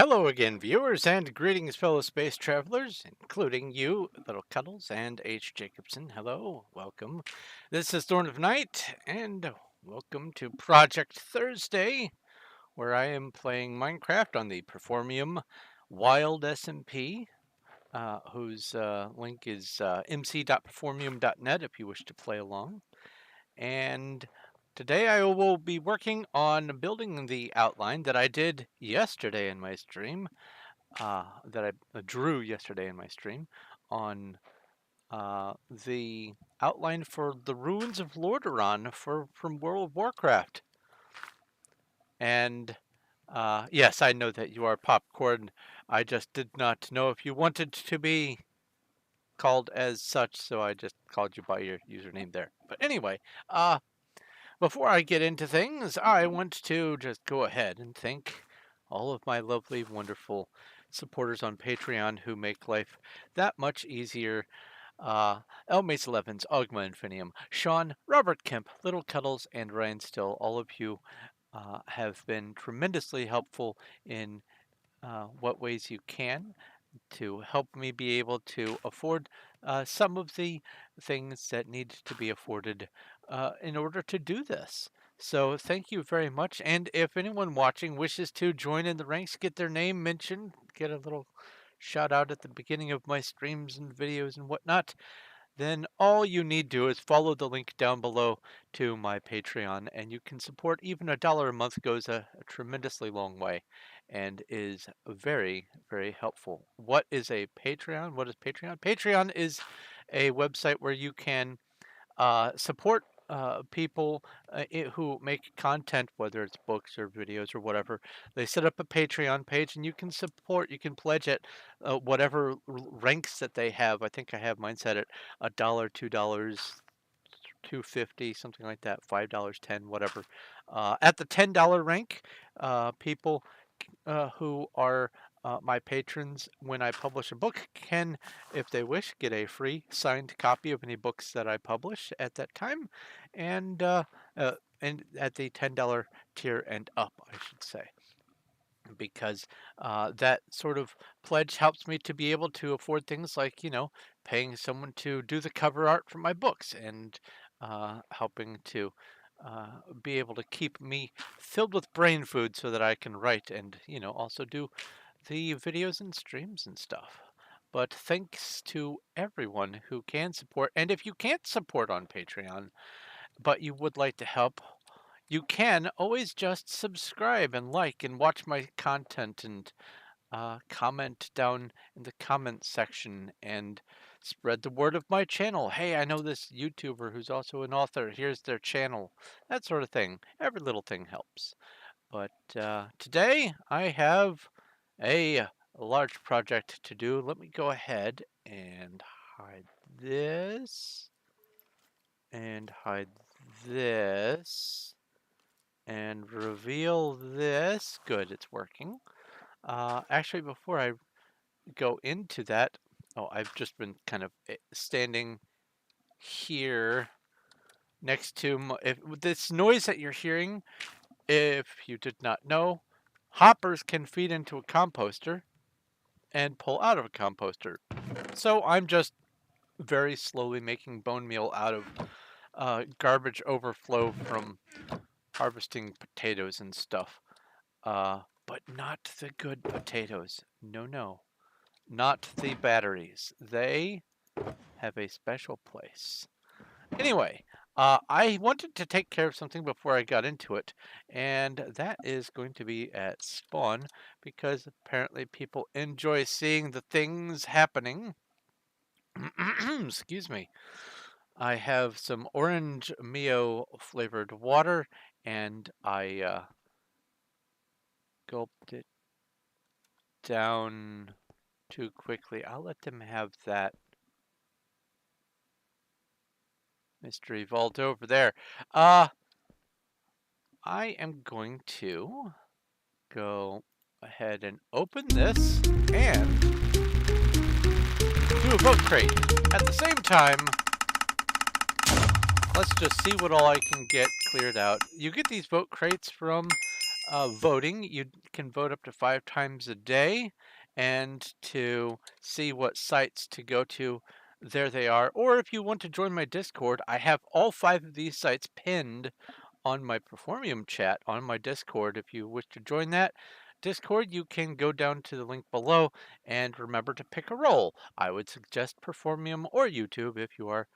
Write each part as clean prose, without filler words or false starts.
Hello again, viewers, and greetings, fellow space travelers, including you, Little Cuddles, and H. Jacobson. Hello, welcome. This is Thorn of Night, and welcome to Project Thursday, where I am playing Minecraft on the Performium Wild SMP, whose link is mc.performium.net if you wish to play along. And today I will be working on building the outline that I did yesterday in my stream that I drew yesterday in my stream on the outline for the ruins of Lordaeron from World of Warcraft. And yes, I know that you are Popcorn. I just did not know if you wanted to be called as such, so I just called you by your username there. But anyway, before I get into things, I want to just go ahead and thank all of my lovely, wonderful supporters on Patreon who make life that much easier. Elmace Elevens, Ogma Infinium, Sean, Robert Kemp, Little Cuddles, and Ryan Still. All of you have been tremendously helpful in what ways you can to help me be able to afford some of the things that need to be afforded in order to do this. So thank you very much. And if anyone watching wishes to join in the ranks, get their name mentioned, get a little shout out at the beginning of my streams and videos and whatnot, then all you need to do is follow the link down below to my Patreon, and you can support even $1 a month goes a tremendously long way and is very, very helpful. What is a Patreon? What is Patreon? Patreon is a website where you can support people who make content, whether it's books or videos or whatever. They set up a Patreon page, and you can support. You can pledge at whatever ranks that they have. I think I have mine set at $1, $2, 2.50, something like that. $5, 10, whatever. At the $10 rank, people who are my patrons, when I publish a book, can, if they wish, get a free signed copy of any books that I publish at that time, and uh, and at the $10 tier and up, I should say, because that sort of pledge helps me to be able to afford things like, paying someone to do the cover art for my books and helping to be able to keep me filled with brain food so that I can write and, also do the videos and streams and stuff. But thanks to everyone who can support. And if you can't support on Patreon, but you would like to help, you can always just subscribe and like and watch my content and comment down in the comment section and spread the word of my channel. Hey, I know this YouTuber who's also an author. Here's their channel. That sort of thing. Every little thing helps. But today I have a large project to do. Let me go ahead and hide this and hide this and reveal this. Good, it's working. Actually, before I go into that, oh, I've just been kind of standing here next to if this noise that you're hearing. If you did not know, hoppers can feed into a composter and pull out of a composter. So I'm just very slowly making bone meal out of garbage overflow from harvesting potatoes and stuff. But not the good potatoes. No, no. Not the batteries. They have a special place. Anyway, I wanted to take care of something before I got into it, and that is going to be at spawn, because apparently people enjoy seeing the things happening. Excuse me. I have some orange Mio flavored water, and I gulped it down too quickly. I'll let them have that mystery vault over there. I am going to go ahead and open this and do a vote crate. At the same time, let's just see what all I can get cleared out. You get these vote crates from voting. You can vote up to 5 times a day, and to see what sites to go to, there they are. Or if you want to join my Discord, I have all 5 of these sites pinned on my Performium chat on my Discord. If you wish to join that Discord, you can go down to the link below and remember to pick a role. I would suggest Performium or YouTube if you are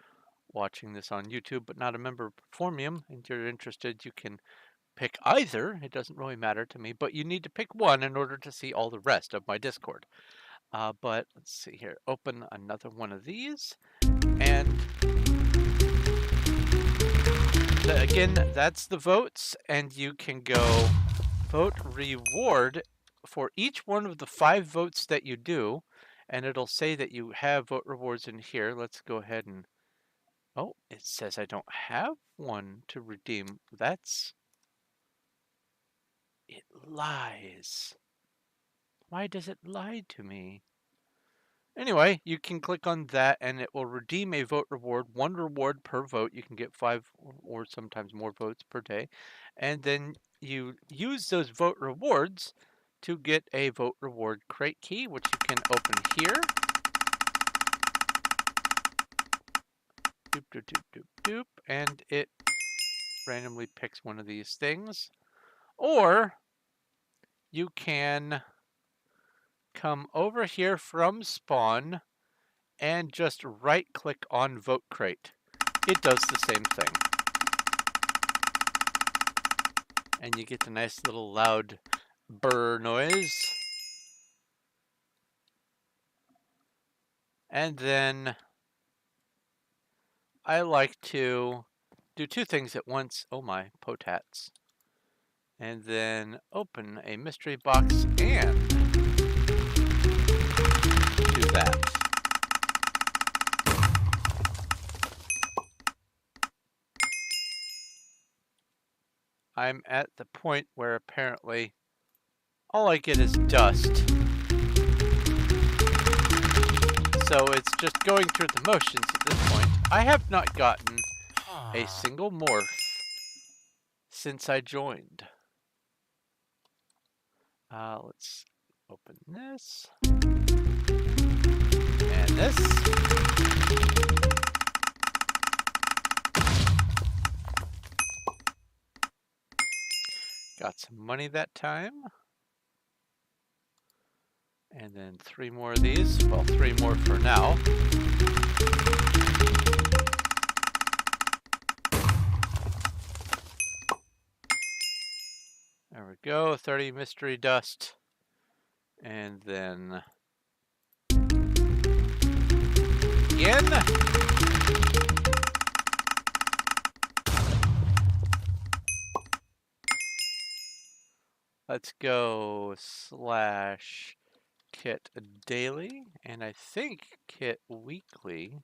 watching this on YouTube but not a member of Performium and you're interested. You can pick either. It doesn't really matter to me, but you need to pick one in order to see all the rest of my Discord. But let's see here. Open another one of these, and again, that's the votes, and you can go vote reward for each one of the 5 votes that you do, and it'll say that you have vote rewards in here. Let's go ahead and, oh, it says I don't have one to redeem. It lies. Why does it lie to me? Anyway, you can click on that and it will redeem a vote reward, 1 reward per vote. You can get 5 or sometimes more votes per day. And then you use those vote rewards to get a vote reward crate key, which you can open here. Doop, doop, doop, doop, doop. And it randomly picks one of these things. Or you can come over here from spawn and just right click on vote crate. It does the same thing. And you get the nice little loud burr noise. And then I like to do 2 things at once. Oh my, potats. And then open a mystery box and do that. I'm at the point where apparently all I get is dust. So it's just going through the motions at this point. I have not gotten a single morph since I joined. Let's open this. And this. Got some money that time. And then 3 more of these. Well, 3 more for now. There we go, 30 mystery dust. And then again. Let's go / kit daily. And I think kit weekly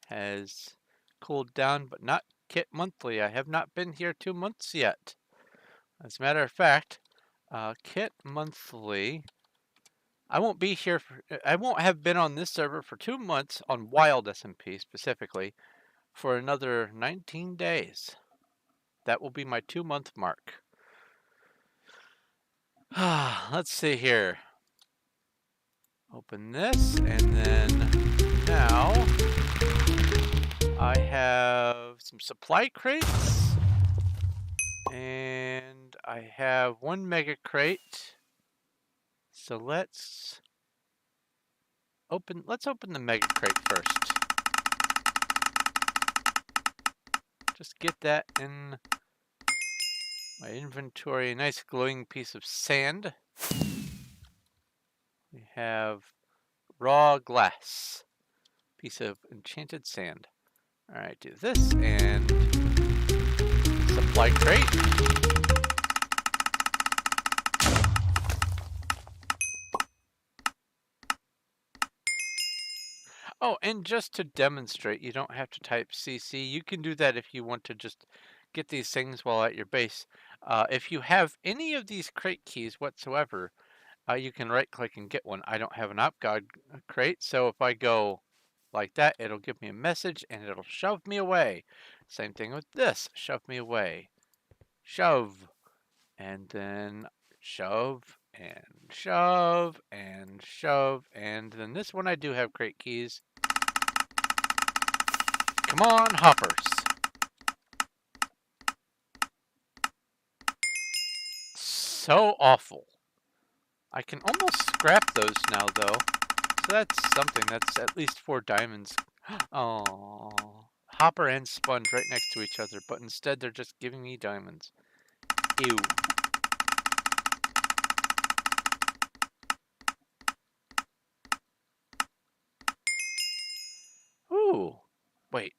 has cooled down, but not kit monthly. I have not been here 2 months yet. As a matter of fact, kit monthly, I won't be here I won't have been on this server for 2 months on wild SMP specifically for another 19 days. That will be my 2-month mark. Let's see here. Open this, and then now I have some supply crates, and I have 1 mega crate. So let's open the mega crate first. Just get that in my inventory. A nice glowing piece of sand. We have raw glass. Piece of enchanted sand. Alright, do this and supply crate. Oh, and just to demonstrate, you don't have to type CC. You can do that if you want to just get these things while at your base. If you have any of these crate keys whatsoever, you can right click and get one. I don't have an OpGod crate, so if I go like that, it'll give me a message and it'll shove me away. Same thing with this, shove me away. Shove. And then shove and shove and shove. And then this one I do have crate keys. Come on, hoppers. So awful. I can almost scrap those now, though. So that's something. That's at least 4 diamonds. Oh, hopper and sponge right next to each other, but instead they're just giving me diamonds. Ew. Ooh. Wait,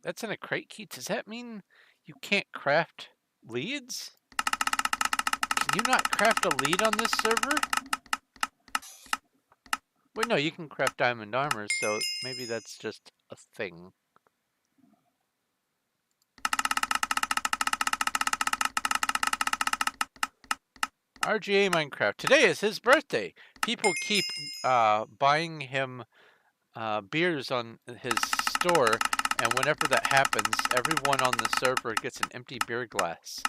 that's in a crate key? Does that mean you can't craft leads? Can you not craft a lead on this server? Wait, no, you can craft diamond armor, so maybe that's just a thing. RGA Minecraft. Today is his birthday. People keep buying him beers on his store, and whenever that happens, everyone on the server gets an empty beer glass.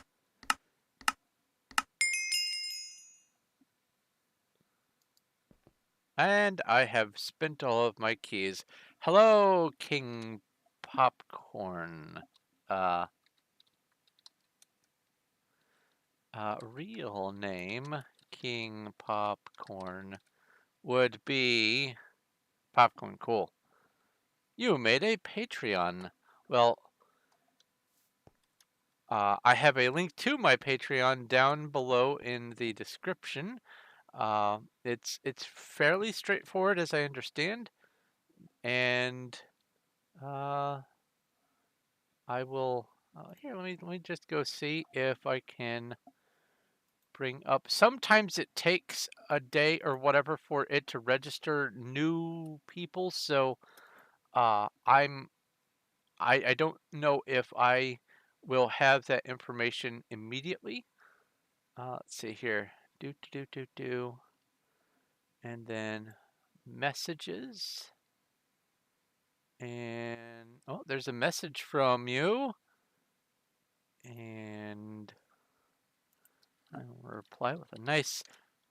And I have spent all of my keys. Hello, King Popcorn. Real name, King Popcorn, would be Popcorn. Cool. You made a Patreon. Well, I have a link to my Patreon down below in the description. It's fairly straightforward as I understand, and uh, I will here. Let me just go see if I can bring up. Sometimes it takes a day or whatever for it to register new people, so I don't know if I will have that information immediately. Let's see here. Do. And then messages. And oh, there's a message from you. And I will reply with a nice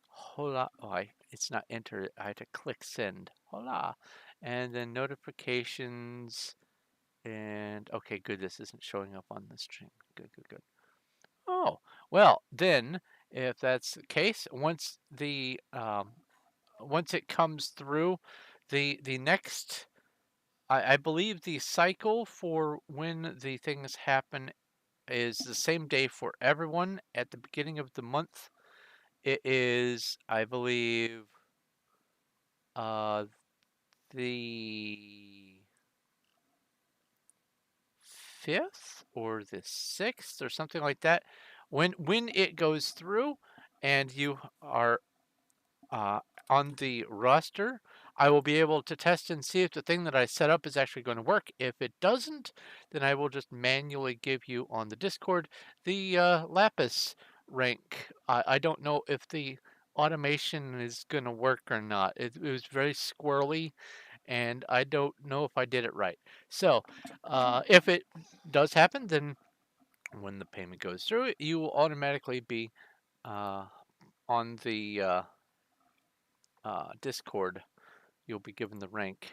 hola. Oh, it's not enter. I had to click send. Hola. And then notifications. And okay, good. This isn't showing up on the stream. Good. Oh, well, then if that's the case, once it comes through, the next I believe the cycle for when the things happen is the same day for everyone at the beginning of the month. It is, I believe, uh, the 5th or the 6th or something like that. When it goes through and you are uh, on the roster, I will be able to test and see if the thing that I set up is actually going to work. If it doesn't, then I will just manually give you on the Discord the Lapis rank. I don't know if the automation is going to work or not. It was very squirrely, and I don't know if I did it right. So if it does happen, then when the payment goes through, you will automatically be on the Discord. You'll be given the rank.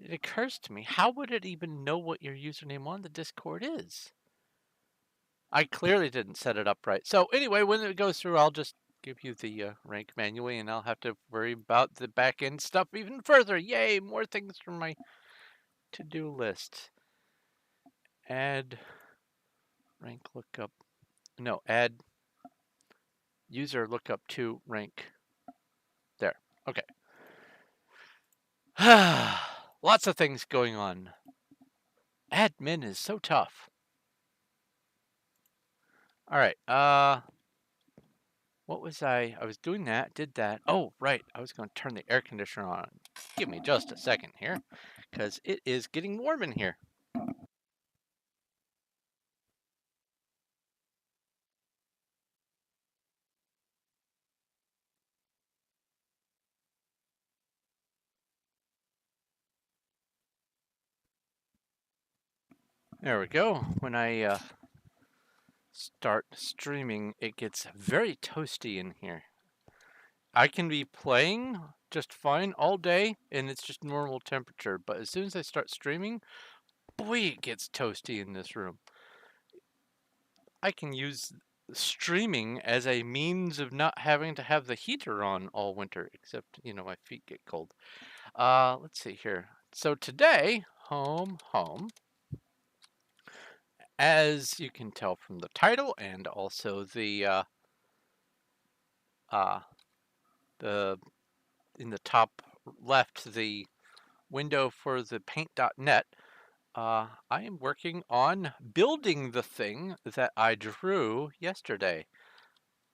It occurs to me, how would it even know what your username on the Discord is? I clearly didn't set it up right. So anyway, when it goes through, I'll just give you the rank manually, and I'll have to worry about the back end stuff even further. Yay, more things from my to-do list. Add rank lookup. No, add user lookup to rank. There. Okay. Lots of things going on. Admin is so tough. All right. What was I? I was doing that, did that. Oh, right. I was going to turn the air conditioner on. Give me just a second here, because it is getting warm in here. There we go. When I start streaming, it gets very toasty in here. I can be playing just fine all day and it's just normal temperature, but as soon as I start streaming, boy, it gets toasty in this room. I can use streaming as a means of not having to have the heater on all winter, except, my feet get cold. Let's see here. So today, home, as you can tell from the title and also uh, the in the top left, the window for the paint.net, I am working on building the thing that I drew yesterday.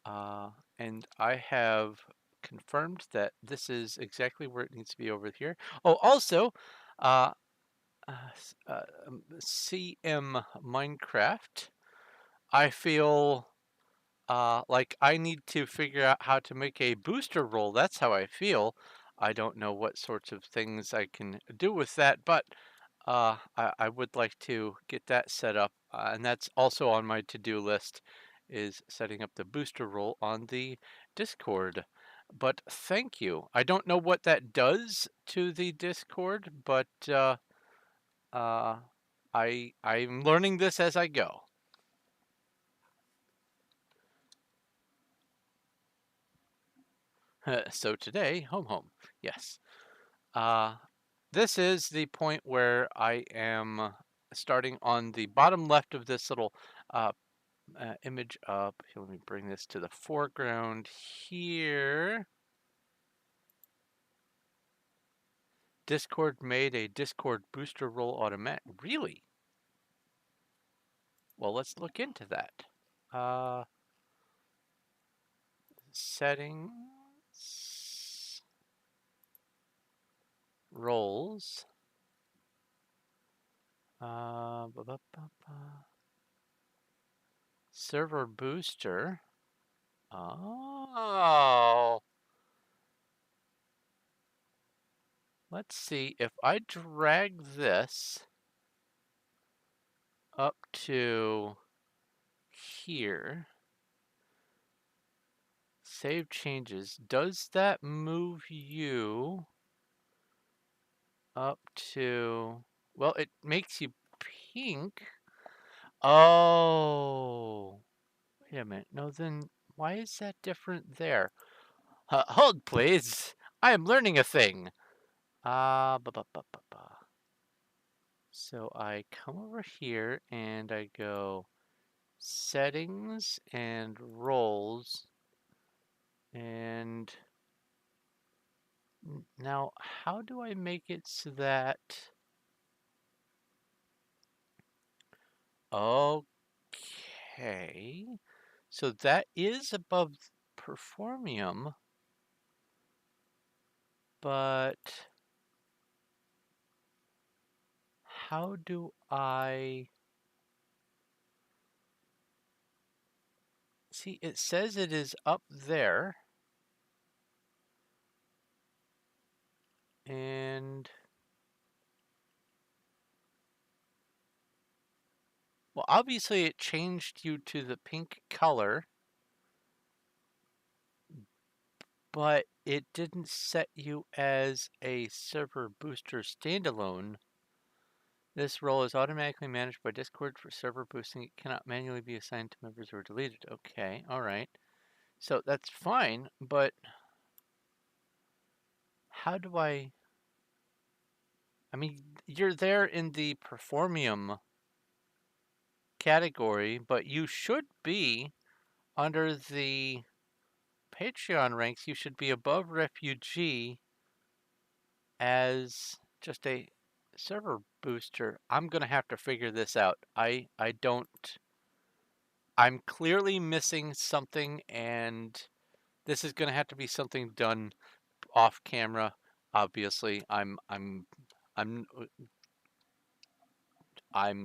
Uh, and I have confirmed that this is exactly where it needs to be over here. Oh, also, uh, CM Minecraft, I feel like I need to figure out how to make a booster roll. That's how I feel. I don't know what sorts of things I can do with that, but I would like to get that set up, and that's also on my to-do list, is setting up the booster roll on the Discord. But thank you. I don't know what that does to the Discord, but uh, I'm learning this as I go. So today, home, yes. Uh, this is the point where I am starting on the bottom left of this little uh, image up. Here, let me bring this to the foreground here. Discord made a Discord booster roll automatic. Really? Well, let's look into that. Uh, settings, roles. Ba, ba, ba, ba. Server booster. Oh. Let's see if I drag this up to here, save changes, does that move you up to, well, it makes you pink. Oh, wait a minute. No, then why is that different there? Hold, please. I am learning a thing. Ba, ba, ba, ba, ba. So I come over here and I go settings and roles, and now how do I make it so that, okay, so that is above Performium, but how do I see? It says it is up there, and well, obviously it changed you to the pink color, but it didn't set you as a server booster standalone. This role is automatically managed by Discord for server boosting. It cannot manually be assigned to members or deleted. Okay, all right. So that's fine, but how do I mean, you're there in the Performium category, but you should be under the Patreon ranks. You should be above Refugee as just a server booster. I'm going to have to figure this out. I don't, I'm clearly missing something, and this is going to have to be something done off camera. Obviously, I'm I'm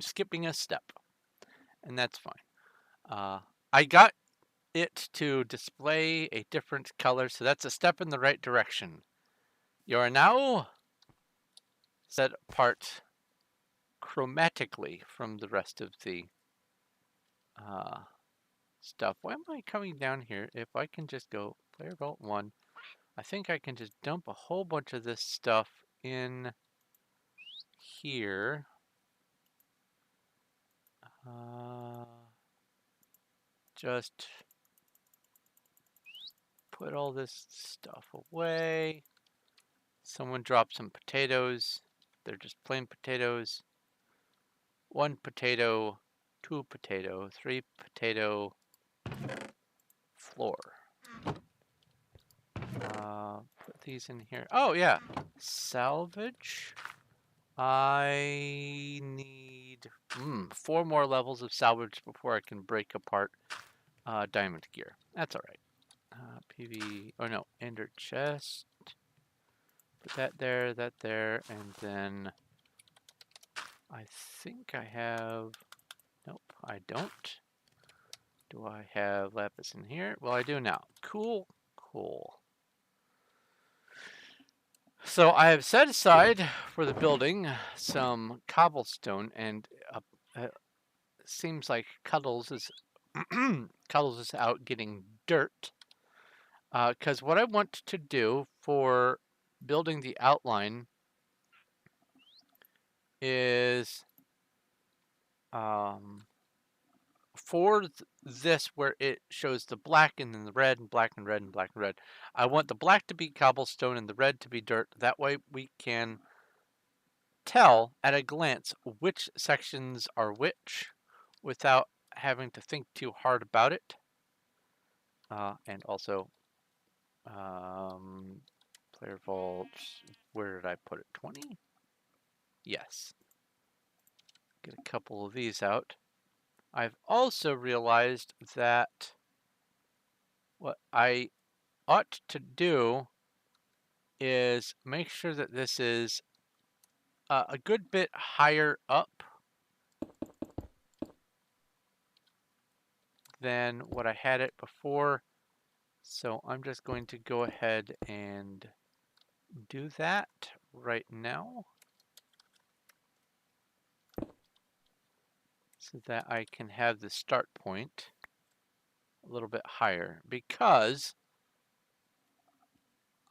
skipping a step, and that's fine. I got it to display a different color, so that's a step in the right direction. You are now set apart chromatically from the rest of the stuff. Why am I coming down here? If I can just go player vault 1, I think I can just dump a whole bunch of this stuff in here. Just put all this stuff away. Someone dropped some potatoes. They're just plain potatoes. 1 potato, 2 potato, 3 potato floor. Put these in here. Oh yeah, salvage. I need 4 more levels of salvage before I can break apart diamond gear. That's all right. PV. Oh no, ender chest. Put that there, and then I think I have. Nope, I don't. Do I have lapis in here? Well, I do now. Cool, cool. So I have set aside for the building some cobblestone, and seems like Cuddles is Cuddles is out getting dirt. Because what I want to do for building the outline is for this where it shows the black and then the red and black and red and black and red. I want the black to be cobblestone and the red to be dirt. That way we can tell at a glance which sections are which without having to think too hard about it. And also, player vault, where did I put it? 20? Yes. Get a couple of these out. I've also realized that what I ought to do is make sure that this is a good bit higher up than what I had it before. So I'm just going to go ahead and do that right now so that I can have the start point a little bit higher, because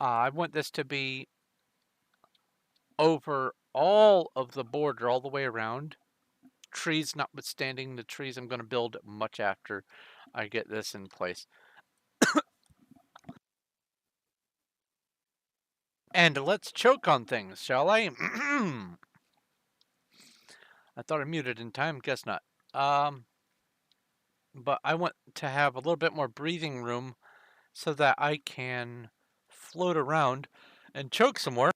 I want this to be over all of the border all the way around, trees notwithstanding. The trees I'm going to build much after I get this in place. And let's choke on things, shall I? I thought I muted in time, guess not. But I want to have a little bit more breathing room so that I can float around and choke some more.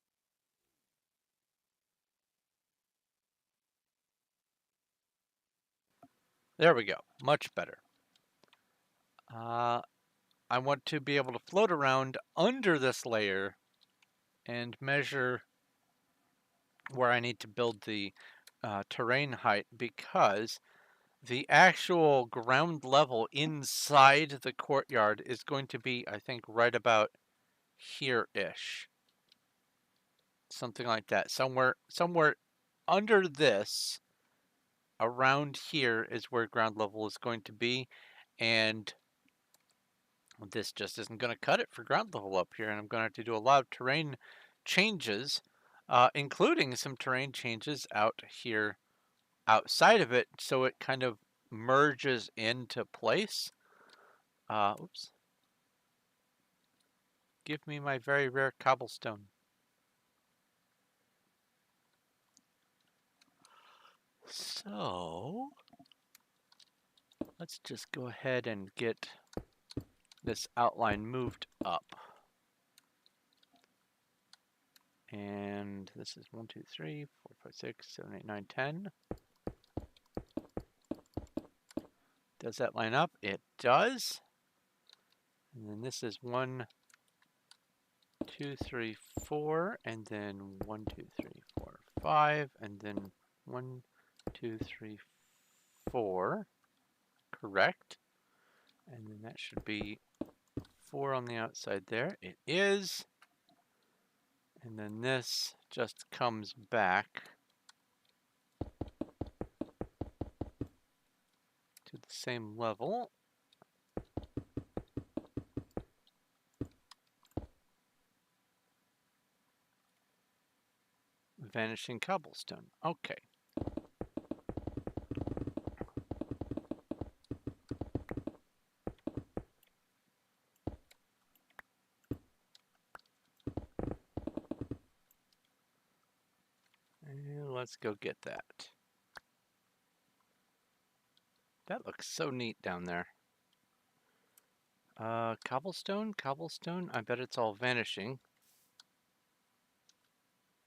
There we go, much better. I want to be able to float around under this layer and measure where I need to build the terrain height, because the actual ground level inside the courtyard is going to be, I think, right about here-ish. Something like that. Somewhere under this, around here is where ground level is going to be, and this just isn't going to cut it for ground level up here, and I'm going to have to do a lot of terrain changes, including some terrain changes out here outside of it, so it kind of merges into place. Oops. Give me my very rare cobblestone. So, let's just go ahead and get this outline moved up. And this is 1, 2, 3, 4, 5, 6, 7, 8, 9, 10. Does that line up? It does. And then this is 1, 2, 3, 4, and then 1, 2, 3, 4, 5, and then 1, 2, 3, 4. Correct. And then that should be 4 on the outside there. It is. And then this just comes back same level. Vanishing cobblestone. Okay. And let's go get that. That looks so neat down there. Cobblestone? Cobblestone? I bet it's all vanishing.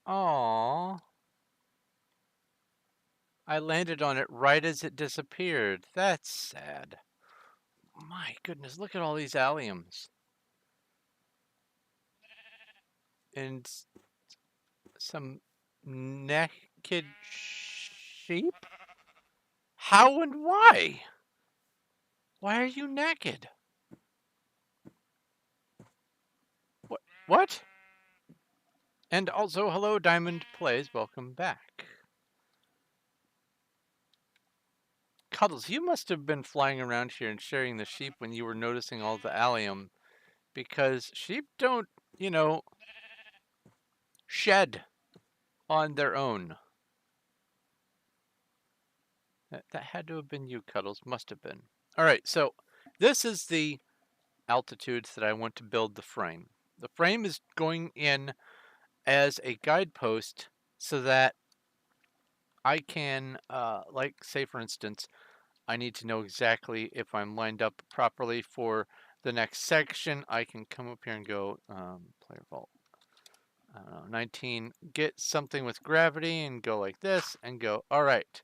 Aww. I landed on it right as it disappeared. That's sad. My goodness, look at all these alliums. And some naked sheep? How and why? Why are you naked? What? And also, hello, Diamond Plays. Welcome back. Cuddles, you must have been flying around here and sharing the sheep when you were noticing all the allium, because sheep don't, you know, shed on their own. That had to have been you, Cuddles. Must have been. All right, so this is the altitudes that I want to build the frame. The frame is going in as a guidepost so that I can, like, say for instance, I need to know exactly if I'm lined up properly for the next section. I can come up here and go, player vault, 19, get something with gravity and go like this and go, all right.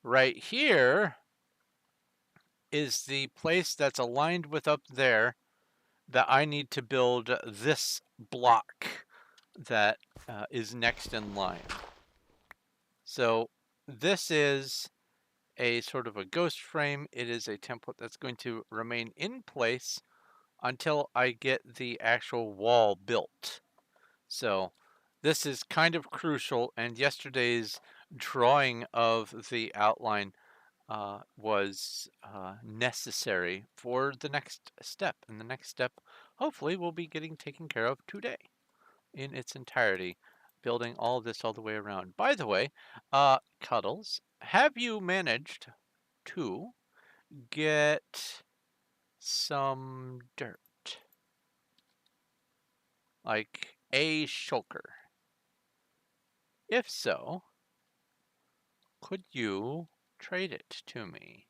Right here is the place that's aligned with up there that I need to build this block that is next in line. So this is a sort of a ghost frame. It is a template that's going to remain in place until I get the actual wall built. So this is kind of crucial, and yesterday's drawing of the outline was necessary for the next step. And the next step, hopefully, will be getting taken care of today in its entirety, building all of this all the way around. By the way, Cuddles, have you managed to get some dirt? Like a shulker? If so, could you trade it to me?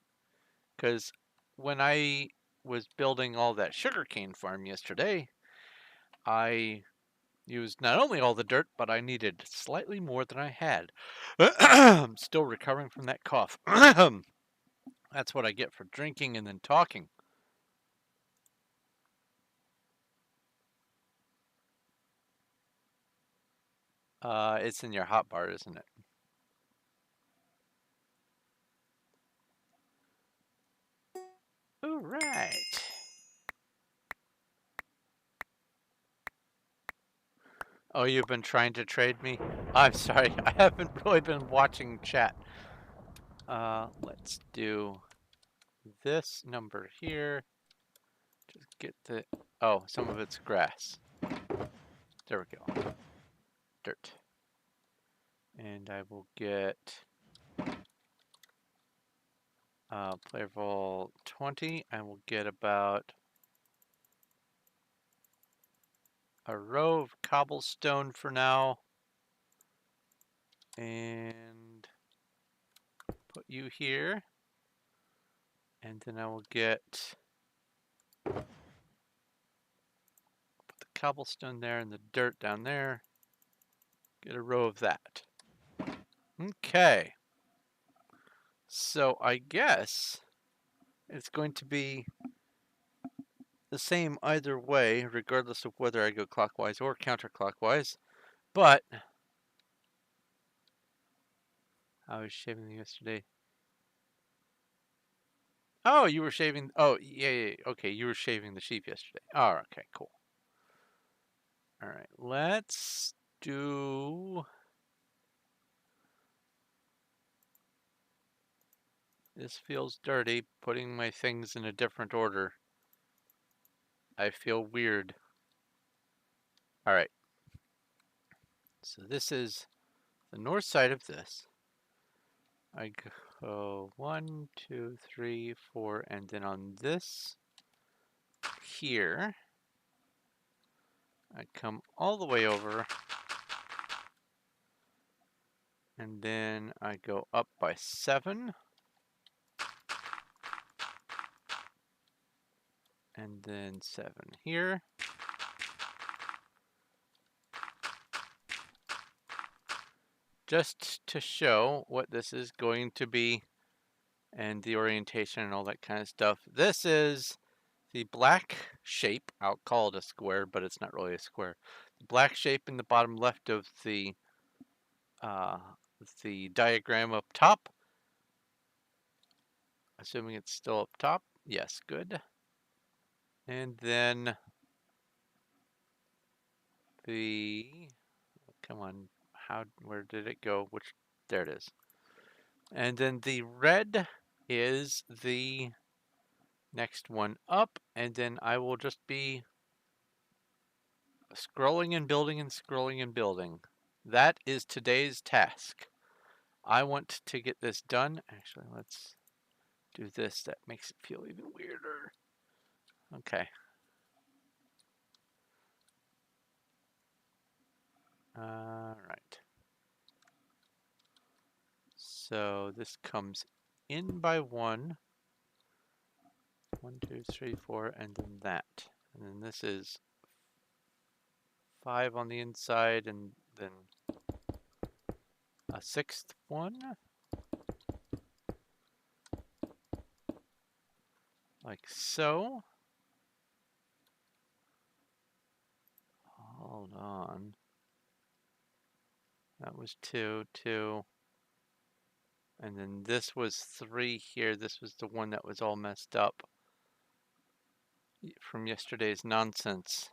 Because when I was building all that sugarcane farm yesterday, I used not only all the dirt, but I needed slightly more than I had. I'm still recovering from that cough. That's what I get for drinking and then talking. It's in your hotbar, isn't it? All right. Oh, you've been trying to trade me? I'm sorry, I haven't really been watching chat. Let's do this number here. Just get the, oh, some of it's grass. There we go. Dirt. And I will get player vault 20. I will get about a row of cobblestone for now. And put you here. And then I will get, put the cobblestone there and the dirt down there. Get a row of that. Okay. So I guess it's going to be the same either way, regardless of whether I go clockwise or counterclockwise. But I was shaving yesterday. Oh, you were shaving. Oh, yeah. Okay, you were shaving the sheep yesterday. Oh, okay, cool. All right, let's do. This feels dirty, putting my things in a different order. I feel weird. All right. So this is the north side of this. I go 1, 2, 3, 4, and then on this here, I come all the way over, and then I go up by 7, and then 7 here. Just to show what this is going to be and the orientation and all that kind of stuff. This is the black shape. I'll call it a square, but it's not really a square. The black shape in the bottom left of uh, the diagram up top. Assuming it's still up top. Yes, good. And then come on, where did it go? There it is. And then the red is the next one up, and then I will just be scrolling and building and scrolling and building. That is today's task. I want to get this done. Actually, let's do this. That makes it feel even weirder. Okay. All right. So this comes in by 1. 1, 2, 3, 4, and then that. And then this is 5 on the inside, and then a 6th one. Like so. Hold on. That was 2, 2. And then this was 3 here. This was the one that was all messed up from yesterday's nonsense.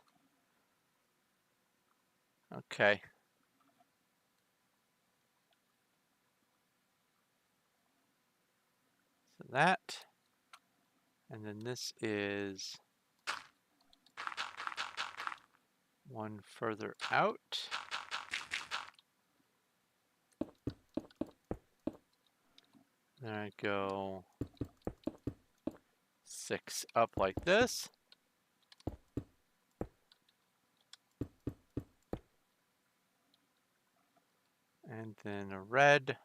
Okay. So that. And then this is one further out. Then I go 6 up like this. And then a red,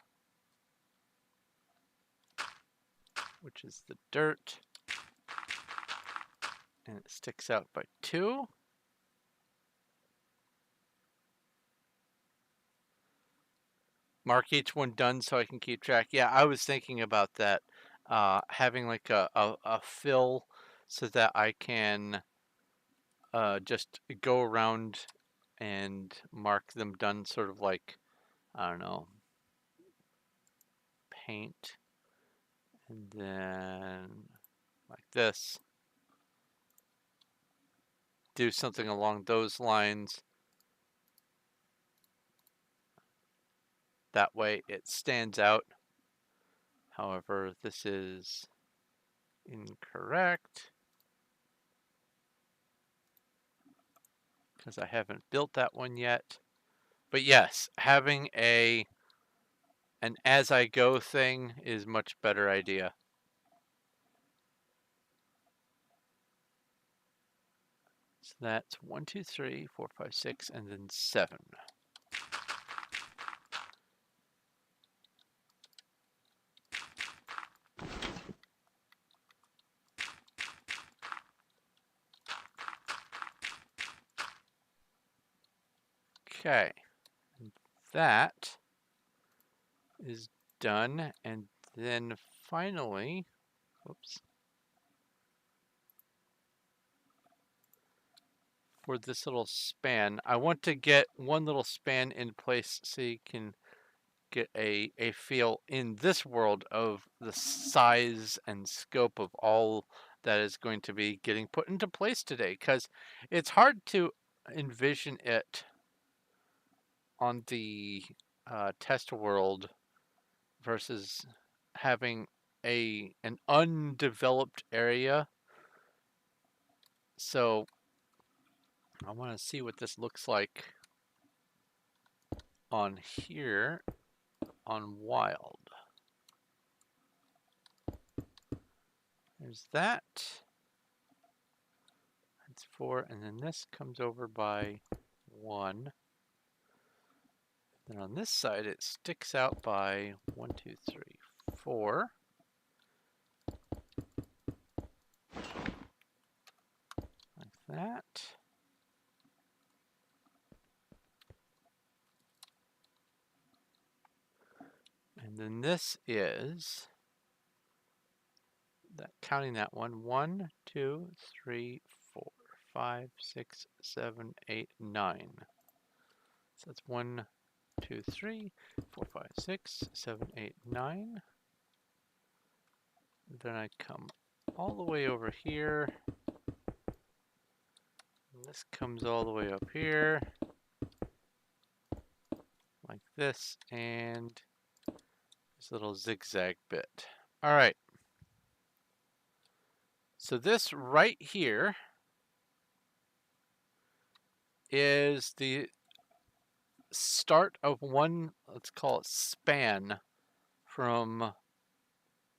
which is the dirt. And it sticks out by 2. Mark each one done so I can keep track. Yeah, I was thinking about that. Having like a fill so that I can just go around and mark them done, sort of like, I don't know, paint, and then like this. Do something along those lines. That way it stands out. However, this is incorrect because I haven't built that one yet. But yes, having an as I go thing is much better idea. So that's 1, 2, 3, 4, 5, 6, and then 7. Okay, and that is done. And then finally, whoops, for this little span, I want to get one little span in place so you can get a feel in this world of the size and scope of all that is going to be getting put into place today, because it's hard to envision it on the test world versus having an undeveloped area. So I want to see what this looks like on here on wild. There's that. That's 4, and then this comes over by 1. Then on this side, it sticks out by 1, 2, 3, 4. Like that. And then this is that, counting that one, 1, 2, 3, 4, 5, 6, 7, 8, 9. So that's 1, 2, 3, 4, 5, 6, 7, 8, 9. Then I come all the way over here. And this comes all the way up here. Like this, and this little zigzag bit. All right. So this right here is the start of one, let's call it span, from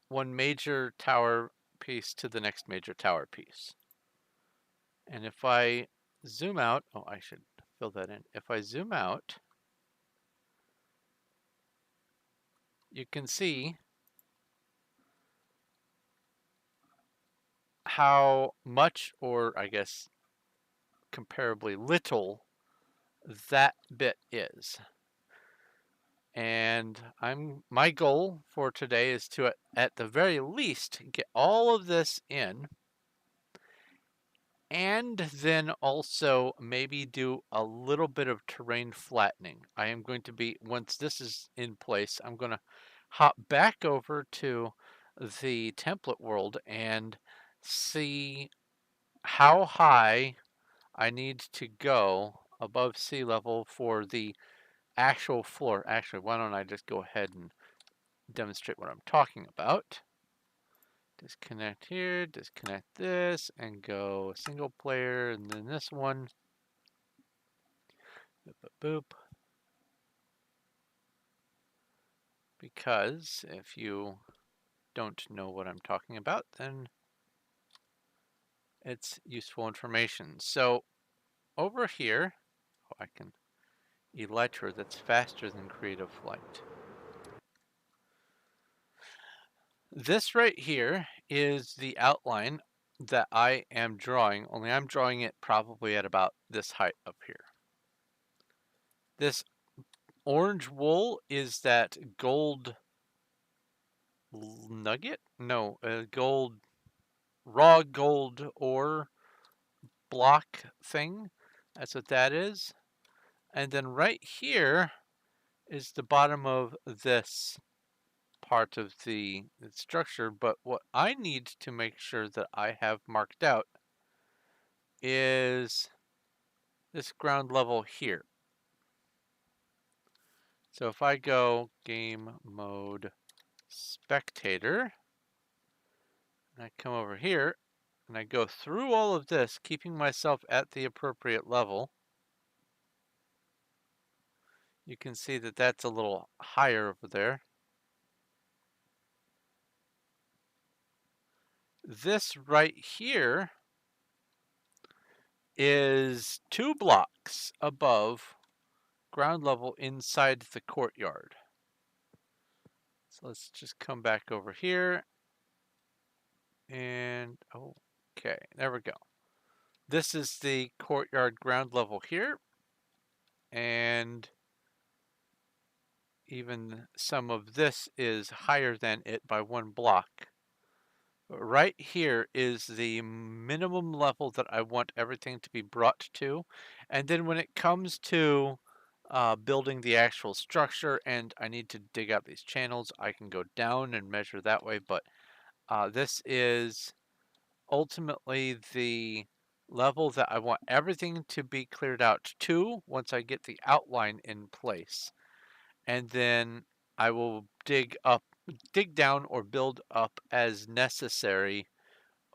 one major tower piece to the next major tower piece. And if I zoom out, oh, I should fill that in. If I zoom out, you can see how much, or I guess comparably little, that bit is. And my goal for today is to, at the very least, get all of this in, and then also maybe do a little bit of terrain flattening. I am going to be, once this is in place, I'm going to hop back over to the template world and see how high I need to go above sea level for the actual floor. Actually, why don't I just go ahead and demonstrate what I'm talking about. Disconnect here, disconnect this, and go single player, and then this one. Boop, boop, boop. Because if you don't know what I'm talking about, then it's useful information. So over here, oh, I can elytra that's faster than creative flight. This right here is the outline that I am drawing, only I'm drawing it probably at about this height up here. This orange wool is that gold nugget? No, raw gold ore block thing. That's what that is. And then right here is the bottom of this part of the structure. But what I need to make sure that I have marked out is this ground level here. So if I go game mode spectator, and I come over here, and I go through all of this, keeping myself at the appropriate level, you can see that that's a little higher over there. This right here is 2 blocks above ground level inside the courtyard. So let's just come back over here. And, okay, there we go. This is the courtyard ground level here. And even some of this is higher than it by 1 block. But right here is the minimum level that I want everything to be brought to. And then when it comes to building the actual structure and I need to dig out these channels, I can go down and measure that way. But this is ultimately the level that I want everything to be cleared out to once I get the outline in place. And then I will dig up dig down or build up as necessary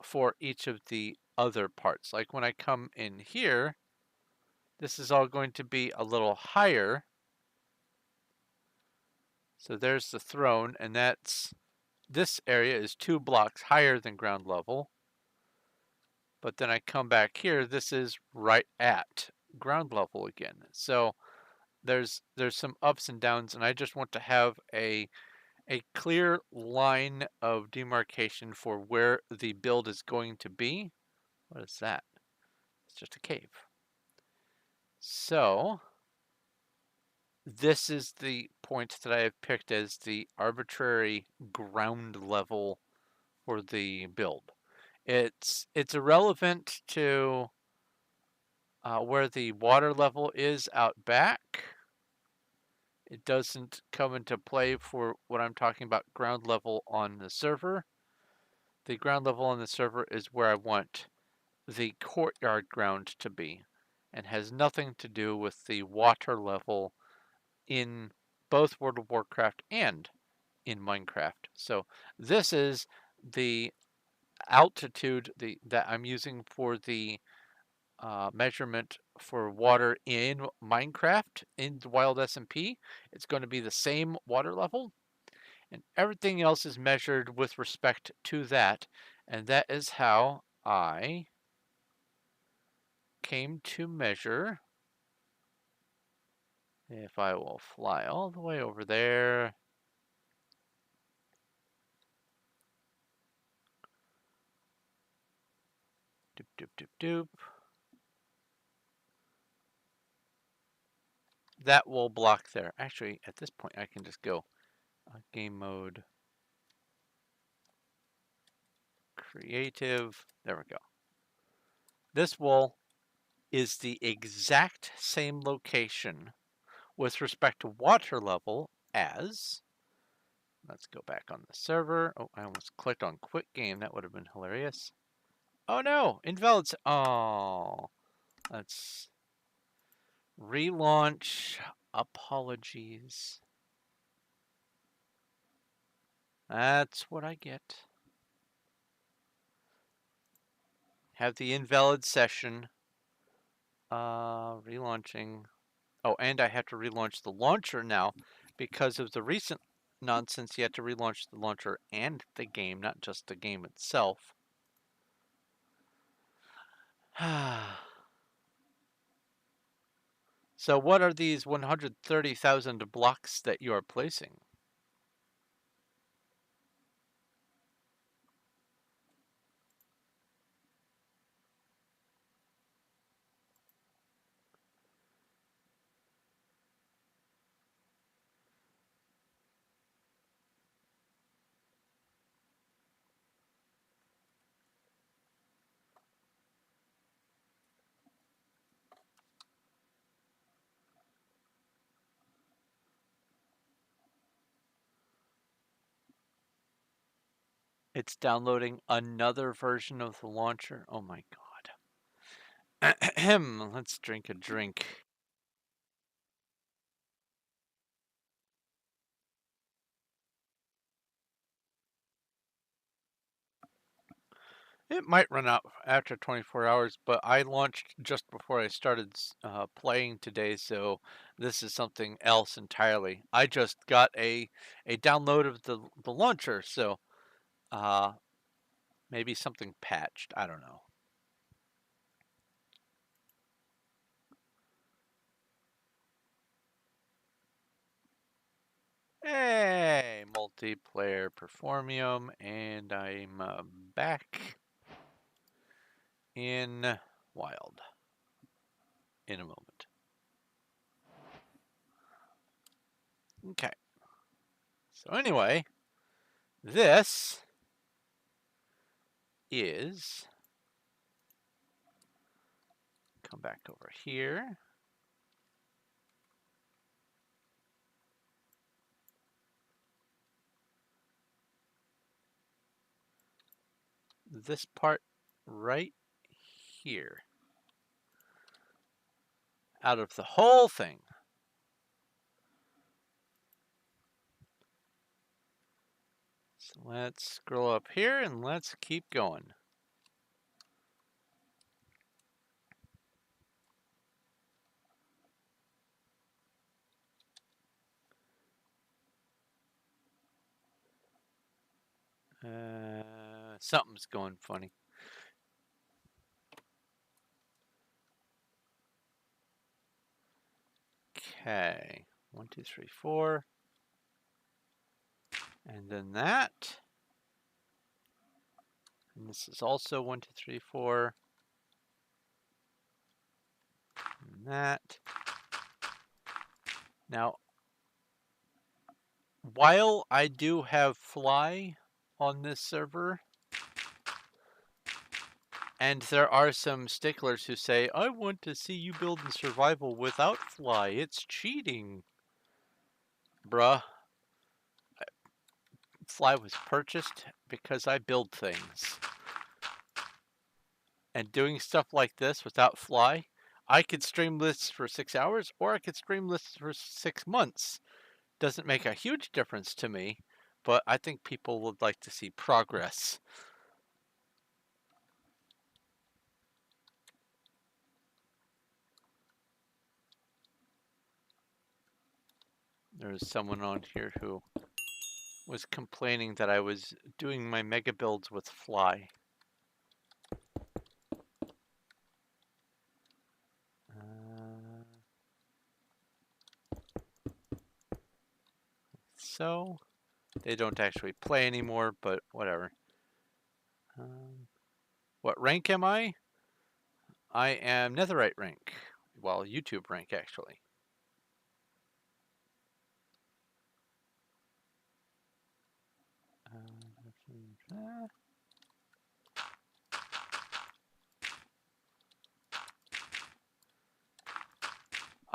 for each of the other parts. Like when I come in here, this is all going to be a little higher. So there's the throne, and this area is 2 blocks higher than ground level. But then I come back here, this is right at ground level again. So there's some ups and downs, and I just want to have a clear line of demarcation for where the build is going to be. What is that? It's just a cave. So this is the point that I have picked as the arbitrary ground level for the build. It's irrelevant to where the water level is out back. It doesn't come into play for what I'm talking about ground level on the server. The ground level on the server is where I want the courtyard ground to be, and has nothing to do with the water level in both World of Warcraft and in Minecraft. So this is the altitude that I'm using for the measurement for water in Minecraft in the Wild SMP. It's going to be the same water level, and everything else is measured with respect to that. And that is how I came to measure. If I will fly all the way over there. Doop, doop, doop, doop. That will block there. Actually, at this point, I can just go game mode, creative. There we go. This wall is the exact same location with respect to water level as, let's go back on the server. Oh, I almost clicked on quit game. That would have been hilarious. Oh no, invalid. Oh, let's relaunch. Apologies. That's what I get. Have the invalid session. Relaunching. Oh, and I have to relaunch the launcher now because of the recent nonsense. You have to relaunch the launcher and the game, not just the game itself. So what are these 130,000 blocks that you are placing? It's downloading another version of the launcher. Oh my god. Let's drink a drink. It might run out after 24 hours, but I launched just before I started playing today, so this is something else entirely. I just got a download of the launcher, so uh, maybe something patched. I don't know. Hey, multiplayer Performium, and I'm back in Wild in a moment. Okay. So anyway, this is, come back over here. This part right here. Out of the whole thing, So let's scroll up here and let's keep going. Something's going funny. Okay, 1, 2, 3, 4, and then that, and this is also 1, 2, 3, 4, and that. Now, while I do have fly on this server, and there are some sticklers who say, I want to see you build in survival without fly, it's cheating. Bruh, fly was purchased because I build things. And doing stuff like this without fly, I could stream this for 6 hours or I could stream this for 6 months. Doesn't make a huge difference to me, but I think people would like to see progress. There's someone on here who was complaining that I was doing my mega builds with fly. So they don't actually play anymore, but whatever. What rank am I? I am netherite rank. Well, YouTube rank, actually.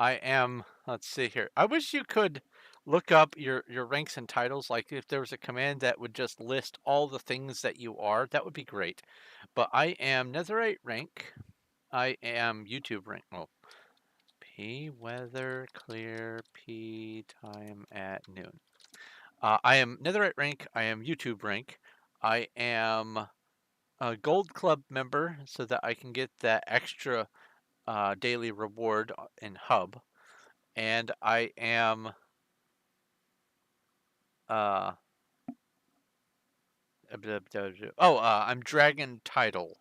I am, let's see here. I wish you could look up your ranks and titles. Like if there was a command that would just list all the things that you are, that would be great. But I am netherite rank. I am YouTube rank. Well, P weather clear P time at noon. I am netherite rank. I am YouTube rank. I am a gold club member so that I can get that extra daily reward in hub. And I am I'm dragon title.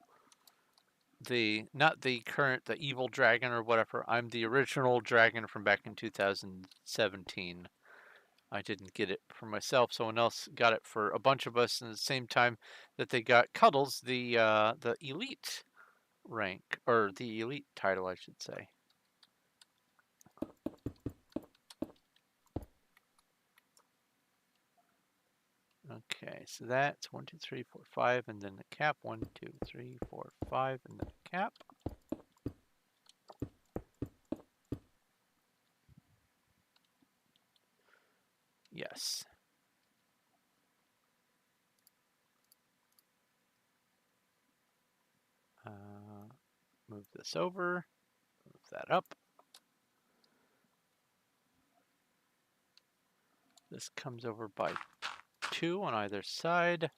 Not the current, the evil dragon or whatever. I'm the original dragon from back in 2017. I didn't get it for myself. Someone else got it for a bunch of us, and at the same time that they got Cuddles, the elite rank, or the elite title, I should say. Okay, so that's 1, 2, 3, 4, 5, and then a cap. 1, 2, 3, 4, 5, and then a cap. Yes. Move this over, move that up. This comes over by 2 on either side.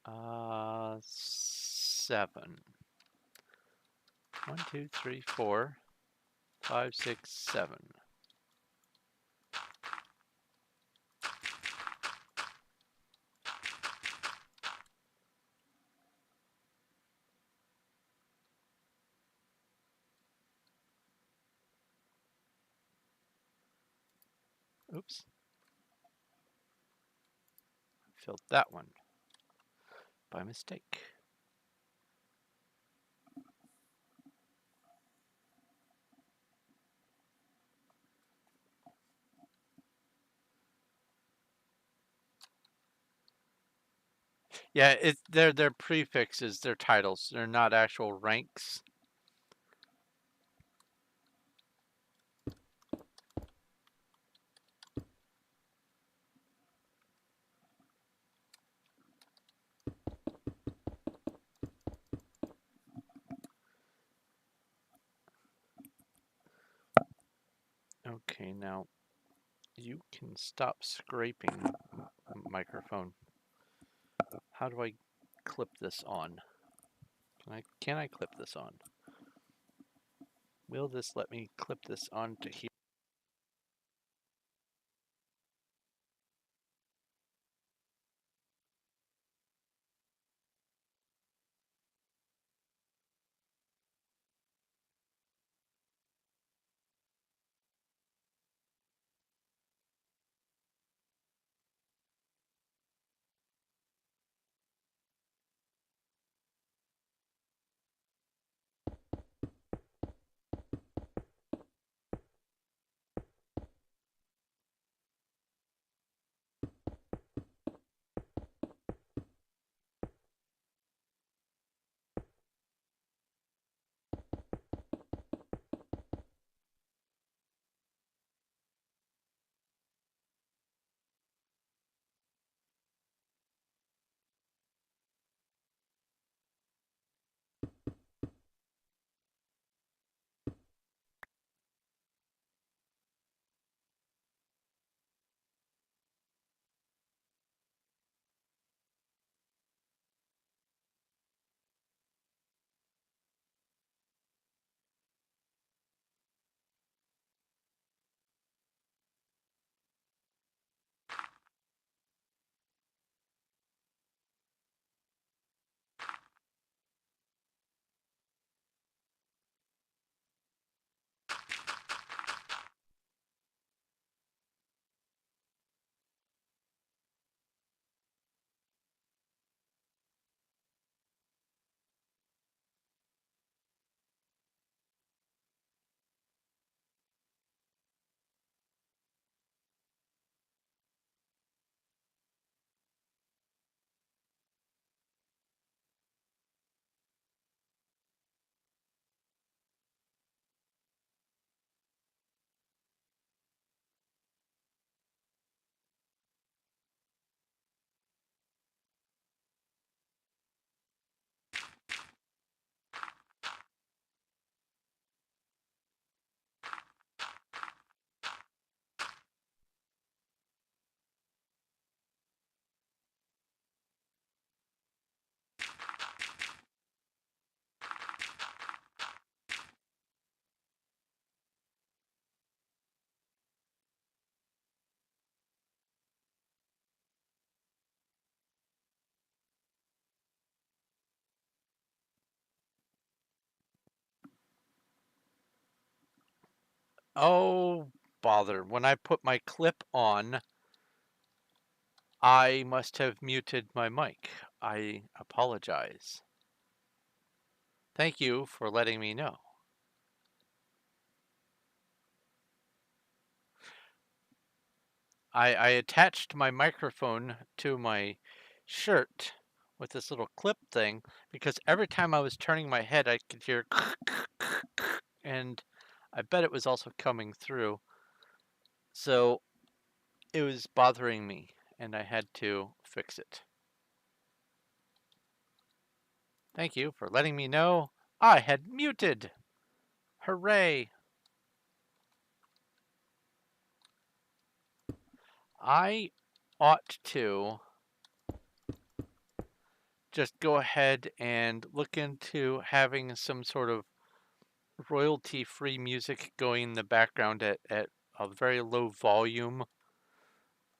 Uh, 7. 1, 2, 3, 4, 5, 6, 7. Oops. Filled that one by mistake. Yeah, they're prefixes, they're titles. They're not actual ranks. Okay, now you can stop scraping microphone. How do I clip this on? Can I clip this on? Will this let me clip this onto here? Oh, bother. When I put my clip on, I must have muted my mic. I apologize. Thank you for letting me know. I attached my microphone to my shirt with this little clip thing because every time I was turning my head, I could hear and I bet it was also coming through. So it was bothering me and I had to fix it. Thank you for letting me know I had muted. Hooray! I ought to just go ahead and look into having some sort of royalty-free music going in the background at a very low volume,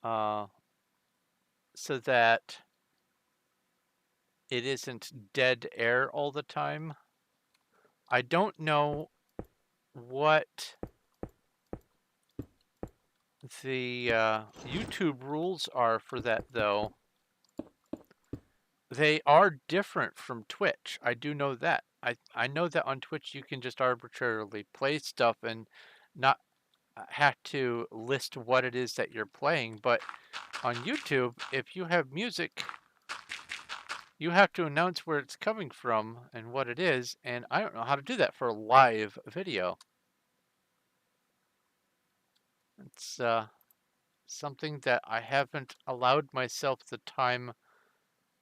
uh, so that it isn't dead air all the time. I don't know what the YouTube rules are for that, though. They are different from Twitch. I do know that. I know that on Twitch you can just arbitrarily play stuff and not have to list what it is that you're playing, but on YouTube, if you have music, you have to announce where it's coming from and what it is, and I don't know how to do that for a live video. It's something that I haven't allowed myself the time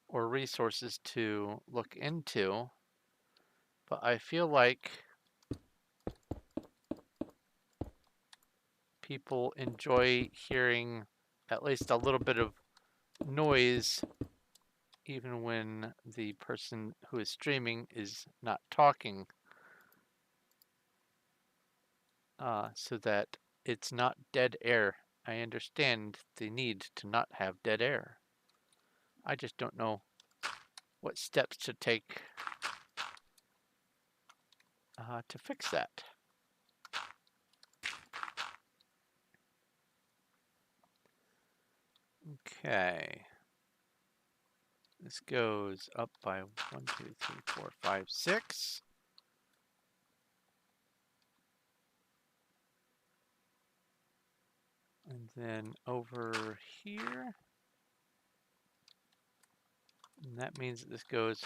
or resources to look into, but I feel like people enjoy hearing at least a little bit of noise even when the person who is streaming is not talking, so that it's not dead air. I understand the need to not have dead air. I just don't know what steps to take to fix that. Okay. This goes up by 1, 2, 3, 4, 5, 6. And then over here. And that means that this goes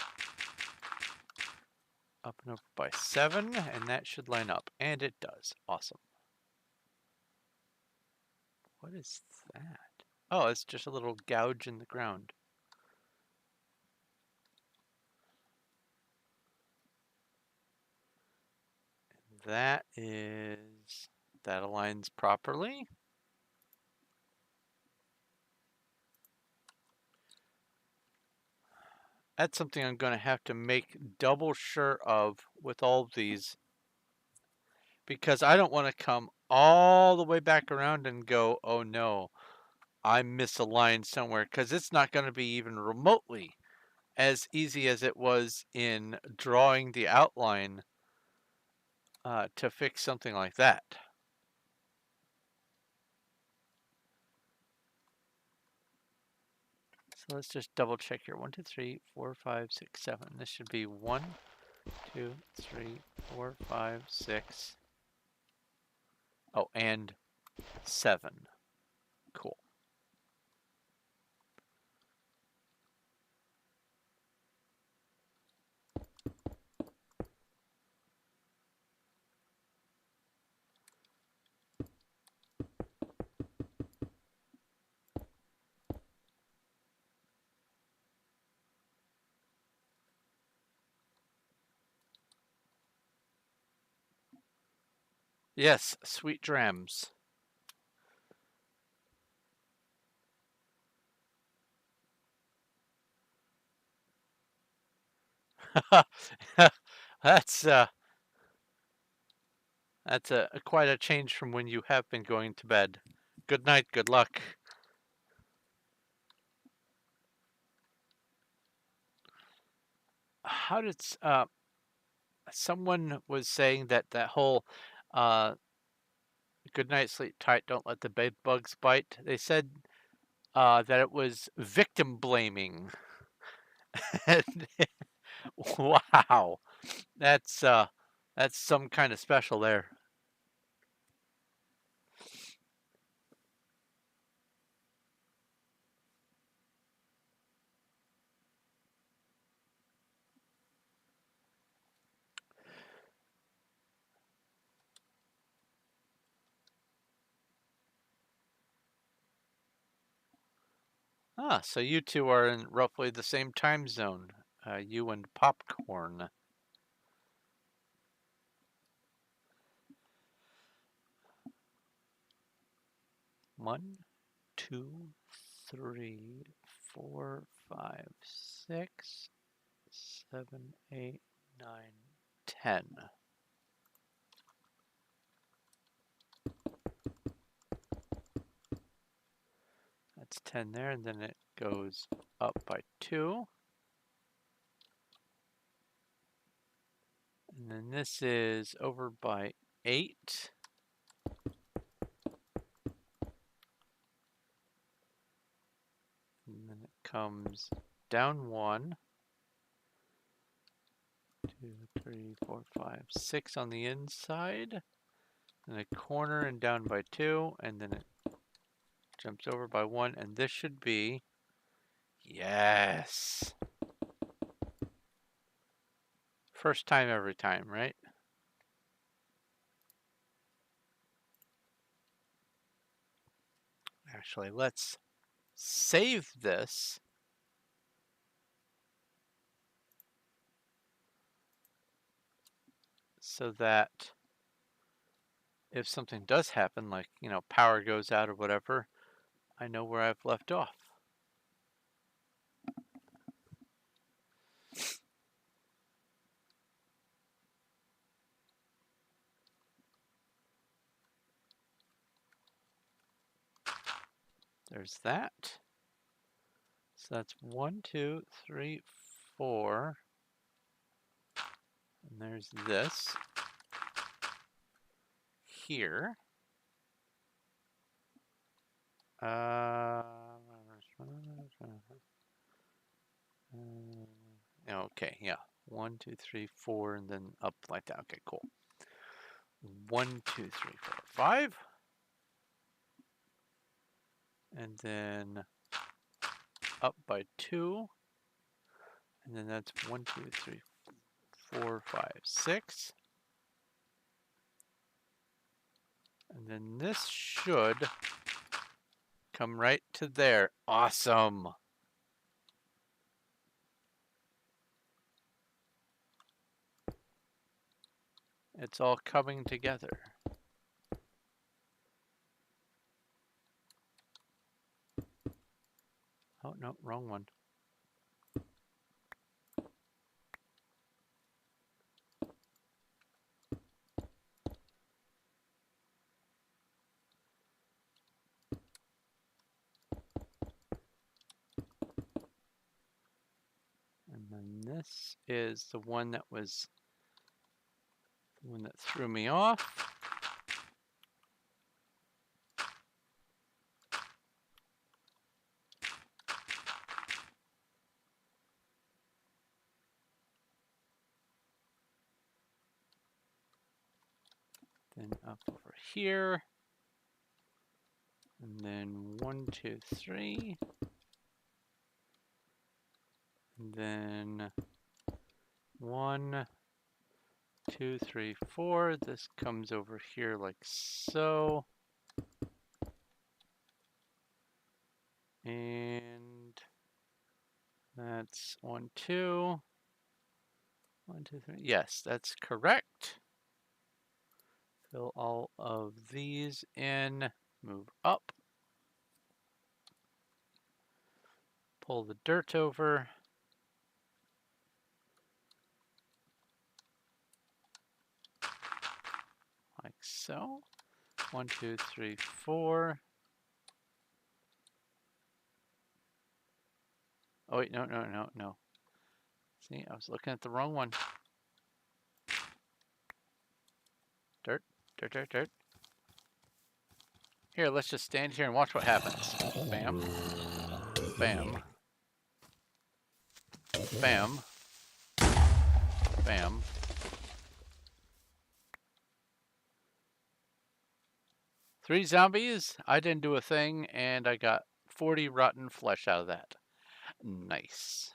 up and over by 7, and that should line up. And it does. Awesome. What is that? Oh, it's just a little gouge in the ground. That aligns properly. That's something I'm going to have to make double sure of with all of these, because I don't want to come all the way back around and go, oh no, I'm misaligned somewhere, because it's not going to be even remotely as easy as it was in drawing the outline to fix something like that. So let's just double check here. 1, 2, 3, 4, 5, 6, 7. This should be 1, 2, 3, 4, 5, 6. Oh, and 7. Cool. Yes, sweet drams. That's quite a change from when you have been going to bed. Good night, good luck. How did someone was saying that whole good night, sleep tight, don't let the bed bugs bite. They said that it was victim blaming. Wow, that's some kind of special there. Ah, so you two are in roughly the same time zone, you and Popcorn. One, two, 3, 4, 5, 6, 7, 8, 9, 10. That's 10 there, and then it goes up by 2. And then this is over by 8. And then it comes down 1, 2, 3, 4, 5, 6 on the inside. And a corner and down by 2, and then it jumps over by 1, and this should be, yes. First time every time, right? Actually, let's save this. So that if something does happen, like, you know, power goes out or whatever, I know where I've left off. There's that. So that's 1, 2, 3, 4. And there's this here. Okay, yeah. 1, 2, 3, 4, and then up like that. Okay, cool. 1, 2, 3, 4, 5. And then up by 2. And then that's 1, 2, 3, 4, 5, 6. And then this should come right to there. Awesome. It's all coming together. Oh, no, wrong one. And then this is the one that was the one that threw me off. Then up over here. And then 1, 2, 3. And then 1, 2, 3, 4. This comes over here like so. And that's 1, 2. 1, 2, 3. Yes, that's correct. Fill all of these in. Move up. Pull the dirt over. Like so. 1, 2, 3, 4. Oh wait, no, no, no, no. See, I was looking at the wrong one. Dirt, dirt, dirt, dirt. Here, let's just stand here and watch what happens. Bam. Bam. Bam. Bam. Three zombies, I didn't do a thing, and I got 40 rotten flesh out of that. Nice.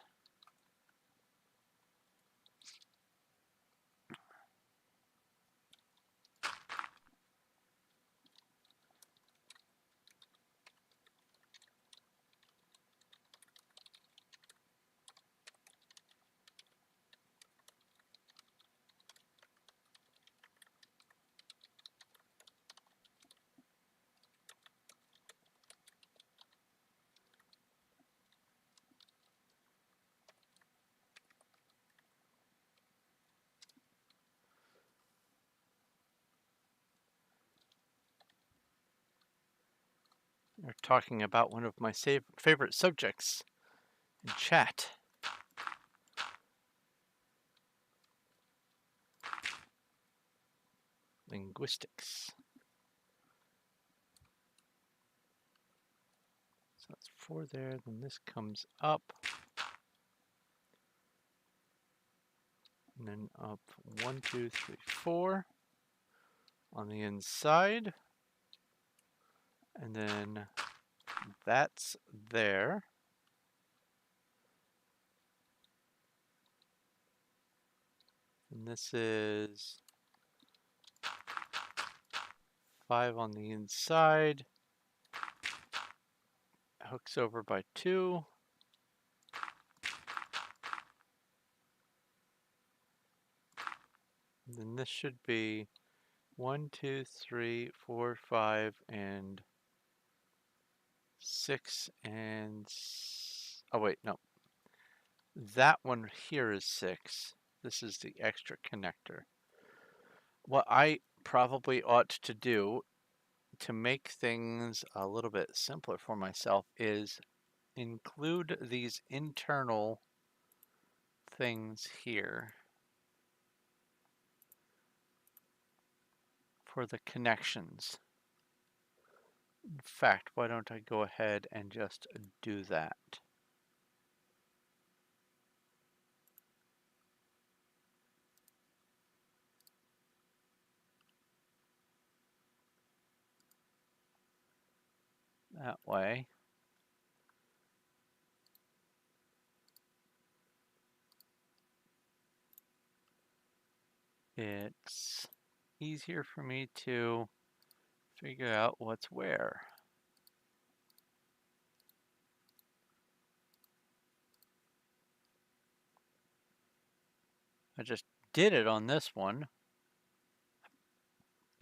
We're talking about one of my favorite subjects in chat. Linguistics. So that's 4 there, then this comes up. And then up 1, 2, 3, 4 on the inside. And then that's there. And this is 5 on the inside. Hooks over by 2. And then this should be 1, 2, 3, 4, 5, and 6, and oh wait, no. That one here is 6. This is the extra connector. What I probably ought to do to make things a little bit simpler for myself is include these internal things here for the connections. In fact, why don't I go ahead and just do that? That way. It's easier for me to figure out what's where. I just did it on this one.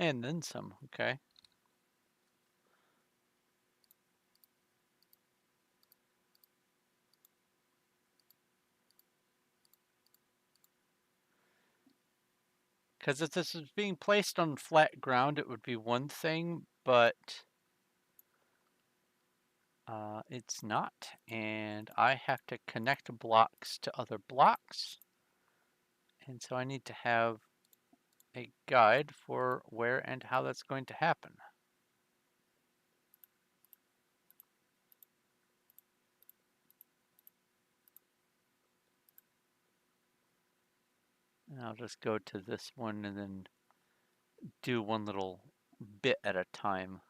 And then some, okay. Because if this is being placed on flat ground, it would be one thing, but it's not. And I have to connect blocks to other blocks. And so I need to have a guide for where and how that's going to happen. And I'll just go to this one and then do one little bit at a time.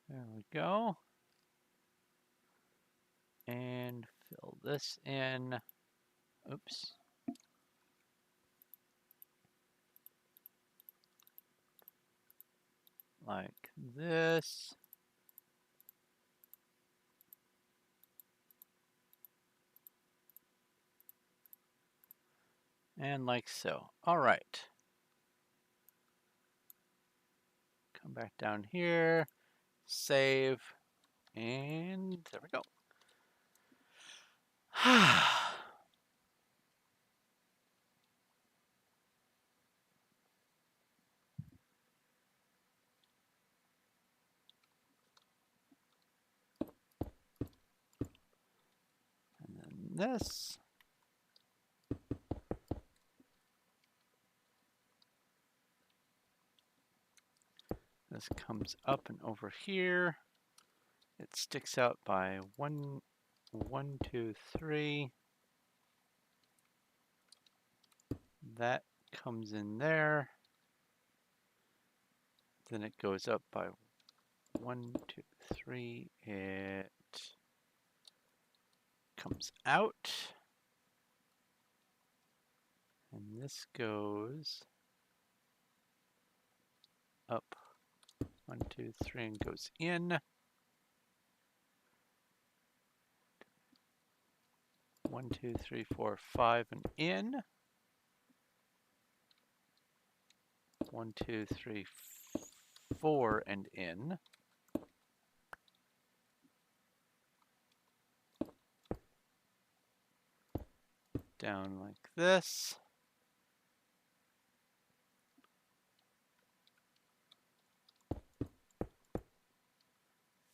There we go. And fill this in. Oops. Like this. And like so. All right. Come back down here, save, and there we go. And then this. This comes up and over here. It sticks out by 1, 2, 3. That comes in there. Then it goes up by 1, 2, 3. It comes out. And this goes up 1, 2, 3 and goes in. 1, 2, 3, 4, 5 and in. 1, 2, 3, 4 and in. Down like this.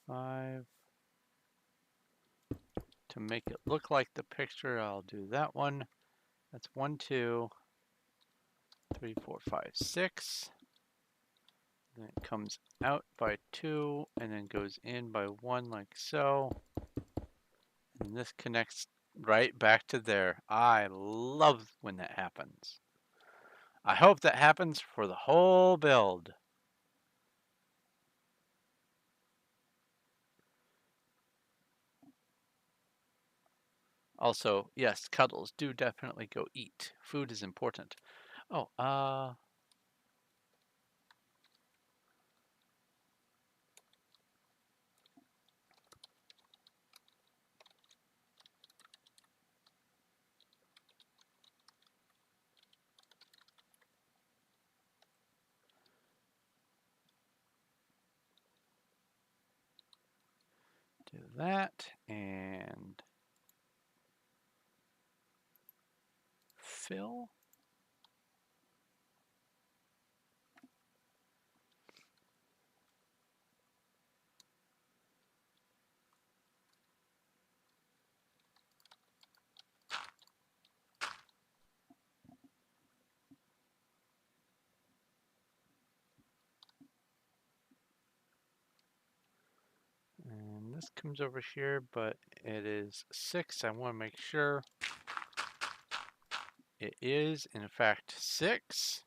5. To make it look like the picture, I'll do that one. That's 1, 2, 3, 4, 5, 6. Then it comes out by 2 and then goes in by 1 like so. And this connects right back to there. I love when that happens. I hope that happens for the whole build. Also, yes, cuddles do definitely go eat. Food is important. Oh, that and fill. And this comes over here, but it is 6. I want to make sure it is, in fact, 6.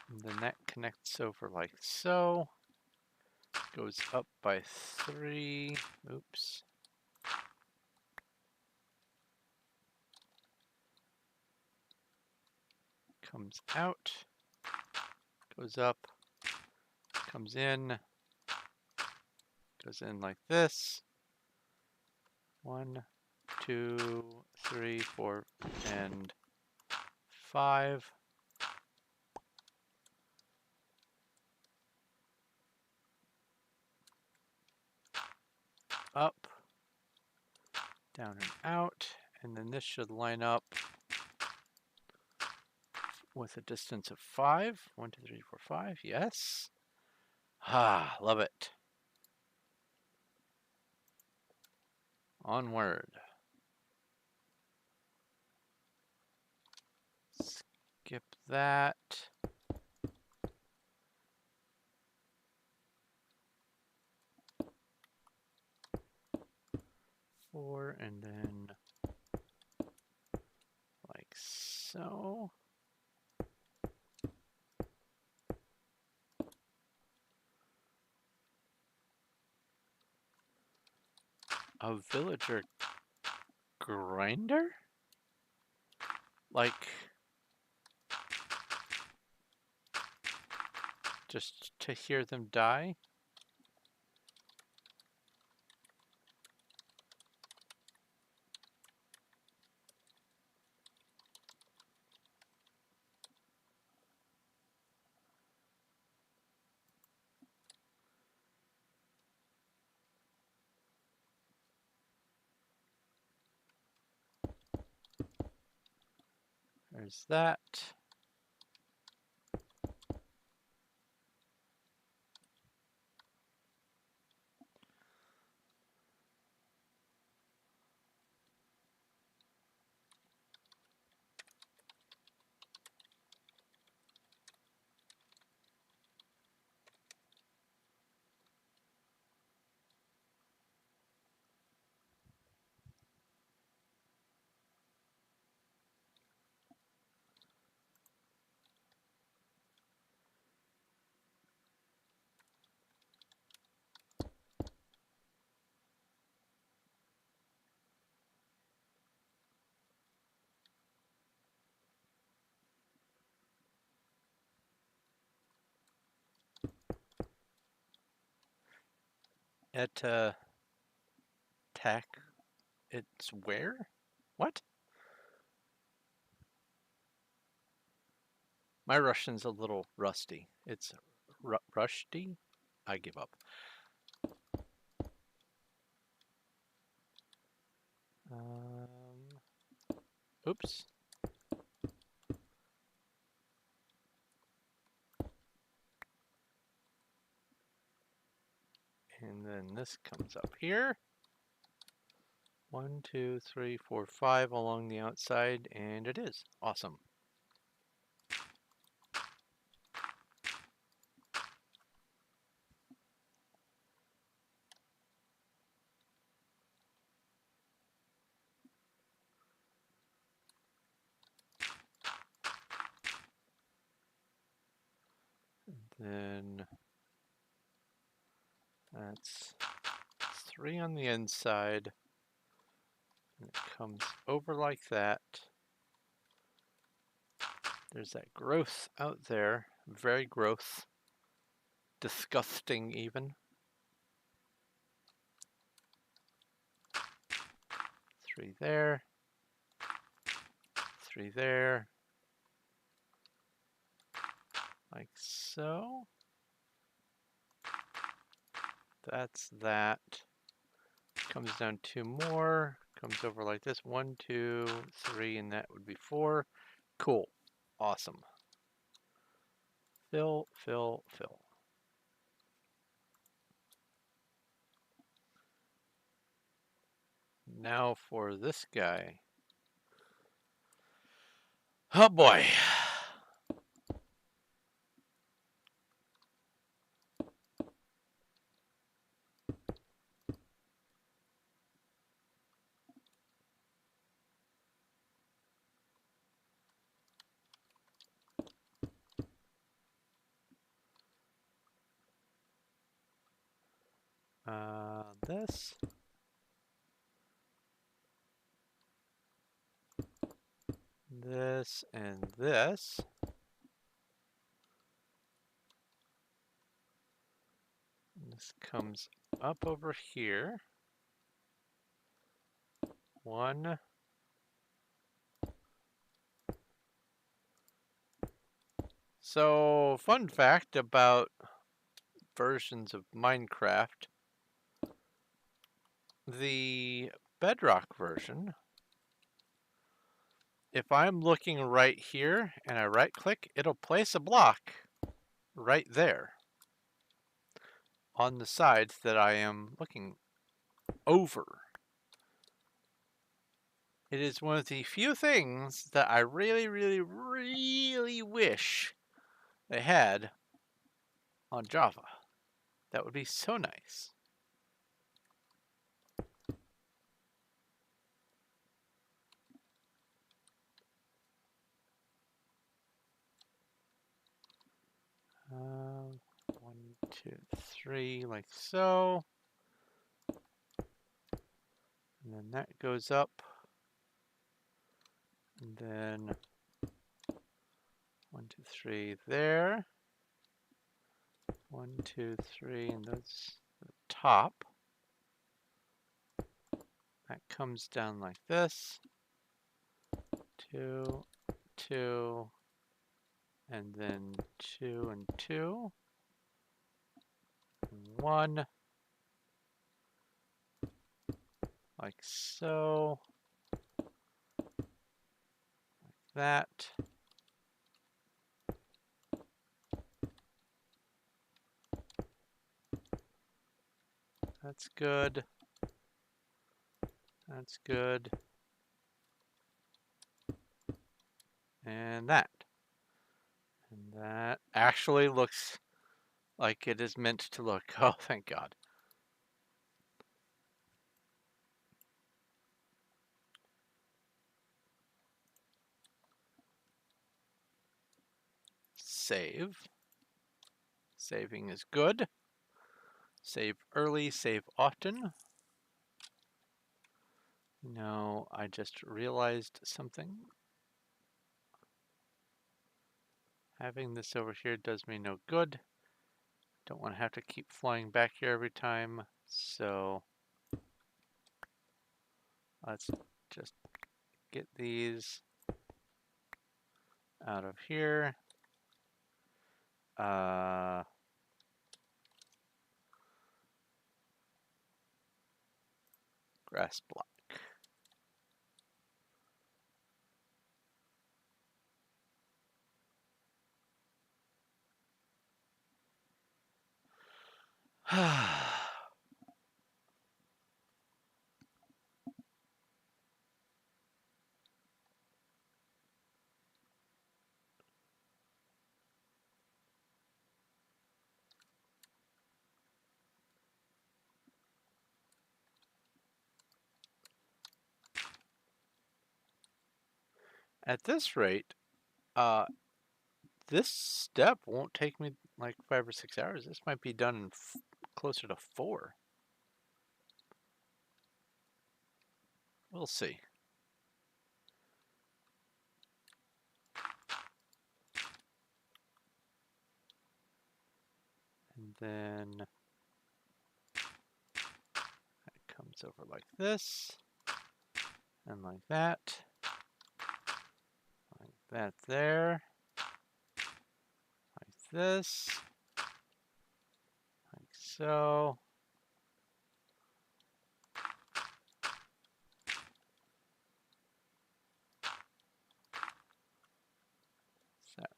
And then that connects over like so. Goes up by 3. Oops. Comes out. Goes up. Comes in. Goes in like this. 1, 2, 3, 4, and 5. Up. Down and out. And then this should line up with a distance of 5. 1, 2, 3, 4, 5. Yes. Ah, love it. Onward. Skip that. Four, and then like so. A villager grinder? Like, just to hear them die? There's that. At attack. It's where? What? My Russian's a little rusty. It's rusty? I give up. Oops. And then this comes up here. 1, 2, 3, 4, 5 along the outside, and it is. Awesome. Then that's 3 on the inside. And it comes over like that. There's that growth out there. Very growth. Disgusting even. 3 there. 3 there. Like so. That's that. Comes down 2 more. Comes over like this. 1, 2, 3, and that would be 4. Cool. Awesome. Fill, fill, fill. Now for this guy. Oh boy. This. This and this. This comes up over here. 1. So, fun fact about versions of Minecraft. The Bedrock version, if I'm looking right here and I right click, it'll place a block right there on the sides that I am looking over. It is one of the few things that I really, really, really wish they had on Java. That would be so nice. Um, 1, 2, 3, like so. And then that goes up. And then 1, 2, 3 there. 1, 2, 3, and that's the top. That comes down like this. 2, 2, and then 2 and 2. And 1. Like so. Like that. That's good. That's good. And that. And that actually looks like it is meant to look. Oh, thank God. Save. Saving is good. Save early, save often. No, I just realized something. Having this over here does me no good. Don't want to have to keep flying back here every time. So let's just get these out of here. Grass block. At this rate, this step won't take me like 5 or 6 hours. This might be done in closer to 4. We'll see. And then it comes over like this, and like that there, like this, like so.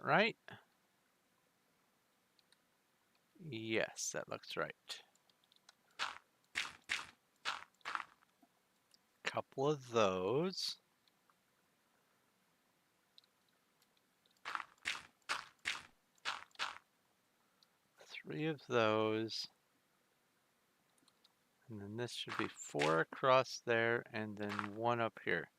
right? Yes, that looks right. Couple of those. Three of those. And then this should be 4 across there and then 1 up here.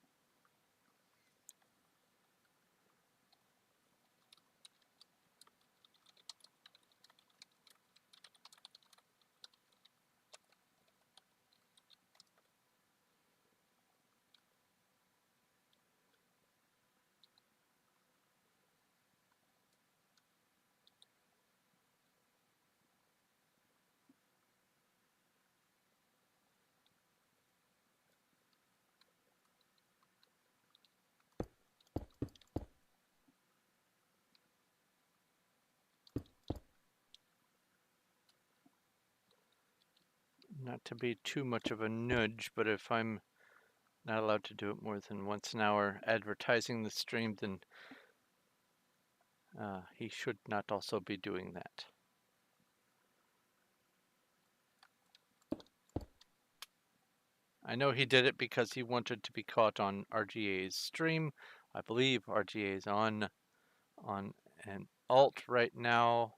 Not to be too much of a nudge, but if I'm not allowed to do it more than once an hour advertising the stream, then he should not also be doing that. I know he did it because he wanted to be caught on RGA's stream. I believe RGA is on an alt right now.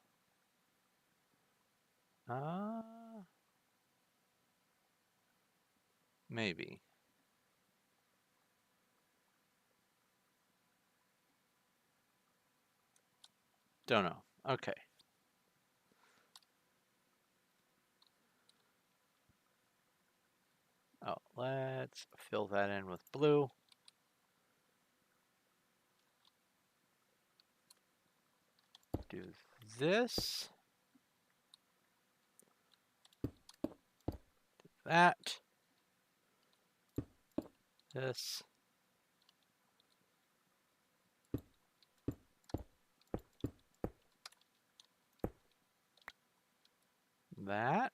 Maybe. Don't know. Okay. Oh, let's fill that in with blue. Do this. Do that. This. That.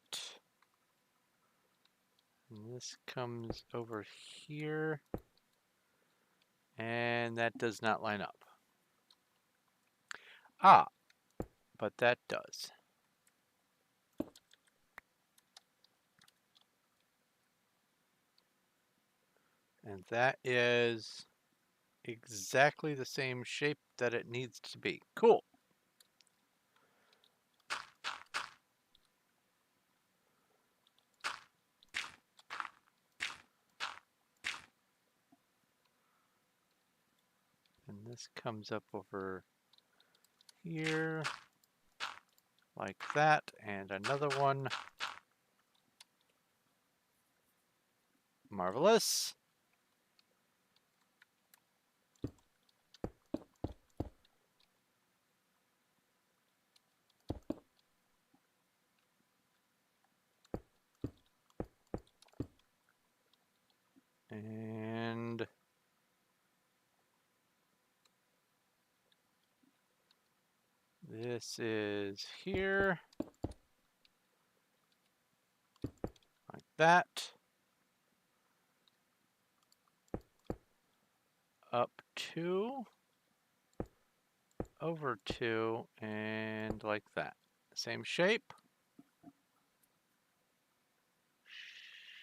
And this comes over here. And that does not line up. Ah, but that does. And that is exactly the same shape that it needs to be. Cool. And this comes up over here like that, and another one. Marvelous. And this is here, like that. Up 2, over 2, and like that. Same shape.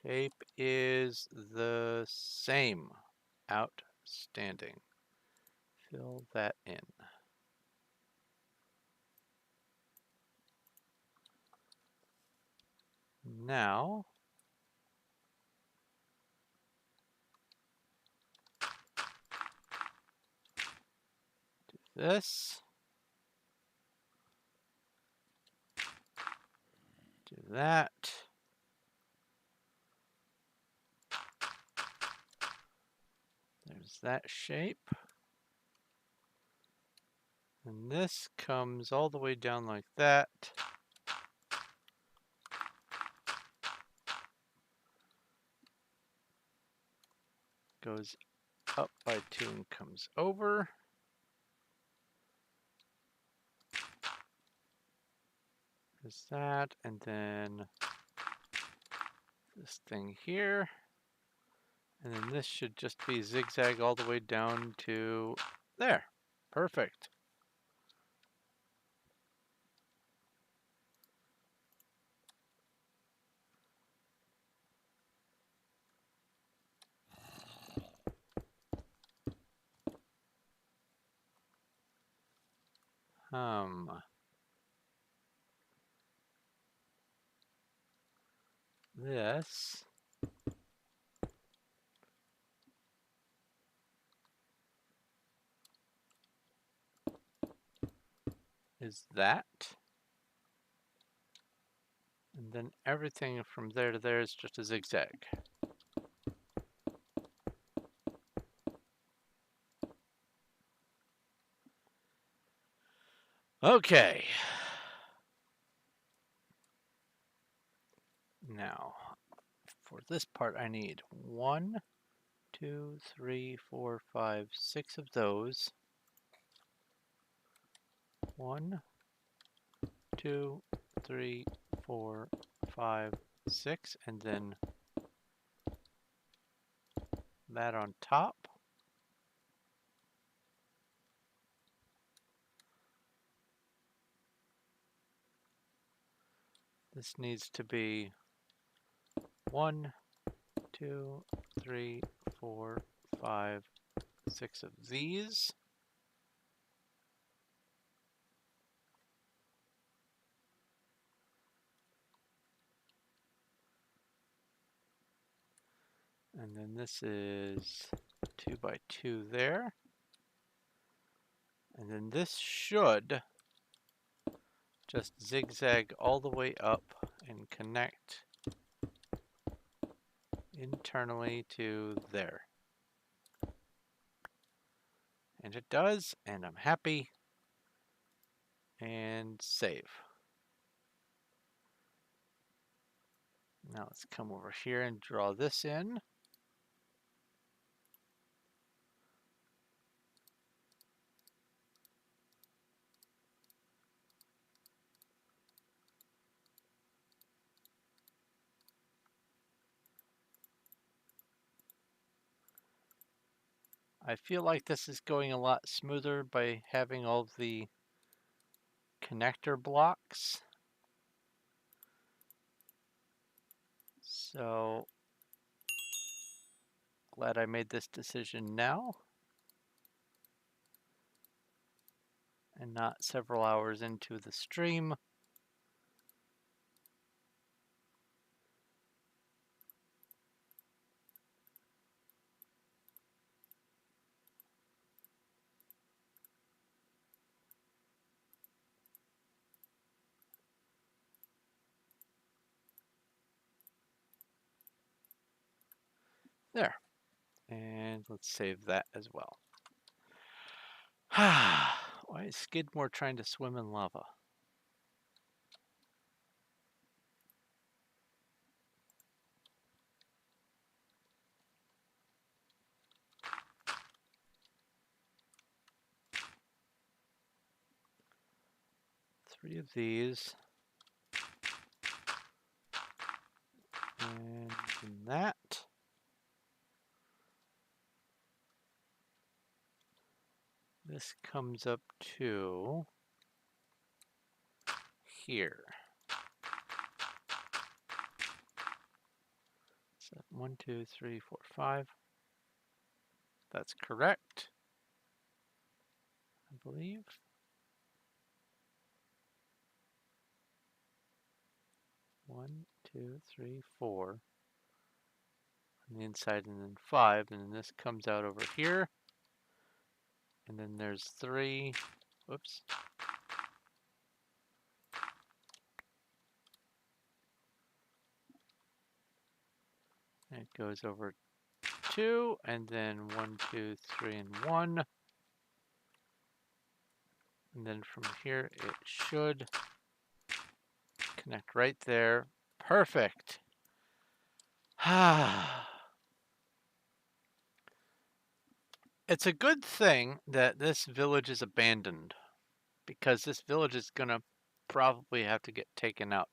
Shape is the same. Outstanding. Fill that in. Now, do this. Do that. There's that shape. And this comes all the way down like that. Goes up by 2 and comes over. There's that, and then this thing here. And then this should just be zigzag all the way down to there. Perfect. This is that. And then everything from there to there is just a zigzag. Okay. Now, for this part, I need 1, 2, 3, 4, 5, 6 of those. 1, 2, 3, 4, 5, 6, and then that on top. This needs to be 1, 2, 3, 4, 5, 6 of these. And then this is 2 by 2 there. And then this should just zigzag all the way up and connect internally to there. And it does, and I'm happy. And save. Now let's come over here and draw this in. I feel like this is going a lot smoother by having all the connector blocks. So glad I made this decision now and not several hours into the stream. There. And let's save that as well. Why is Skidmore trying to swim in lava? Three of these. And that. This comes up to here. So 1, 2, 3, 4, 5. That's correct, I believe. One, two, three, 4 on the inside, and then 5, and then this comes out over here. And then there's 3. Whoops. And it goes over 2, and then 1, 2, 3, and 1. And then from here, it should connect right there. Perfect. It's a good thing that this village is abandoned, because this village is going to probably have to get taken out.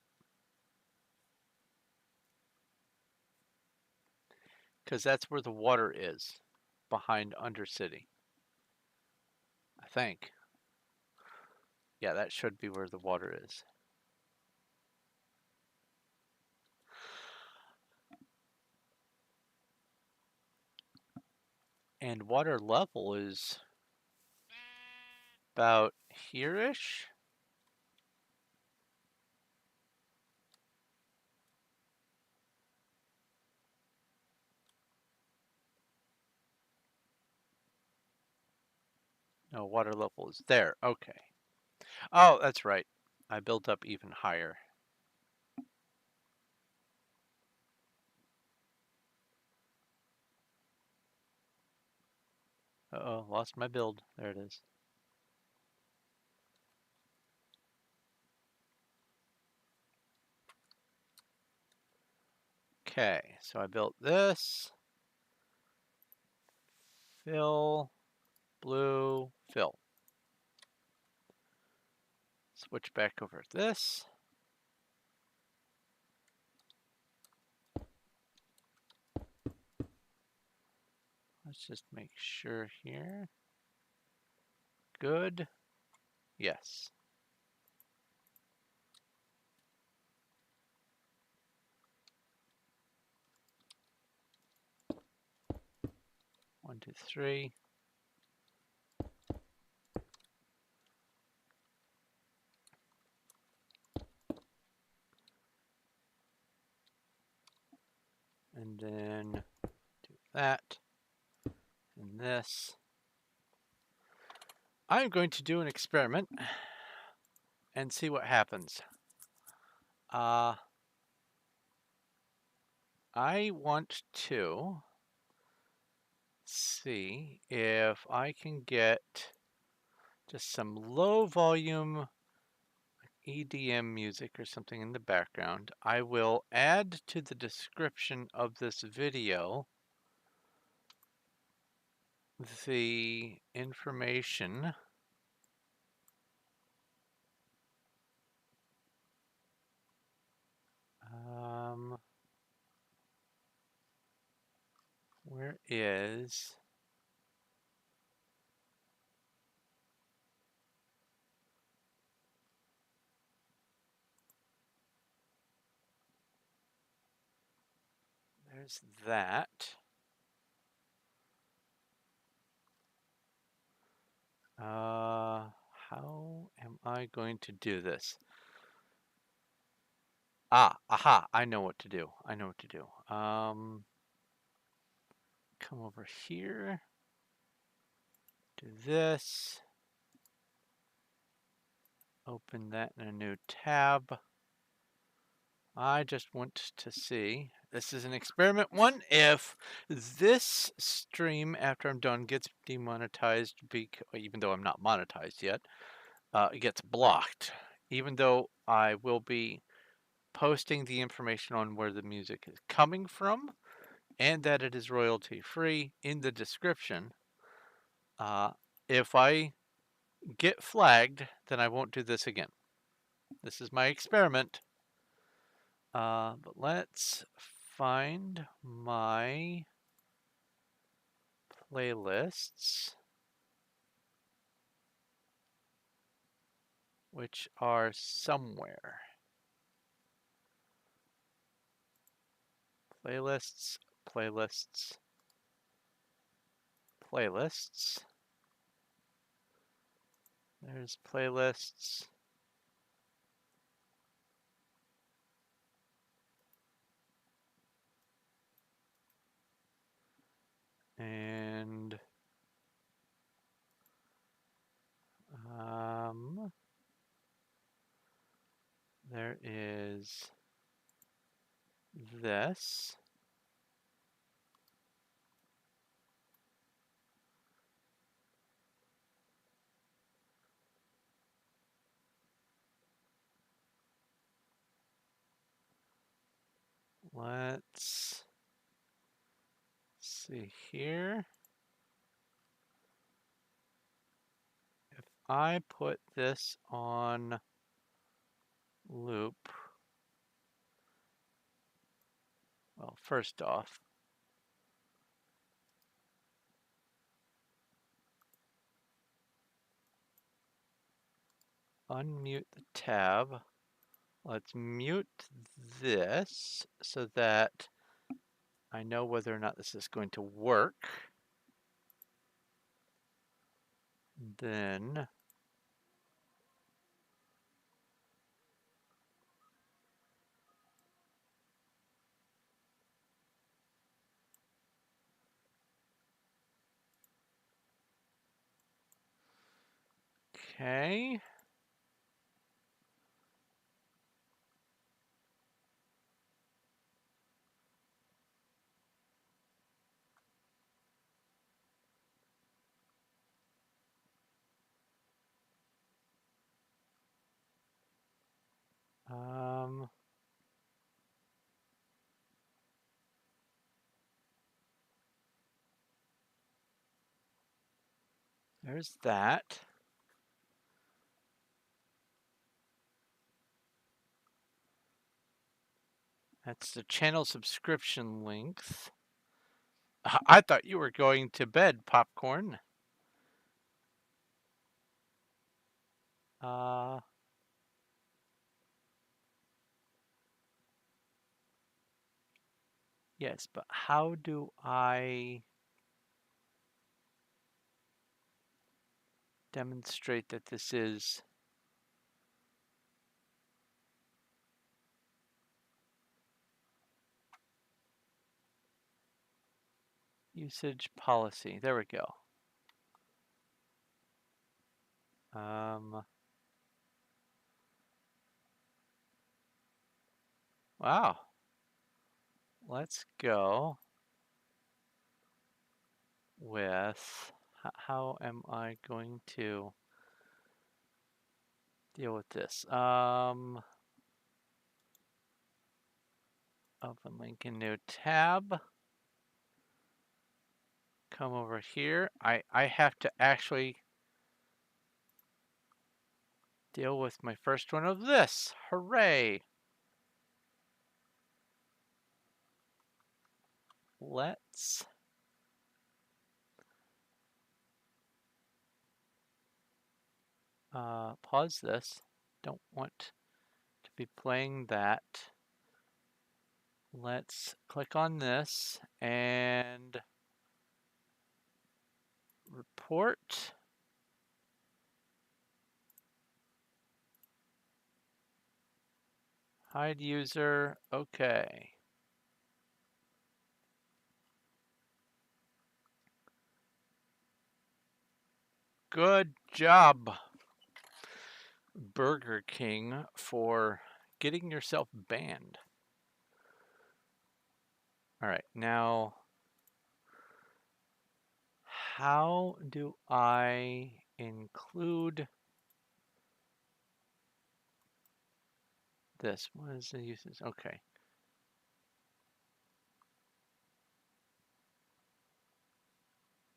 Because that's where the water is, behind Undercity. I think. Yeah, that should be where the water is. And water level is about here-ish. No, water level is there. Okay. Oh, that's right. I built up even higher. Uh-oh, lost my build. There it is. Okay, so I built this. Fill, blue, fill. Switch back over to this. Let's just make sure here. Good. Yes. One, two, three. And then do that. And this. I'm going to do an experiment and see what happens. I want to see if I can get just some low volume EDM music or something in the background. I will add to the description of this video the information where is there's that. How am I going to do this? Aha, I know what to do. I know what to do. Come over here. Do this. Open that in a new tab. I just want to see. This is an experiment one. If this stream after I'm done gets demonetized, even though I'm not monetized yet, it gets blocked. Even though I will be posting the information on where the music is coming from and that it is royalty free in the description. If I get flagged, then I won't do this again. This is my experiment. But let's find my playlists, which are somewhere. Playlists, playlists, playlists. There's playlists. And there is this. Let's see here. If I put this on loop, well, first off, unmute the tab. Let's mute this so that I know whether or not this is going to work. Then Okay. Um, there's that. That's the channel subscription length. I thought you were going to bed, Popcorn. Uh, yes, but how do I demonstrate that this is usage policy? There we go. Wow. Let's go with how am I going to deal with this? Open link in new tab. Come over here. I have to actually deal with my first one of this. Hooray! Let's pause this. Don't want to be playing that. Let's click on this and report. Hide user. Okay. Good job, Burger King, for getting yourself banned. All right, now how do I include this? What is the uses? Okay.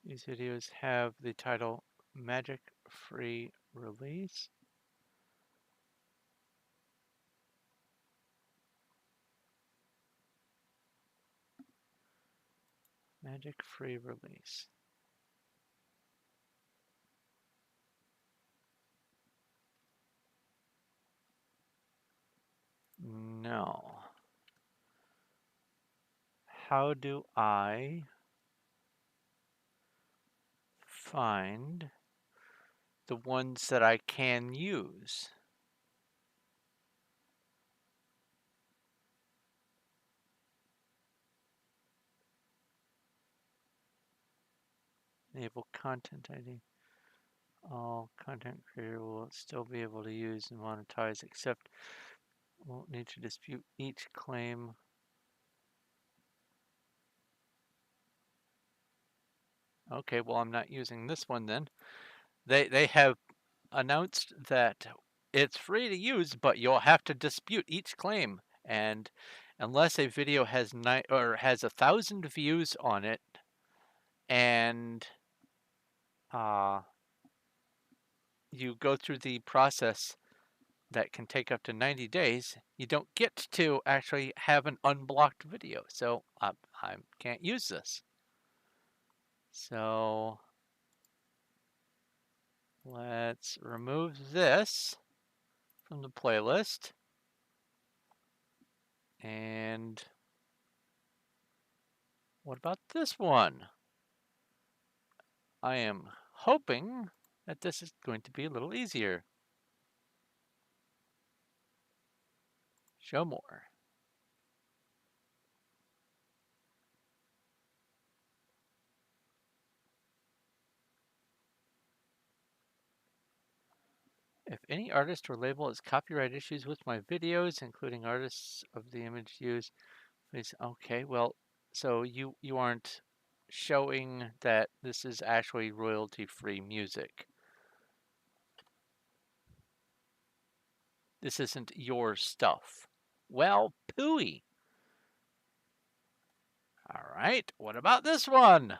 These videos have the title Magic Free Release. Magic Free Release. No. How do I find the ones that I can use? Enable content ID. All content creator will still be able to use and monetize, except won't need to dispute each claim. Okay, well, I'm not using this one then. They have announced that it's free to use, but you'll have to dispute each claim. And unless a video has has 1,000 views on it, and you go through the process that can take up to 90 days, you don't get to actually have an unblocked video. So I can't use this. So let's remove this from the playlist. And what about this one? I am hoping that this is going to be a little easier. Show more. Any artist or label has copyright issues with my videos, including artists of the image used. Please, okay, well, so you aren't showing that this is actually royalty-free music. This isn't your stuff. Well, pooey. All right, what about this one?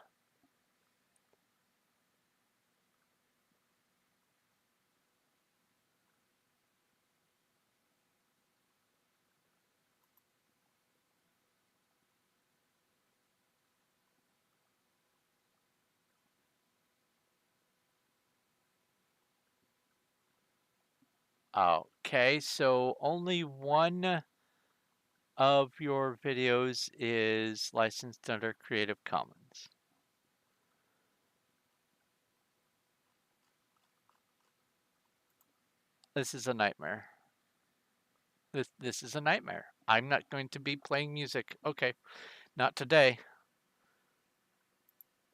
Okay, so only one of your videos is licensed under Creative Commons. This is a nightmare. This is a nightmare. I'm not going to be playing music. Okay, not today.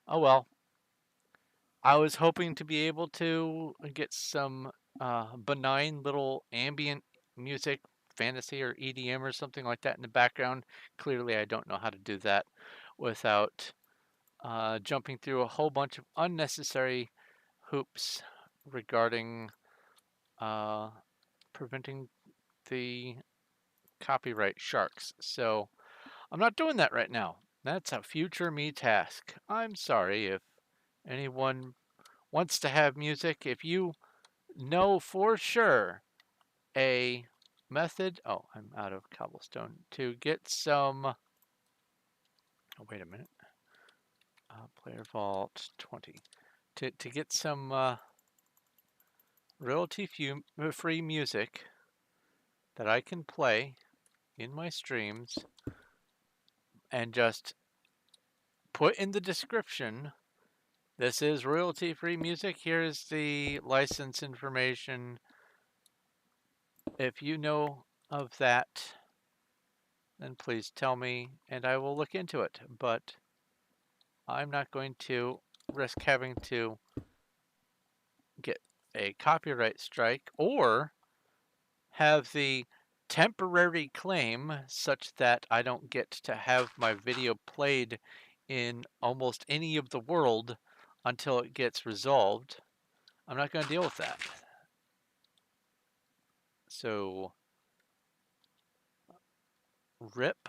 Oh well. I was hoping to be able to get some benign little ambient music, fantasy or EDM or something like that in the background. Clearly, I don't know how to do that without jumping through a whole bunch of unnecessary hoops regarding uh, preventing the copyright sharks. So I'm not doing that right now. That's a future me task. I'm sorry if anyone wants to have music. If you know for sure a method, oh, I'm out of cobblestone, to get some, oh, wait a minute, player vault 20, to get some royalty-free music that I can play in my streams and just put in the description, this is royalty-free music, here's the license information. If you know of that, then please tell me and I will look into it. But I'm not going to risk having to get a copyright strike or have the temporary claim such that I don't get to have my video played in almost any of the world until it gets resolved. I'm not going to deal with that. So, rip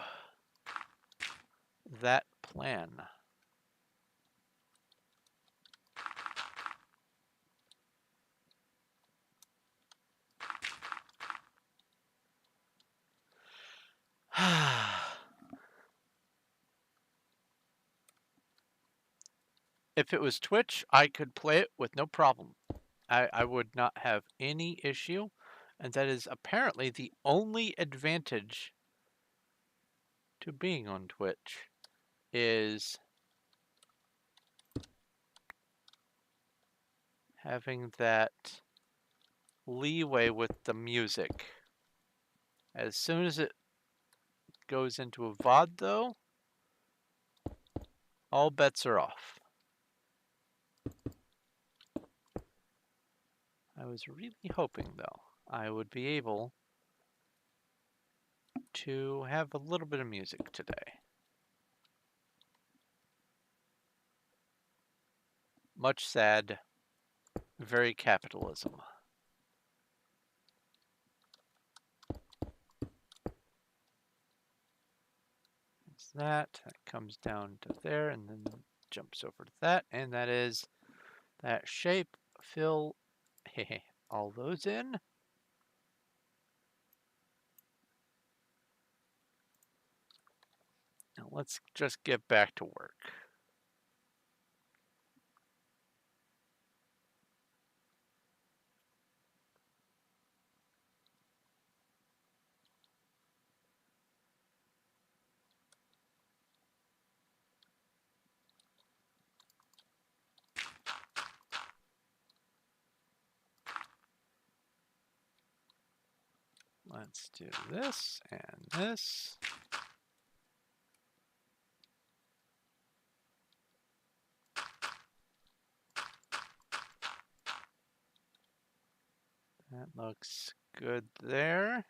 that plan. If it was Twitch, I could play it with no problem. I would not have any issue, and that is apparently the only advantage to being on Twitch is having that leeway with the music. As soon as it goes into a VOD though, all bets are off. I was really hoping though I would be able to have a little bit of music today. Much sad, very capitalism. That comes down to there and then jumps over to that, and that is that shape. Fill all those in. Now let's just get back to work. Let's do this and this. That looks good there.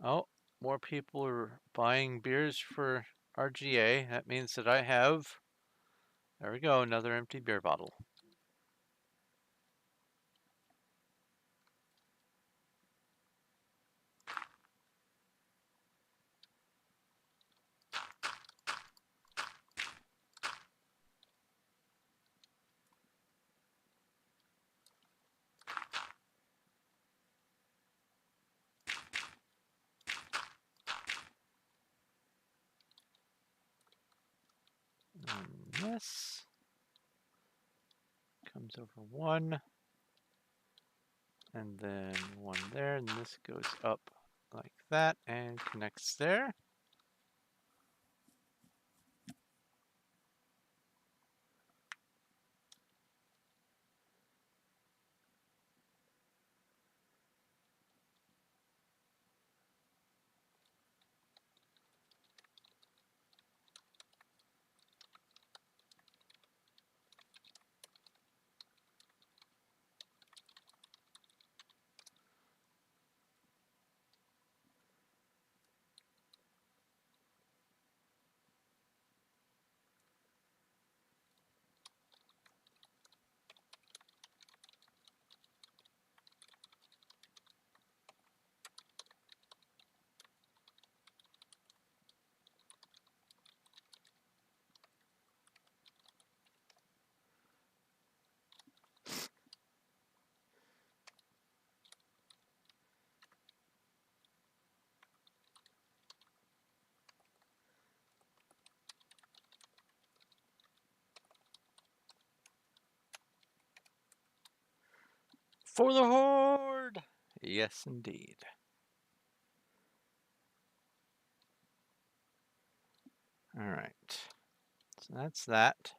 Oh, more people are buying beers for RGA. That means that I have, there we go, another empty beer bottle. And this comes over one, and then one there, and this goes up like that and connects there. For the Horde! Yes, indeed. All right. So that's that.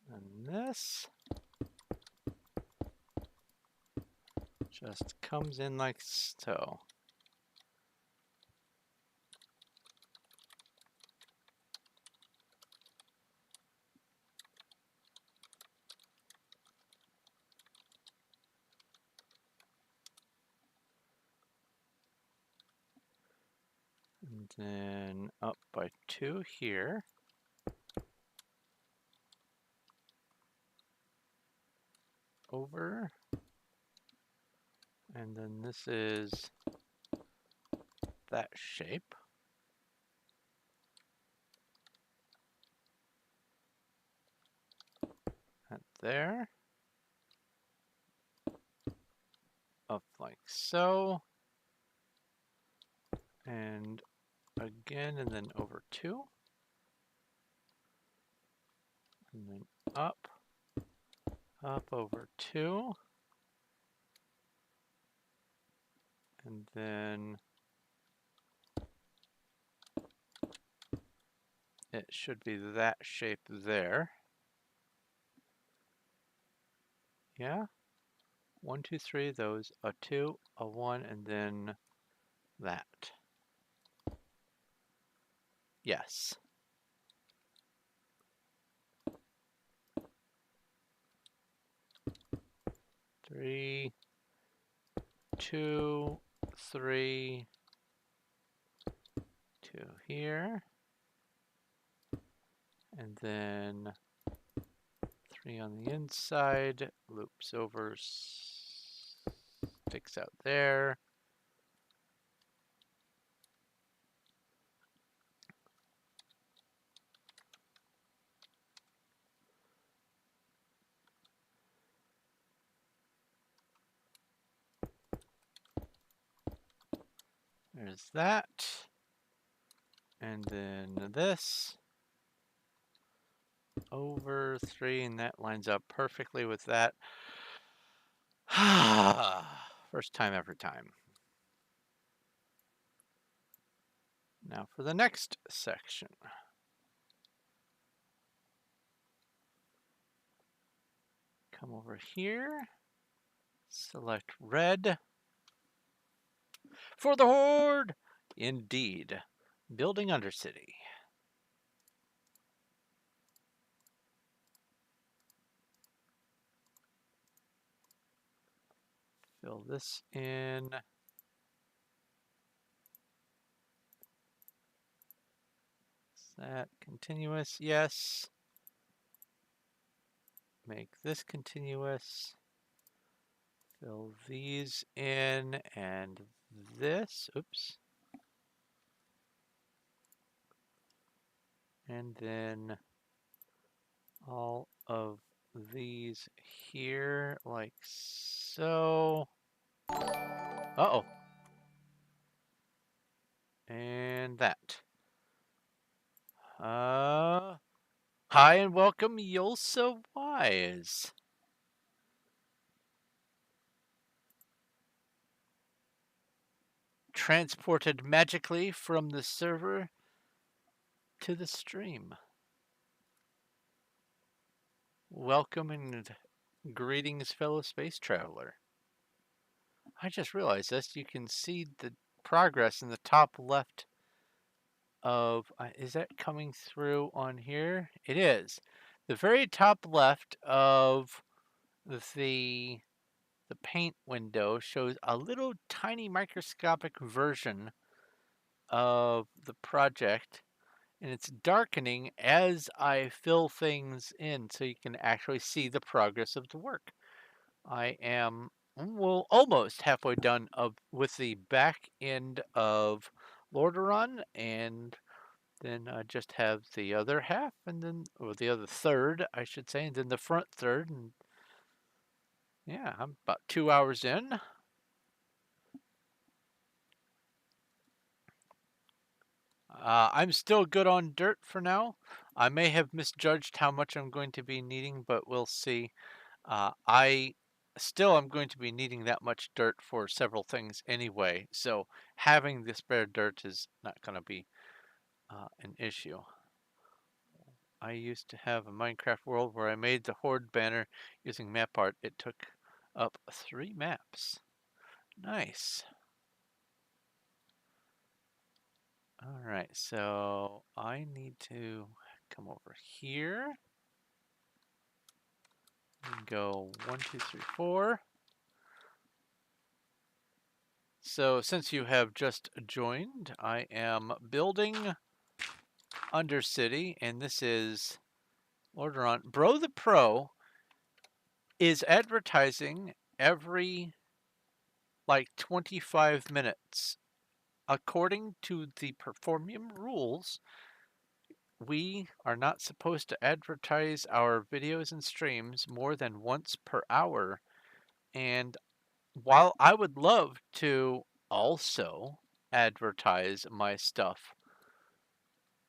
And this just comes in like so. And then up by 2 here. Over. And then this is that shape. That there. Up like so. And again, and then over 2. And then up. Up over 2. And then it should be that shape there. Yeah. 1, 2, 3, those, a 2, a 1, and then that. Yes. Three, 2, 3, 2 here. And then 3 on the inside, loops over, sticks out there. There's that. And then this. Over 3, and that lines up perfectly with that. First time every time. Now for the next section. Come over here. Select red. For the Horde! Indeed. Building Undercity. Fill this in. Is that continuous? Yes. Make this continuous. Fill these in and this. Oops. And then all of these here like so. Uh-oh. And that. Hi and welcome, You're So Wise. Transported magically from the server to the stream. Welcome and greetings, fellow space traveler. I just realized this. You can see the progress in the top left of... is that coming through on here? It is. The very top left of the paint window shows a little tiny microscopic version of the project, and it's darkening as I fill things in so you can actually see the progress of the work. I am, well, almost halfway done with the back end of Lordaeron, and then I just have the other half, and then, or the other third, I should say, and then the front third, and yeah, I'm about 2 hours in. I'm still good on dirt for now. I may have misjudged how much I'm going to be needing, but we'll see. I still am going to be needing that much dirt for several things anyway, so having the spare dirt is not going to be an issue. I used to have a Minecraft world where I made the Horde banner using map art. It took up 3 maps. Nice. Alright, so I need to come over here and go 1, 2, 3, 4. So since you have just joined, I am building Undercity, and this is Lordaeron. Bro the Pro is advertising every like 25 minutes. According to the Performium rules, we are not supposed to advertise our videos and streams more than once per hour. And while I would love to also advertise my stuff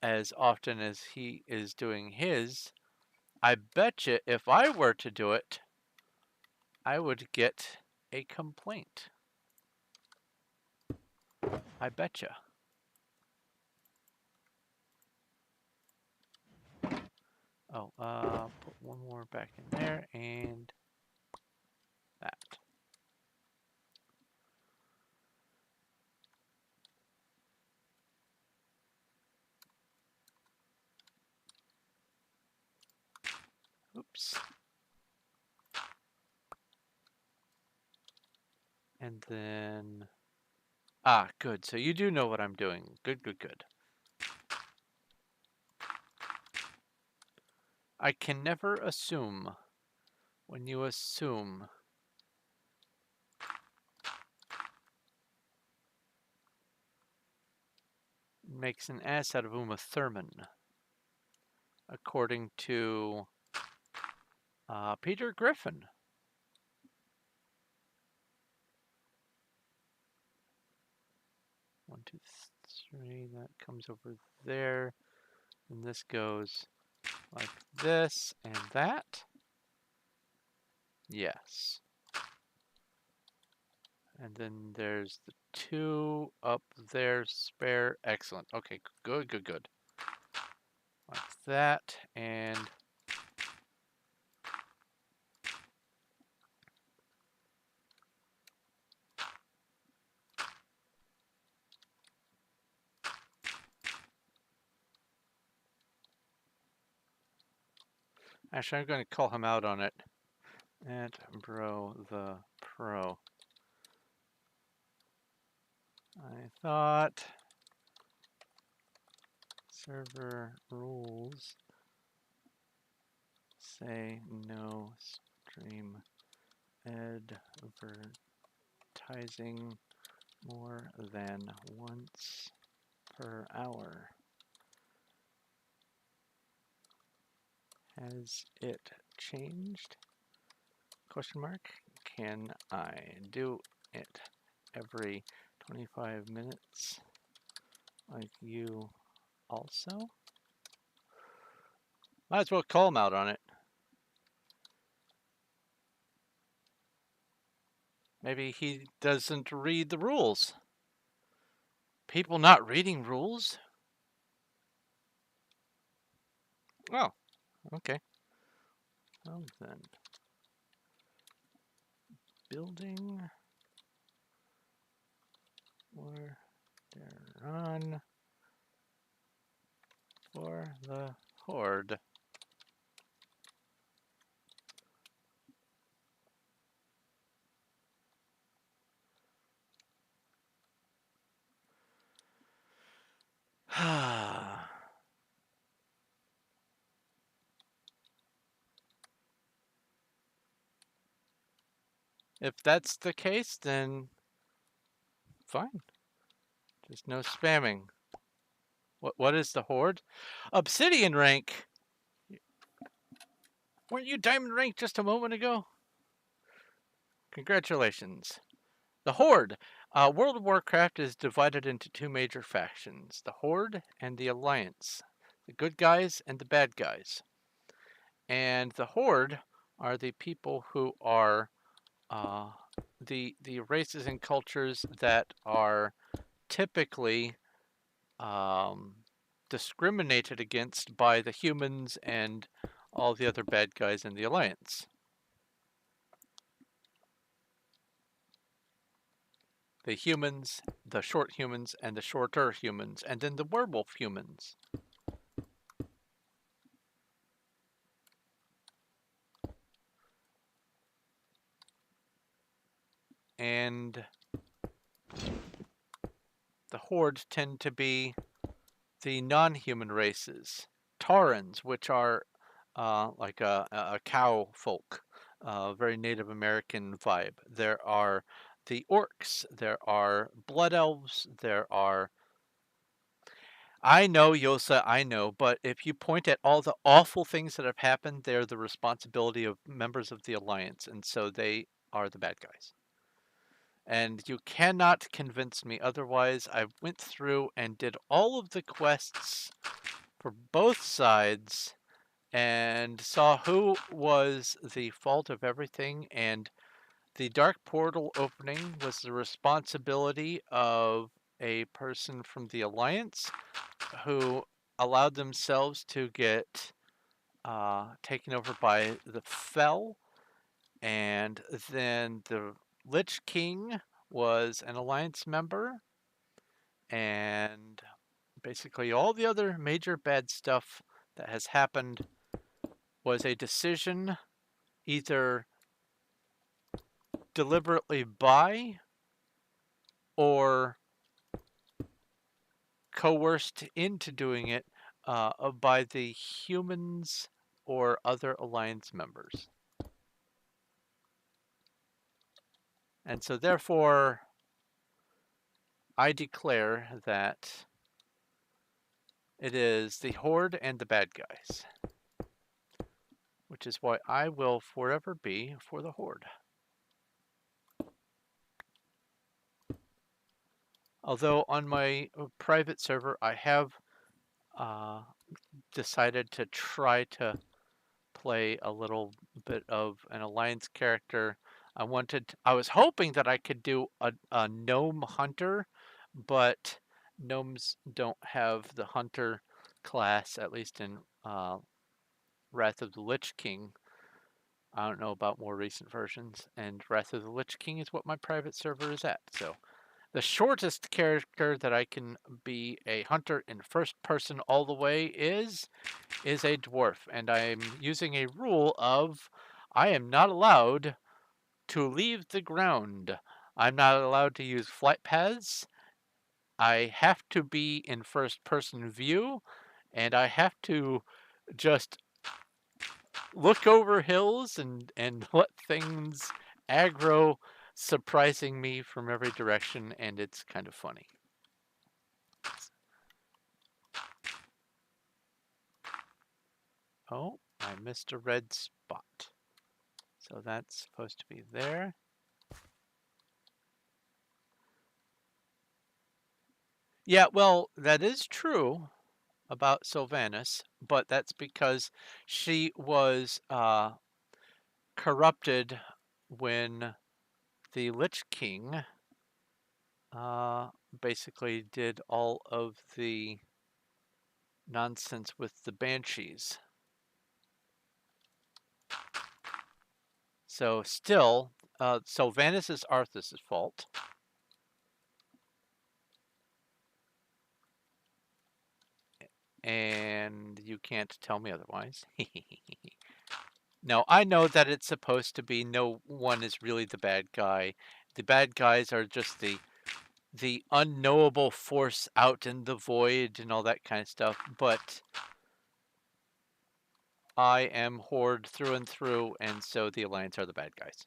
as often as he is doing his, I bet you if I were to do it, I would get a complaint. I betcha. Oh, put one more back in there and that. Oops. And then, good. So you do know what I'm doing. Good, good, good. I can never assume. When you assume, makes an ass out of Uma Thurman, according to Peter Griffin. One, two, three. That comes over there, and this goes like this and that. Yes. And then there's the 2 up there spare. Excellent. Okay, good, good, good. Like that, and Actually, I'm going to call him out on it. At Bro the Pro. I thought server rules say no stream advertising more than once per hour. Has it changed? Question mark. Can I do it every 25 minutes like you also? Might as well call him out on it. Maybe he doesn't read the rules. People not reading rules? Oh, okay. Well then. Building Lordaeron for the Horde. If that's the case, then fine. Just no spamming. What is the Horde? Obsidian rank. Weren't you diamond rank just a moment ago? Congratulations. The Horde. World of Warcraft is divided into two major factions, the Horde and the Alliance. The good guys and the bad guys. And the Horde are the people who are the races and cultures that are typically discriminated against by the humans and all the other bad guys in the Alliance. The humans, the short humans, and the shorter humans, and then the werewolf humans. And the Horde tend to be the non-human races. Taurans, which are like a cow folk, very Native American vibe. There are the orcs, there are blood elves, there are... I know, Yosa, I know, but if you point at all the awful things that have happened, they're the responsibility of members of the Alliance, and so they are the bad guys. And you cannot convince me otherwise. I went through and did all of the quests for both sides and saw who was the fault of everything, and the Dark Portal opening was the responsibility of a person from the Alliance who allowed themselves to get taken over by the Fel, and then the Lich King was an Alliance member, and basically all the other major bad stuff that has happened was a decision either deliberately by or coerced into doing it by the humans or other Alliance members. And so therefore, I declare that it is the Horde and the bad guys, which is why I will forever be for the Horde. Although on my private server, I have decided to try to play a little bit of an Alliance character. I was hoping that I could do a gnome hunter, but gnomes don't have the hunter class, at least in Wrath of the Lich King. I don't know about more recent versions, and Wrath of the Lich King is what my private server is at. So The shortest character that I can be a hunter in first person all the way is a dwarf, and I'm using a rule of I am not allowed to leave the ground. I'm not allowed to use flight paths. I have to be in first person view, and I have to just look over hills and let things aggro surprising me from every direction, and it's kind of funny. Oh, I missed a red spot. So that's supposed to be there. Yeah, well, that is true about Sylvanas, but that's because she was corrupted when the Lich King uh, basically did all of the nonsense with the Banshees. So still, Sylvanas is Arthas' fault. And you can't tell me otherwise. No, I know that it's supposed to be no one is really the bad guy. The bad guys are just the unknowable force out in the void and all that kind of stuff, but I am Horde through and through, and so the Alliance are the bad guys.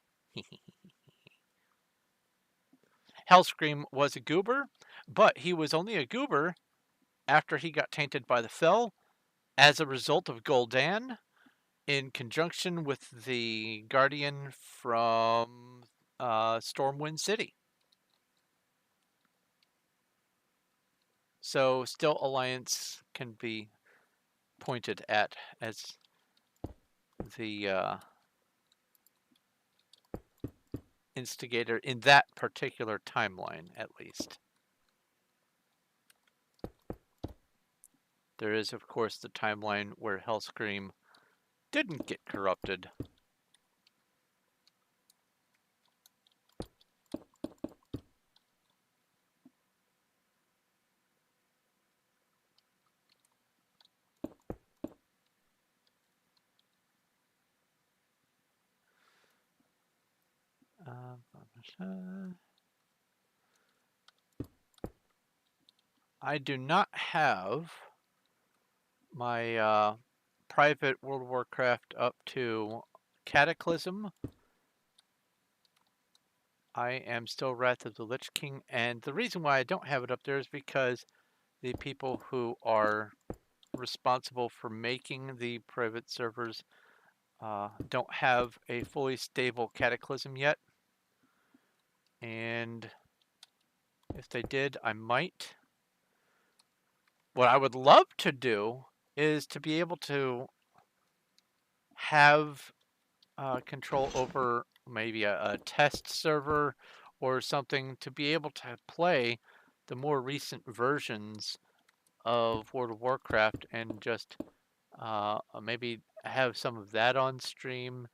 Hellscream was a goober, but he was only a goober after he got tainted by the Fell as a result of Gul'dan in conjunction with the Guardian from Stormwind City. So still Alliance can be pointed at as the instigator in that particular timeline, at least. There is, of course, the timeline where Hellscream didn't get corrupted. I do not have my private World of Warcraft up to Cataclysm. I am still Wrath of the Lich King, and the reason why I don't have it up there is because the people who are responsible for making the private servers don't have a fully stable Cataclysm yet. And if they did, I might. What I would love to do is to be able to have control over maybe a test server or something to be able to play the more recent versions of World of Warcraft and just maybe have some of that on stream.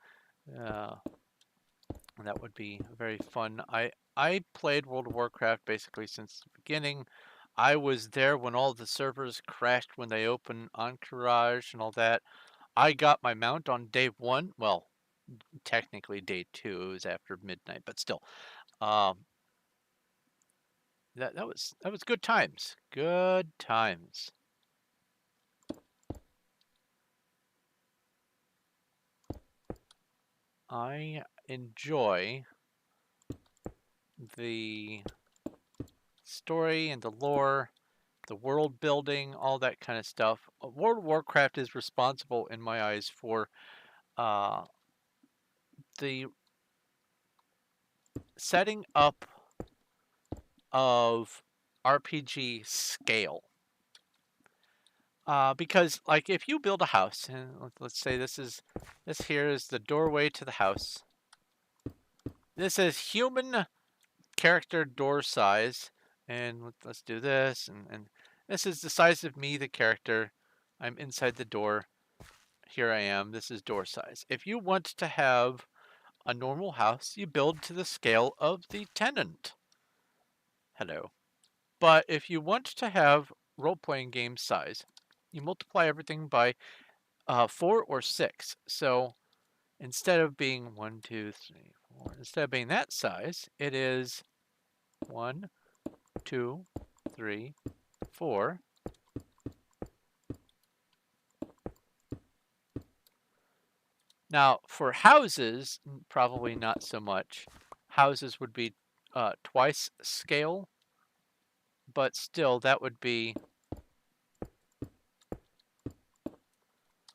That would be very fun. I played World of Warcraft basically since the beginning. I was there when all the servers crashed when they opened Encourage and all that. I got my mount on day one. Well, technically day two. It was after midnight, but still, um, that was good times. Good times. I enjoy the story and the lore, the world building, all that kind of stuff. World of Warcraft is responsible, in my eyes, for uh, the setting up of RPG scale. Because, like, if you build a house, and let's say this here is the doorway to the house. This is human character door size, and let's do this, and this is the size of me, the character. I'm inside the door. Here I am. This is door size. If you want to have a normal house, you build to the scale of the tenant. Hello. But if you want to have role-playing game size, you multiply everything by 4 or 6. So instead of being 1, 2, 3, 4, instead of being that size, it is 1, 2, 3, 4. Now, for houses, probably not so much. Houses would be twice scale, but still, that would be.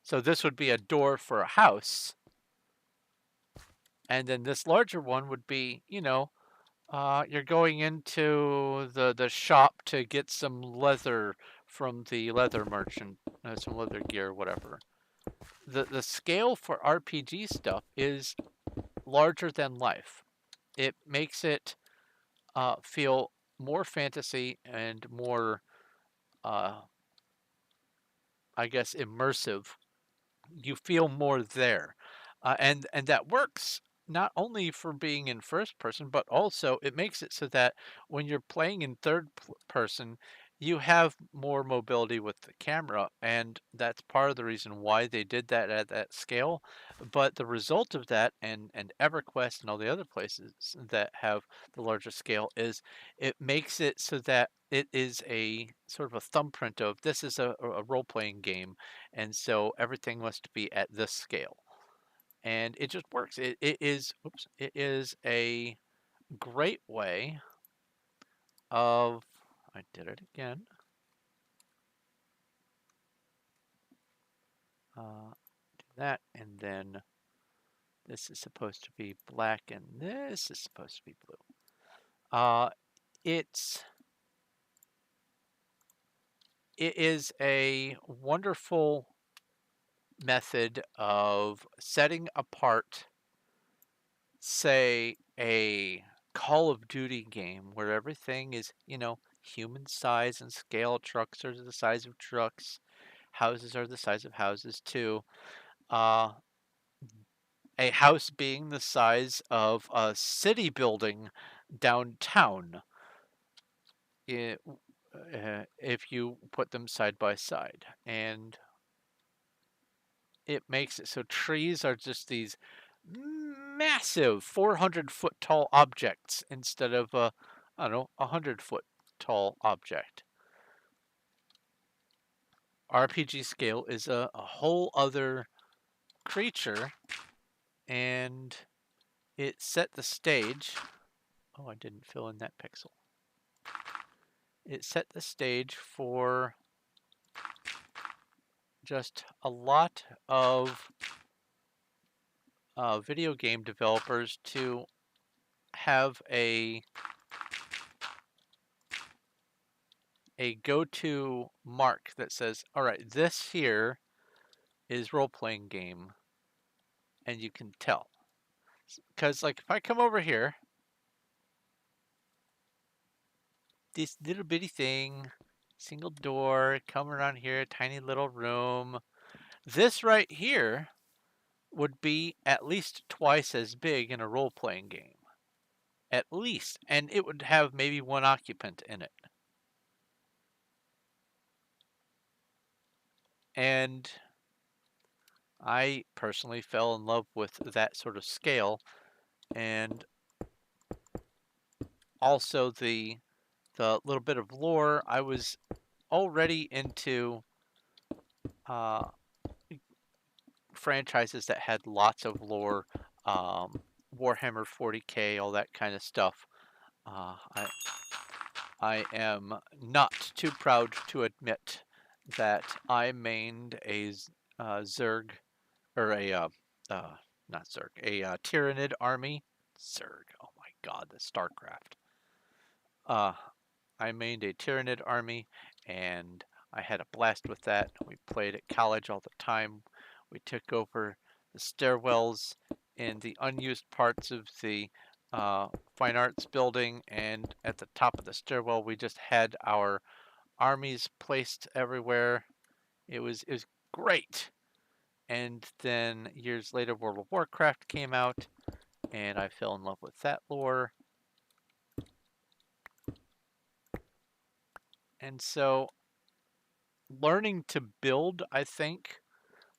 So this would be a door for a house. And then this larger one would be, you're going into the shop to get some leather from the leather merchant, some leather gear, whatever. The scale for RPG stuff is larger than life. It makes it feel more fantasy and more, uh, I guess, immersive. You feel more there, and that works not only for being in first person, but also it makes it so that when you're playing in person, you have more mobility with the camera, and that's part of the reason why they did that at that scale. But the result of that, and EverQuest and all the other places that have the larger scale, is it makes it so that it is a sort of a thumbprint of this is a role playing game, and so everything must be at this scale, and it just works. It is a great way of. I did it again. Do that, and then this is supposed to be black, and this is supposed to be blue. Uh, it's it is a wonderful method of setting apart, say, a Call of Duty game where everything is, human size and scale. Trucks are the size of trucks. Houses are the size of houses too. Uh, a house being the size of a city building downtown, i- if you put them side by side. And it makes it so trees are just these massive 400-foot tall objects instead of I don't know, 100-foot tall object. RPG scale is a whole other creature, and it set the stage. Oh, I didn't fill in that pixel. It set the stage for just a lot of video game developers to have a go-to mark that says, all right, this here is role-playing game, and you can tell. Because, like, if I come over here, this little bitty thing, single door, come around here, tiny little room. This right here would be at least twice as big in a role-playing game. At least. And it would have maybe one occupant in it. And I personally fell in love with that sort of scale, and also the little bit of lore. I was already into uh, franchises that had lots of lore, um, Warhammer 40K, all that kind of stuff. Uh, I I am not too proud to admit that I mained a Zerg, or uh, not Zerg, a Tyranid army. Zerg, oh my god, the StarCraft. Uh, I mained a Tyranid army, and I had a blast with that. We played at college all the time. We took over the stairwells in the unused parts of the fine arts building, and at the top of the stairwell, we just had our armies placed everywhere. It was great. And then years later, World of Warcraft came out, and I fell in love with that lore. And so learning to build, I think,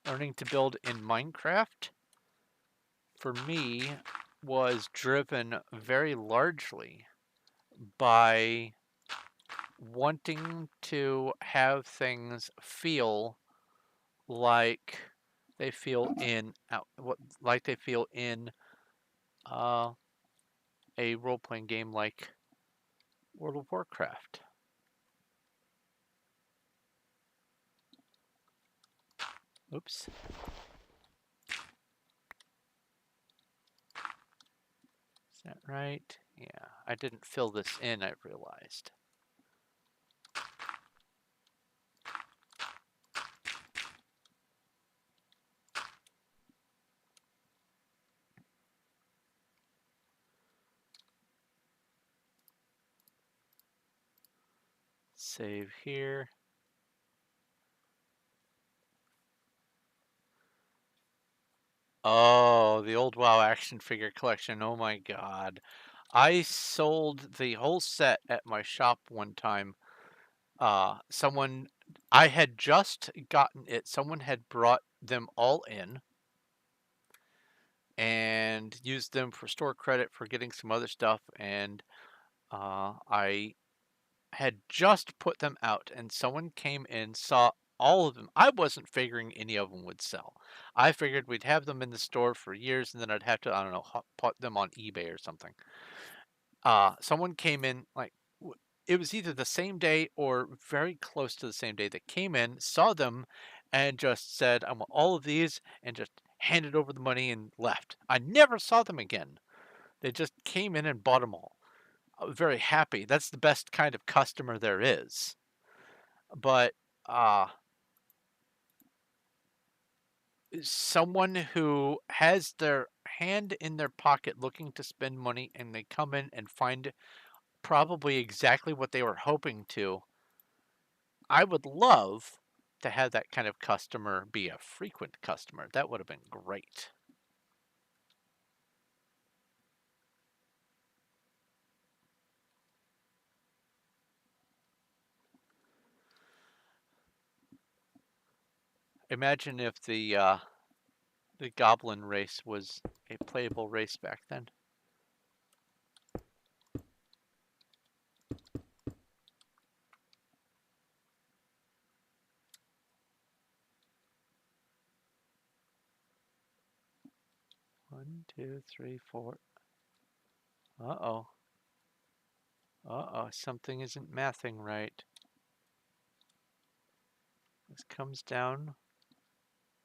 learning to build in Minecraft, for me, was driven very largely by wanting to have things feel like they feel in like they feel in uh, a role-playing game like World of Warcraft. Oops. Is that right? Yeah, I didn't fill this in, I realized. Save here. Oh, the old WoW action figure collection. Oh my god. I sold the whole set at my shop one time. Someone, I had just gotten it. Someone had brought them all in and used them for store credit for getting some other stuff. And I had just put them out, and someone came in, saw all of them. I wasn't figuring any of them would sell. I figured we'd have them in the store for years, and then I'd have to, I don't know, put them on eBay or something. Someone came in, like, it was either the same day or very close to the same day that came in, saw them, and just said, I want all of these, and just handed over the money and left. I never saw them again. They just came in and bought them all. I was very happy. That's the best kind of customer there is. But uh, someone who has their hand in their pocket looking to spend money and they come in and find probably exactly what they were hoping to, I would love to have that kind of customer be a frequent customer. That would have been great. Imagine if the goblin race was a playable race back then. One, two, three, four. Uh-oh. Uh-oh, something isn't mathing right. This comes down.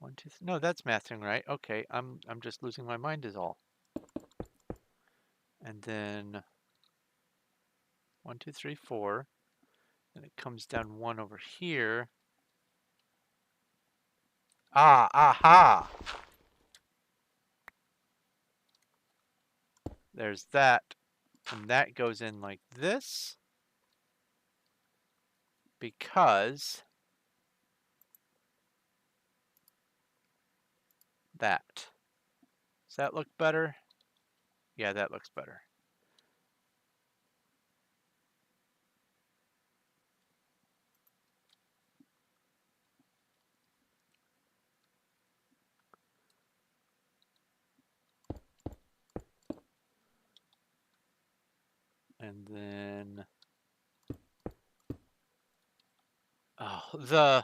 One, two, no, that's mathing right. Okay, I'm just losing my mind is all. And then 1, 2, 3, 4. And it comes down one over here. Ah, aha! There's that. And that goes in like this. Because that. Does that look better? Yeah, that looks better. And then, oh,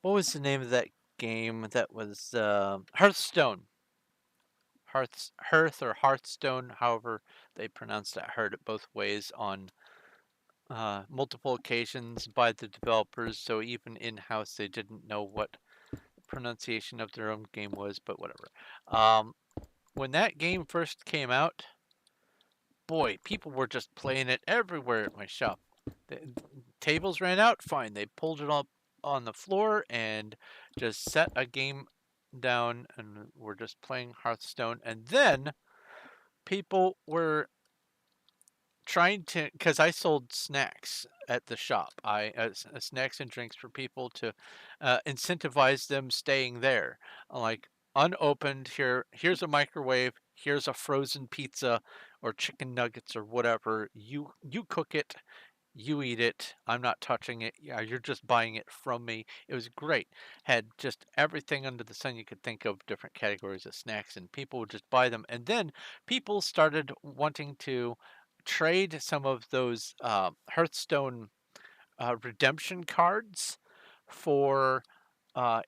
what was the name of that game that was Hearthstone? Hearth or Hearthstone, however they pronounced it. I heard it both ways on multiple occasions by the developers, so even in-house they didn't know what the pronunciation of their own game was, but whatever. When that game first came out, boy, people were just playing it everywhere at my shop. The tables ran out, fine. They pulled it up on the floor and just set a game down and were just playing Hearthstone. And then people were trying to, because I sold snacks at the shop. Snacks and drinks for people to incentivize them staying there. Like unopened, here's a microwave, here's a frozen pizza or chicken nuggets or whatever. You cook it, You eat it. I'm not touching it. Yeah, you're just buying it from me. It was great. Had just everything under the sun you could think of, different categories of snacks, and people would just buy them. And then people started wanting to trade some of those Hearthstone redemption cards for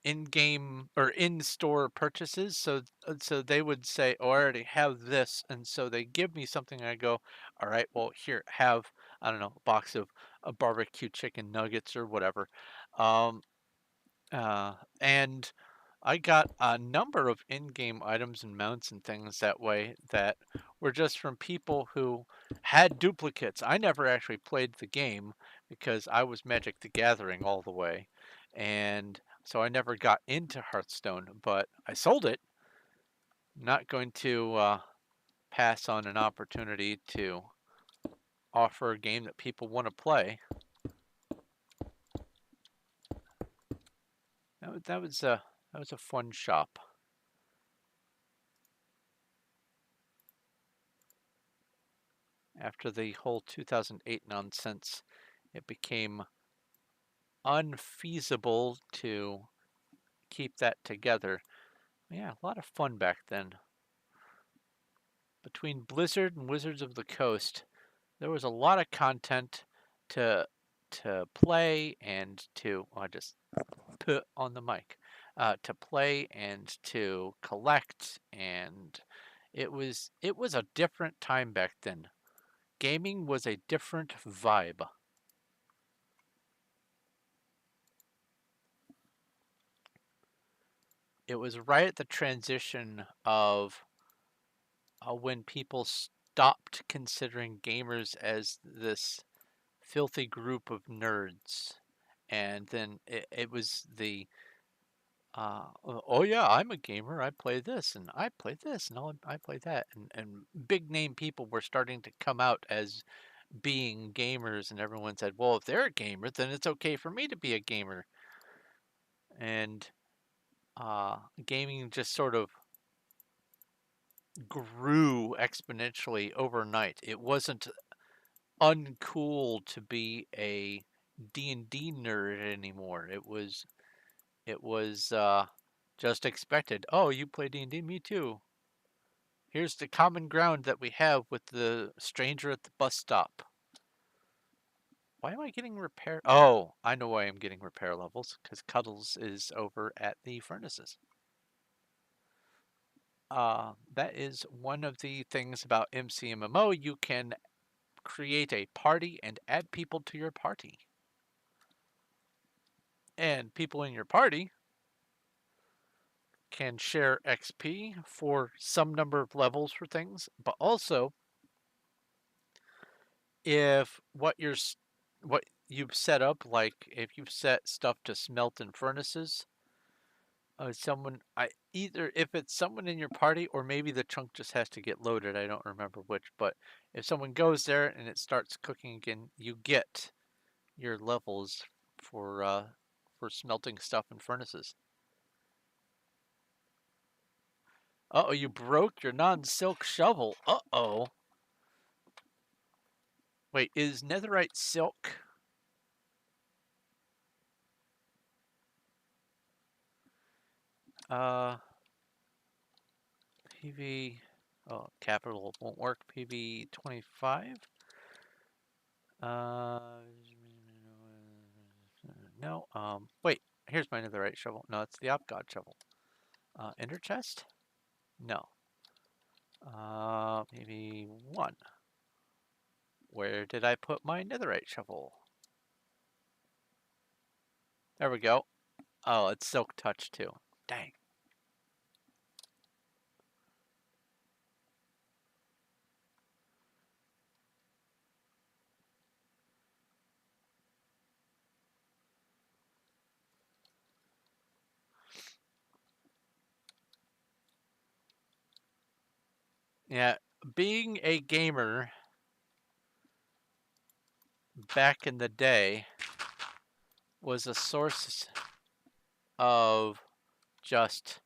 in-game or in-store purchases. So they would say, "Oh, I already have this," and so they give me something. And I go, "All right, well, here, have I don't know, a box of barbecue chicken nuggets or whatever," um, and I got a number of in-game items and mounts and things that way that were just from people who had duplicates. I never actually played the game because I was Magic the Gathering all the way, and so I never got into Hearthstone, but I sold it. Not going to pass on an opportunity to offer a game that people want to play. That was a fun shop. After the whole 2008 nonsense, it became unfeasible to keep that together. Yeah, a lot of fun back then. Between Blizzard and Wizards of the Coast, there was a lot of content to play and to I just put on the mic to play and to collect, and it was a different time back then. Gaming was a different vibe. It was right at the transition of when people stopped considering gamers as this filthy group of nerds. And then it was the, oh yeah, I'm a gamer. I play this and I play this and I play that. And big name people were starting to come out as being gamers. And everyone said, well, if they're a gamer, then it's okay for me to be a gamer. And gaming just sort of grew exponentially overnight. It wasn't uncool to be a D&D nerd anymore. It was just expected. Oh, you play D&D? Me too. Here's the common ground that we have with the stranger at the bus stop. Why am I getting repair? Oh, I know why I'm getting repair levels, because Cuddles is over at the furnaces. That is one of the things about MCMMO. You can create a party and add people to your party. And people in your party can share XP for some number of levels for things, but also if what you've set up, like if you've set stuff to smelt in furnaces, someone I either if it's someone in your party or maybe the chunk just has to get loaded. I don't remember which, but if someone goes there and it starts cooking again, you get your levels for smelting stuff in furnaces. Uh-oh, you broke your non-silk shovel. Uh-oh. Wait, is netherite silk? Uh, PV. Oh, capital won't work. PV 25. Uh, no. Wait. Here's my netherite shovel. No, it's the Op God shovel. Ender chest? No. Maybe one. Where did I put my netherite shovel? There we go. Oh, it's silk touch too. Dang. Yeah, being a gamer back in the day was a source of just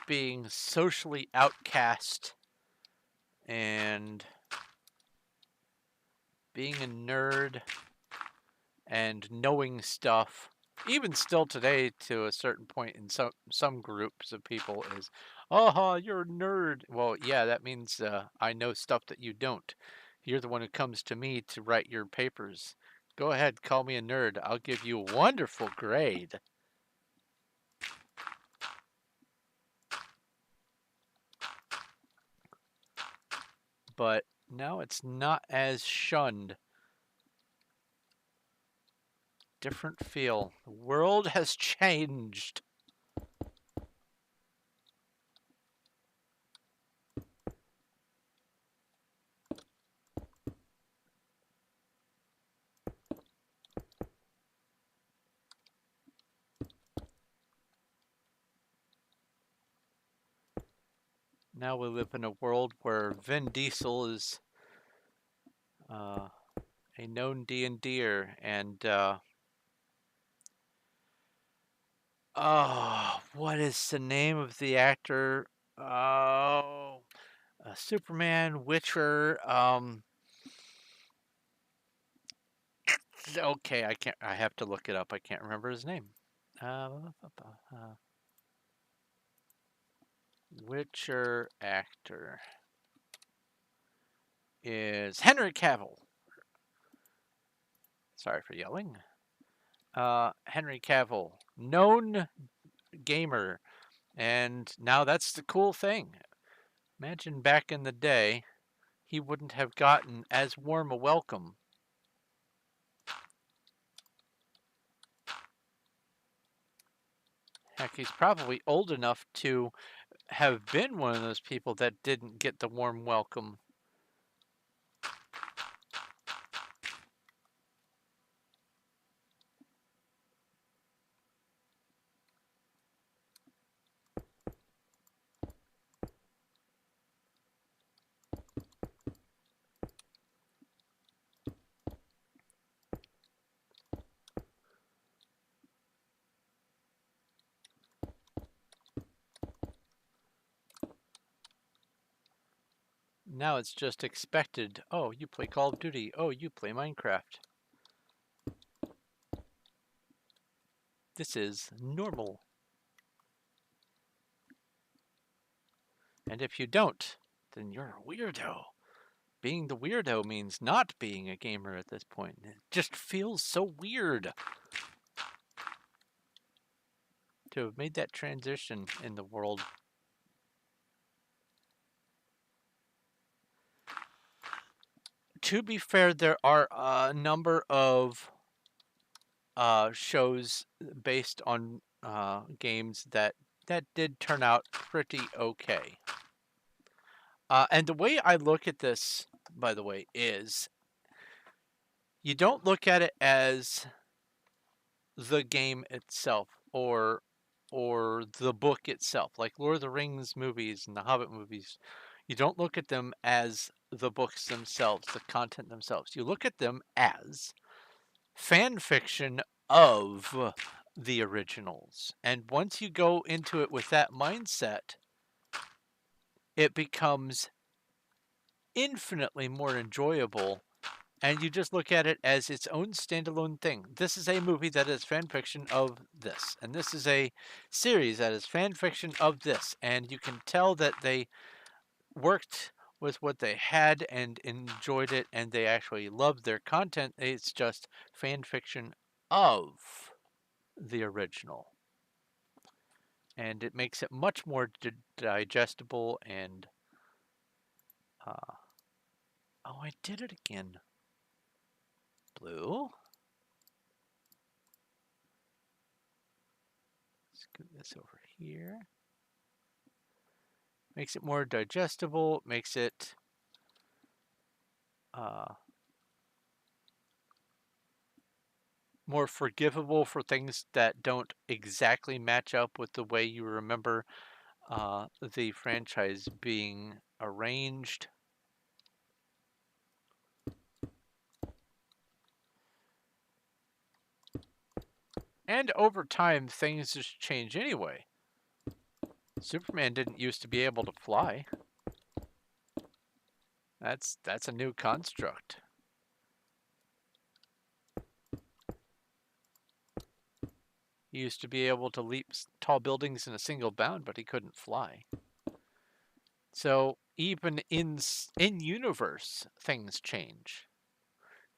being socially outcast and being a nerd and knowing stuff, even still today to a certain point in some groups of people is, oh, you're a nerd. Well, yeah, that means I know stuff that you don't. You're the one who comes to me to write your papers. Go ahead, call me a nerd. I'll give you a wonderful grade. But now it's not as shunned. Different feel. The world has changed. Now we live in a world where Vin Diesel is a known D&D'er, and oh, what is the name of the actor? Oh, Superman, Witcher. Okay, I can't. I have to look it up. I can't remember his name. Uh, Witcher actor is Henry Cavill. Sorry for yelling. Henry Cavill, known gamer, and now that's the cool thing. Imagine back in the day, he wouldn't have gotten as warm a welcome. Heck, he's probably old enough to have been one of those people that didn't get the warm welcome. Now it's just expected. Oh, you play Call of Duty. Oh, you play Minecraft. This is normal. And if you don't, then you're a weirdo. Being the weirdo means not being a gamer at this point. It just feels so weird to have made that transition in the world. To be fair, there are a number of shows based on games that did turn out pretty okay. And the way I look at this, by the way, is you don't look at it as the game itself or the book itself, like Lord of the Rings movies and the Hobbit movies. You don't look at them as the books themselves, the content themselves. You look at them as fan fiction of the originals. And once you go into it with that mindset, it becomes infinitely more enjoyable, and you just look at it as its own standalone thing. This is a movie that is fan fiction of this, and this is a series that is fan fiction of this, and you can tell that they worked with what they had and enjoyed it, and they actually loved their content. It's just fan fiction of the original, and it makes it much more digestible. And oh, I did it again. Blue. Scoot this over here. Makes it more digestible. Makes it more forgivable for things that don't exactly match up with the way you remember the franchise being arranged. And over time, things just change anyway. Superman didn't used to be able to fly. That's a new construct. He used to be able to leap tall buildings in a single bound, but he couldn't fly. So even in universe, things change.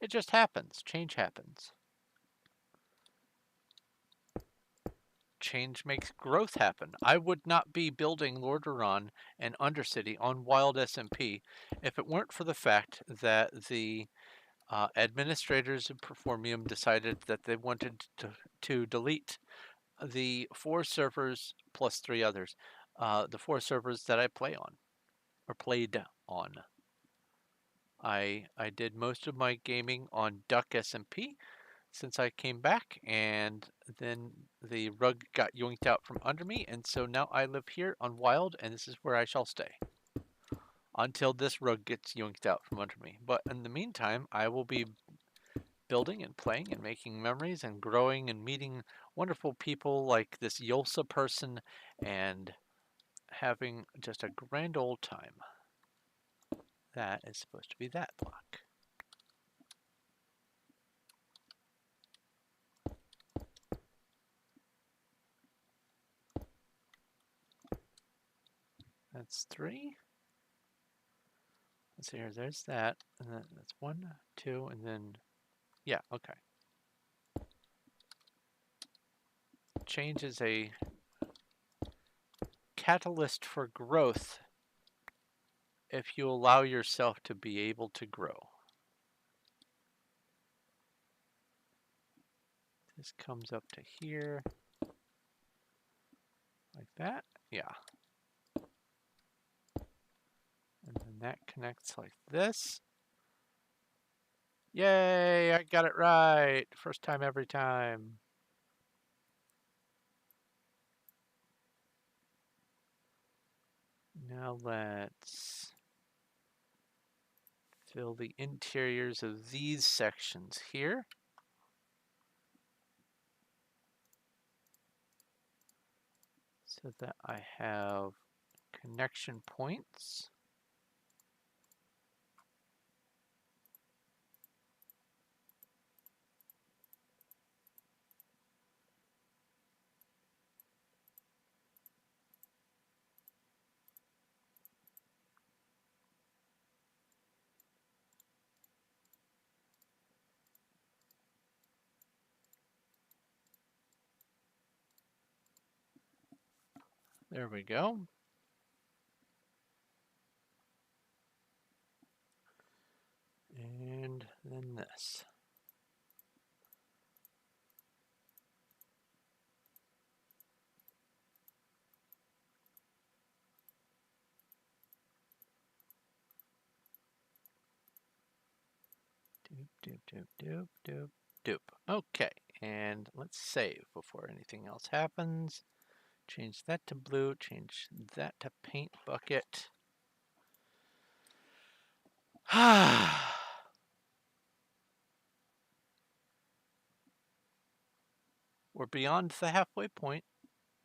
It just happens. Change happens. Change makes growth happen. I would not be building Lordaeron and Undercity on Wild SMP if it weren't for the fact that the administrators of Performium decided that they wanted to delete the 4 servers plus 3 others, the 4 servers that I play on or played on. I did most of my gaming on Duck SMP since I came back, and then the rug got yoinked out from under me, and so now I live here on Wild, and this is where I shall stay until this rug gets yoinked out from under me. But in the meantime, I will be building and playing and making memories and growing and meeting wonderful people like this Yolsa person and having just a grand old time. That is supposed to be that block. That's 3. Let's see here, there's that, and then that's 1, 2, and then, yeah, okay. Change is a catalyst for growth if you allow yourself to be able to grow. This comes up to here, like that, yeah. And then that connects like this. Yay, I got it right. First time every time. Now let's fill the interiors of these sections here. So that I have connection points. There we go. And then this. Doop, doop, doop, doop, doop, doop. Okay, and let's save before anything else happens. Change that to blue, change that to paint bucket. We're beyond the halfway point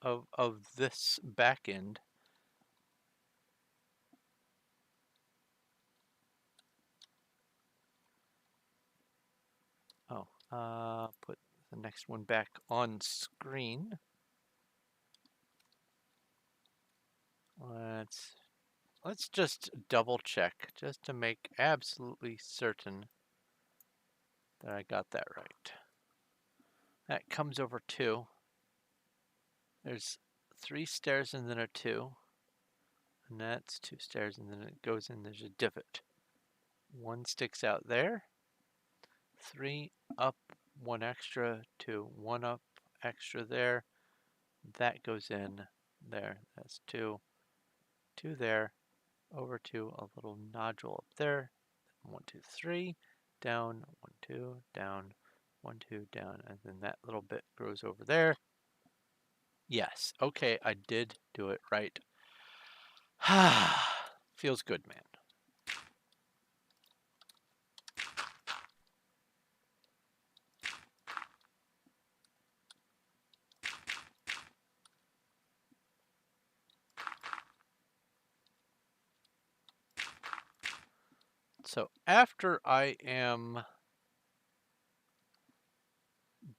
of this back end. Oh, put the next one back on screen. Let's just double check just to make absolutely certain that I got that right. That comes over 2. There's 3 stairs and then a 2. And that's 2 stairs and then it goes in, there's a divot. 1 sticks out there. 3 up, 1 extra, 2, 1 up, extra there. That goes in there. That's 2. 2 there. Over to a little nodule up there. 1, 2, 3. Down, 1, 2, down, 1, 2, down, and then that little bit grows over there. Yes, okay, I did do it right. Feels good, man. So after I am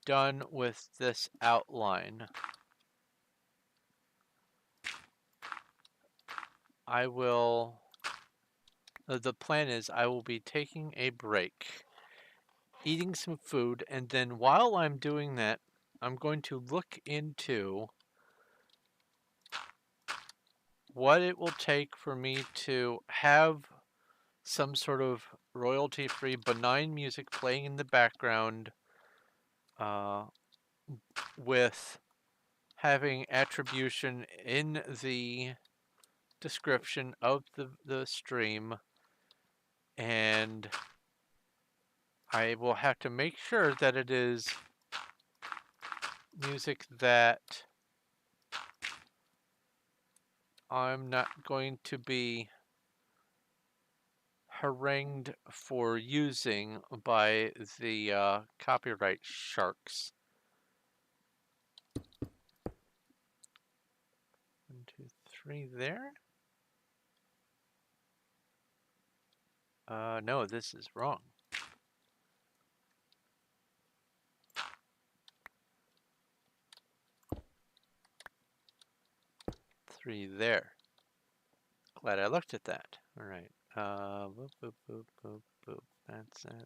done with this outline, I will, the plan is I will be taking a break, eating some food, and then while I'm doing that, I'm going to look into what it will take for me to have some sort of royalty-free, benign music playing in the background, with having attribution in the description of the stream, and I will have to make sure that it is music that I'm not going to be harangued for using by the copyright sharks. 1, 2, 3 there. No, this is wrong. 3 there. Glad I looked at that. All right. Boop, boop, boop, boop, boop. That's that.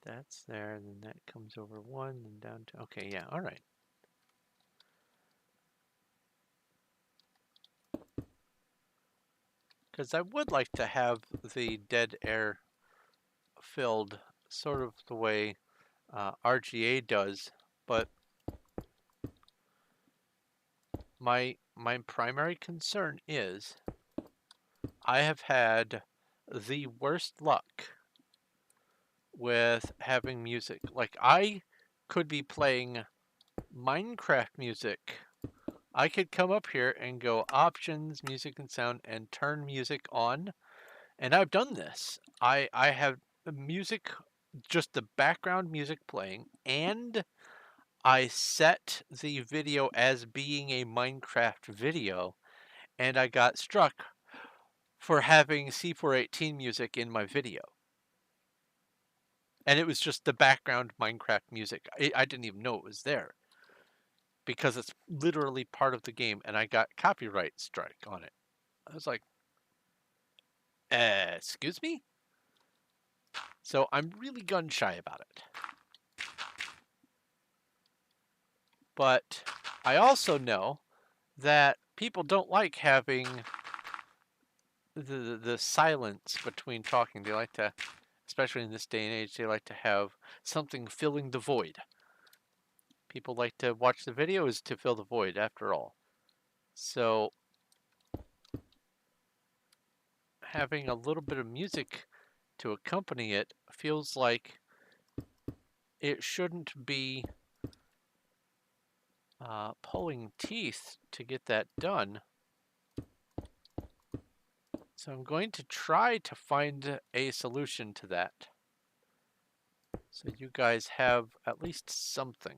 That's there. Then that comes over 1 and down to. Okay, yeah. All right. Because I would like to have the dead air filled sort of the way RGA does, but my primary concern is I have had the worst luck with having music. Like, I could be playing Minecraft music. I could come up here and go options, music and sound, and turn music on. And I've done this. I have music, just the background music playing, and I set the video as being a Minecraft video, and I got struck for having C418 music in my video. And it was just the background Minecraft music. I didn't even know it was there because it's literally part of the game, and I got copyright strike on it. I was like, excuse me? So I'm really gun shy about it. But I also know that people don't like having the silence between talking. They like to, especially in this day and age, they like to have something filling the void. People like to watch the videos to fill the void, after all. So having a little bit of music to accompany it feels like it shouldn't be pulling teeth to get that done. So I'm going to try to find a solution to that, so you guys have at least something.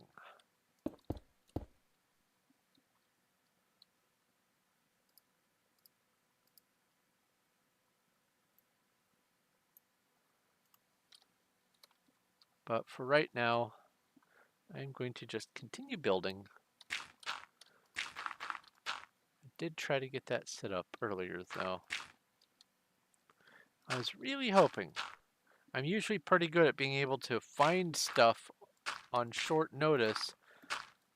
But for right now, I'm going to just continue building. I did try to get that set up earlier, though. I was really hoping. I'm usually pretty good at being able to find stuff on short notice,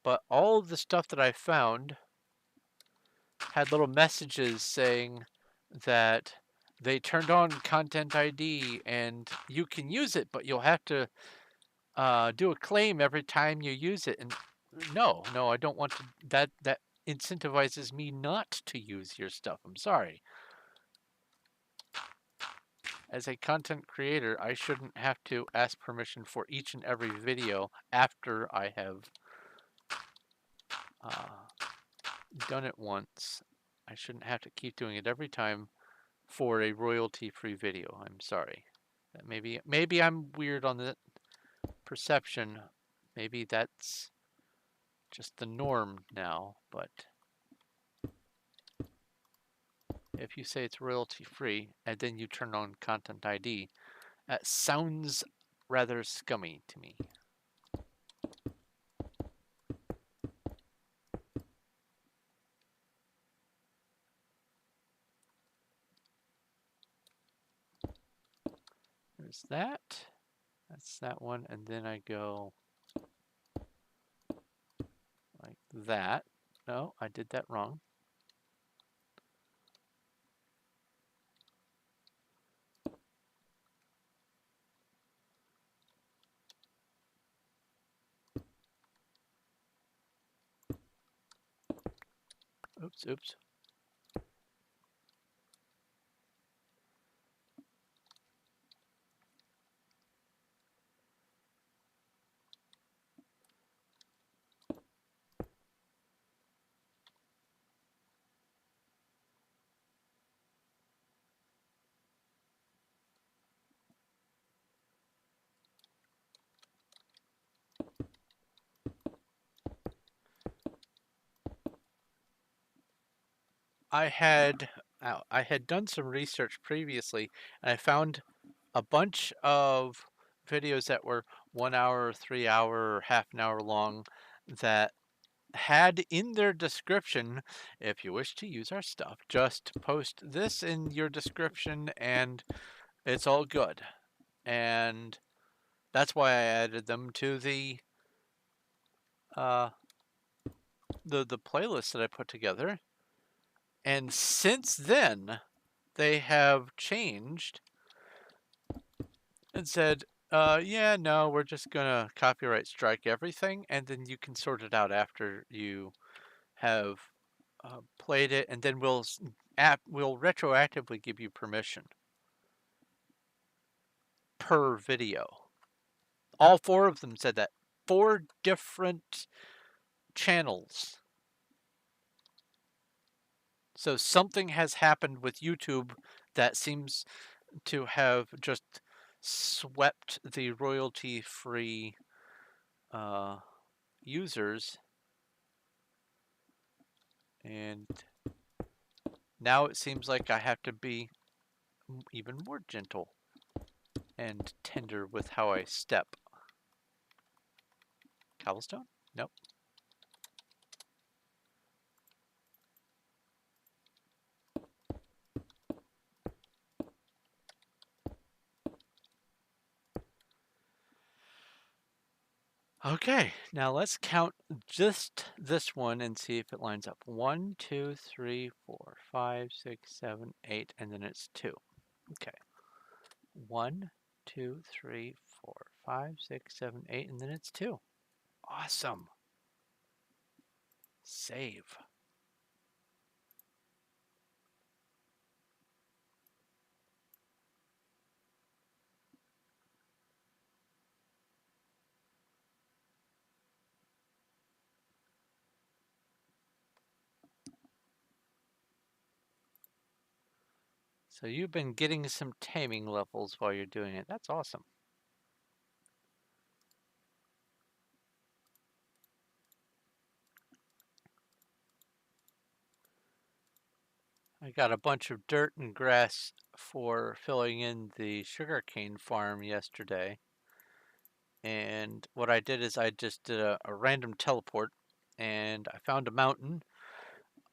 but all of the stuff that I found had little messages saying that they turned on Content ID and you can use it, but you'll have to do a claim every time you use it. And no, I don't want to. That incentivizes me not to use your stuff. I'm sorry. As a content creator, I shouldn't have to ask permission for each and every video after I have done it once. I shouldn't have to keep doing it every time for a royalty-free video. I'm sorry. Maybe I'm weird on the perception. Maybe that's just the norm now, but if you say it's royalty-free and then you turn on Content ID, that sounds rather scummy to me. There's that. That's that one. And then I go like that. No, I did that wrong. Oops, oops. I had done some research previously, and I found a bunch of videos that were 1 hour, 3 hour, or half an hour long that had in their description, if you wish to use our stuff, just post this in your description and it's all good. And that's why I added them to uh, the playlist that I put together. And since then, they have changed and said, yeah, no, we're just gonna copyright strike everything, and then you can sort it out after you have played it, and then we'll retroactively give you permission per video. All four of them said that. 4 different channels. So something has happened with YouTube that seems to have just swept the royalty-free users, and now it seems like I have to be even more gentle and tender with how I step. Cobblestone? Nope. Okay, now let's count just this one and see if it lines up. 1, 2, 3, 4, 5, 6, 7, 8, and then it's 2. Okay. 1, 2, 3, 4, 5, 6, 7, 8, and then it's 2. Awesome. Save. So you've been getting some taming levels while you're doing it. That's awesome. I got a bunch of dirt and grass for filling in the sugarcane farm yesterday. And what I did is I just did a random teleport, and I found a mountain,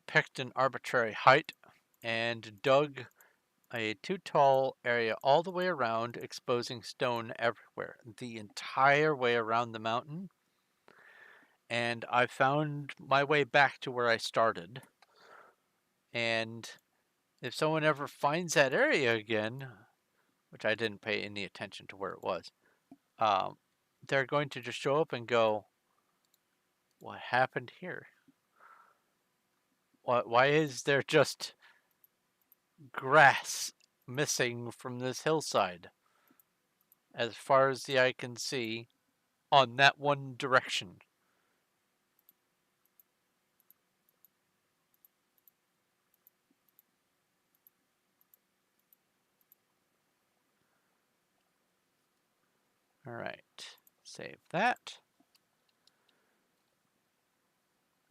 picked an arbitrary height, and dug a too tall area all the way around, exposing stone everywhere, the entire way around the mountain. And I found my way back to where I started. And if someone ever finds that area again, which I didn't pay any attention to where it was, they're going to just show up and go, what happened here? Why is there just grass missing from this hillside as far as the eye can see on that one direction? All right, save that.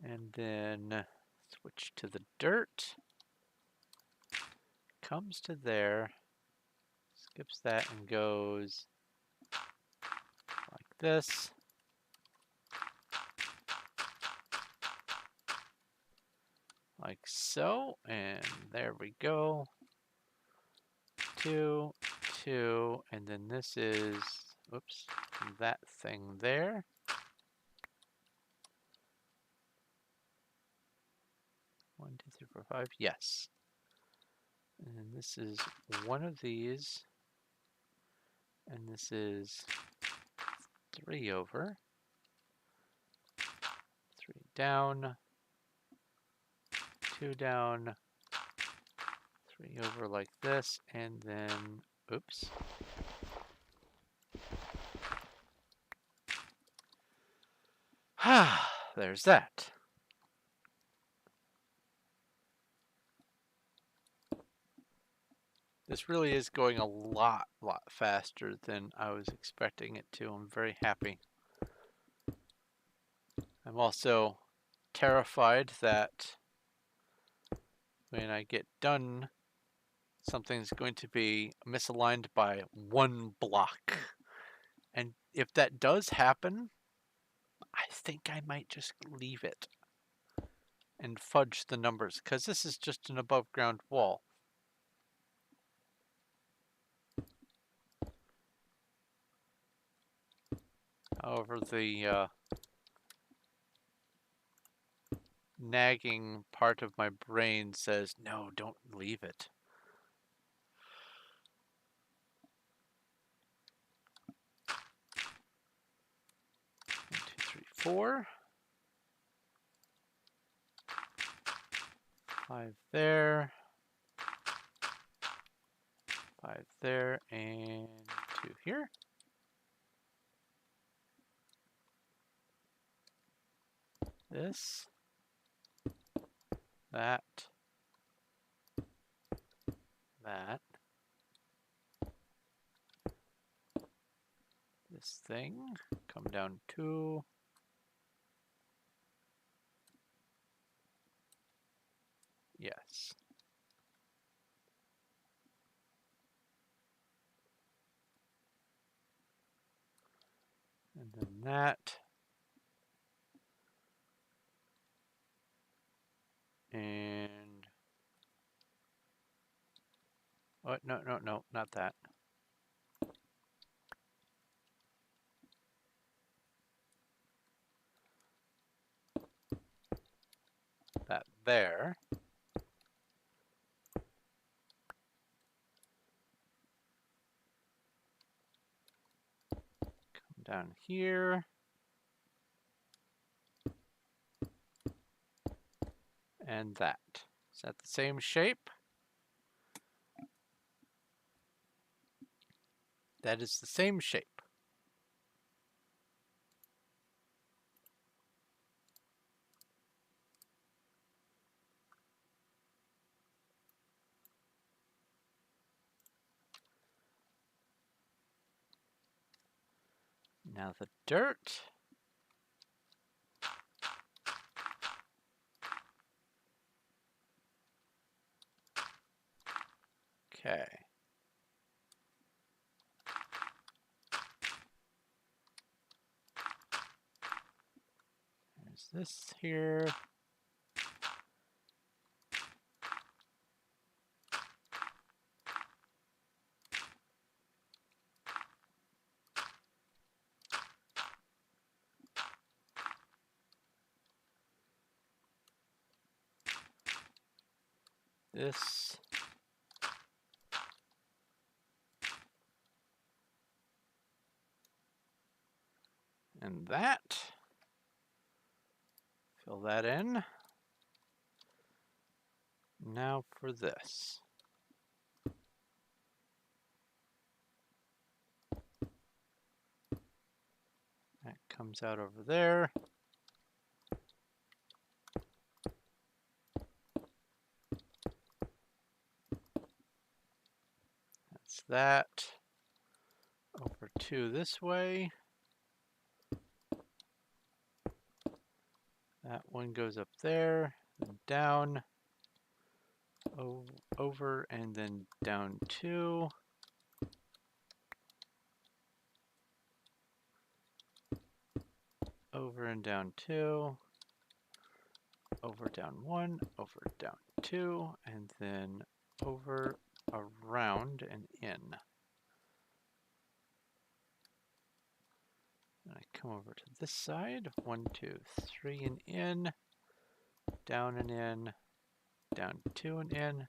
And then switch to the dirt. Comes to there, skips that and goes like this. Like so, and there we go. 2, 2, and then this is, oops, that thing there. One, two, three, four, five. Yes. And then this is one of these. And this is 3 over. 3 down. 2 down. 3 over like this. And then, oops. There's that. This really is going a lot faster than I was expecting it to. I'm very happy. I'm also terrified that when I get done, something's going to be misaligned by 1 block. And if that does happen, I think I might just leave it and fudge the numbers, because this is just an above ground wall. However, the nagging part of my brain says, no, don't leave it. 1, 2, 3, 4. 5 there. 5 there, and 2 here. This. That. That. This thing. Come down 2. Yes. And then that. And oh, no, not that. That there. Come down here. And that. Is that the same shape? That is the same shape. Now the dirt. Okay. There's this here. This. And that. Fill that in. Now for this. That comes out over there. That's that. Over 2 this way. That one goes up there, and down, over, and then down 2. Over and down 2. Over, down 1, over, down 2, and then over, around, and in. this side. 1, 2, 3 and in. Down and in. Down 2 and in.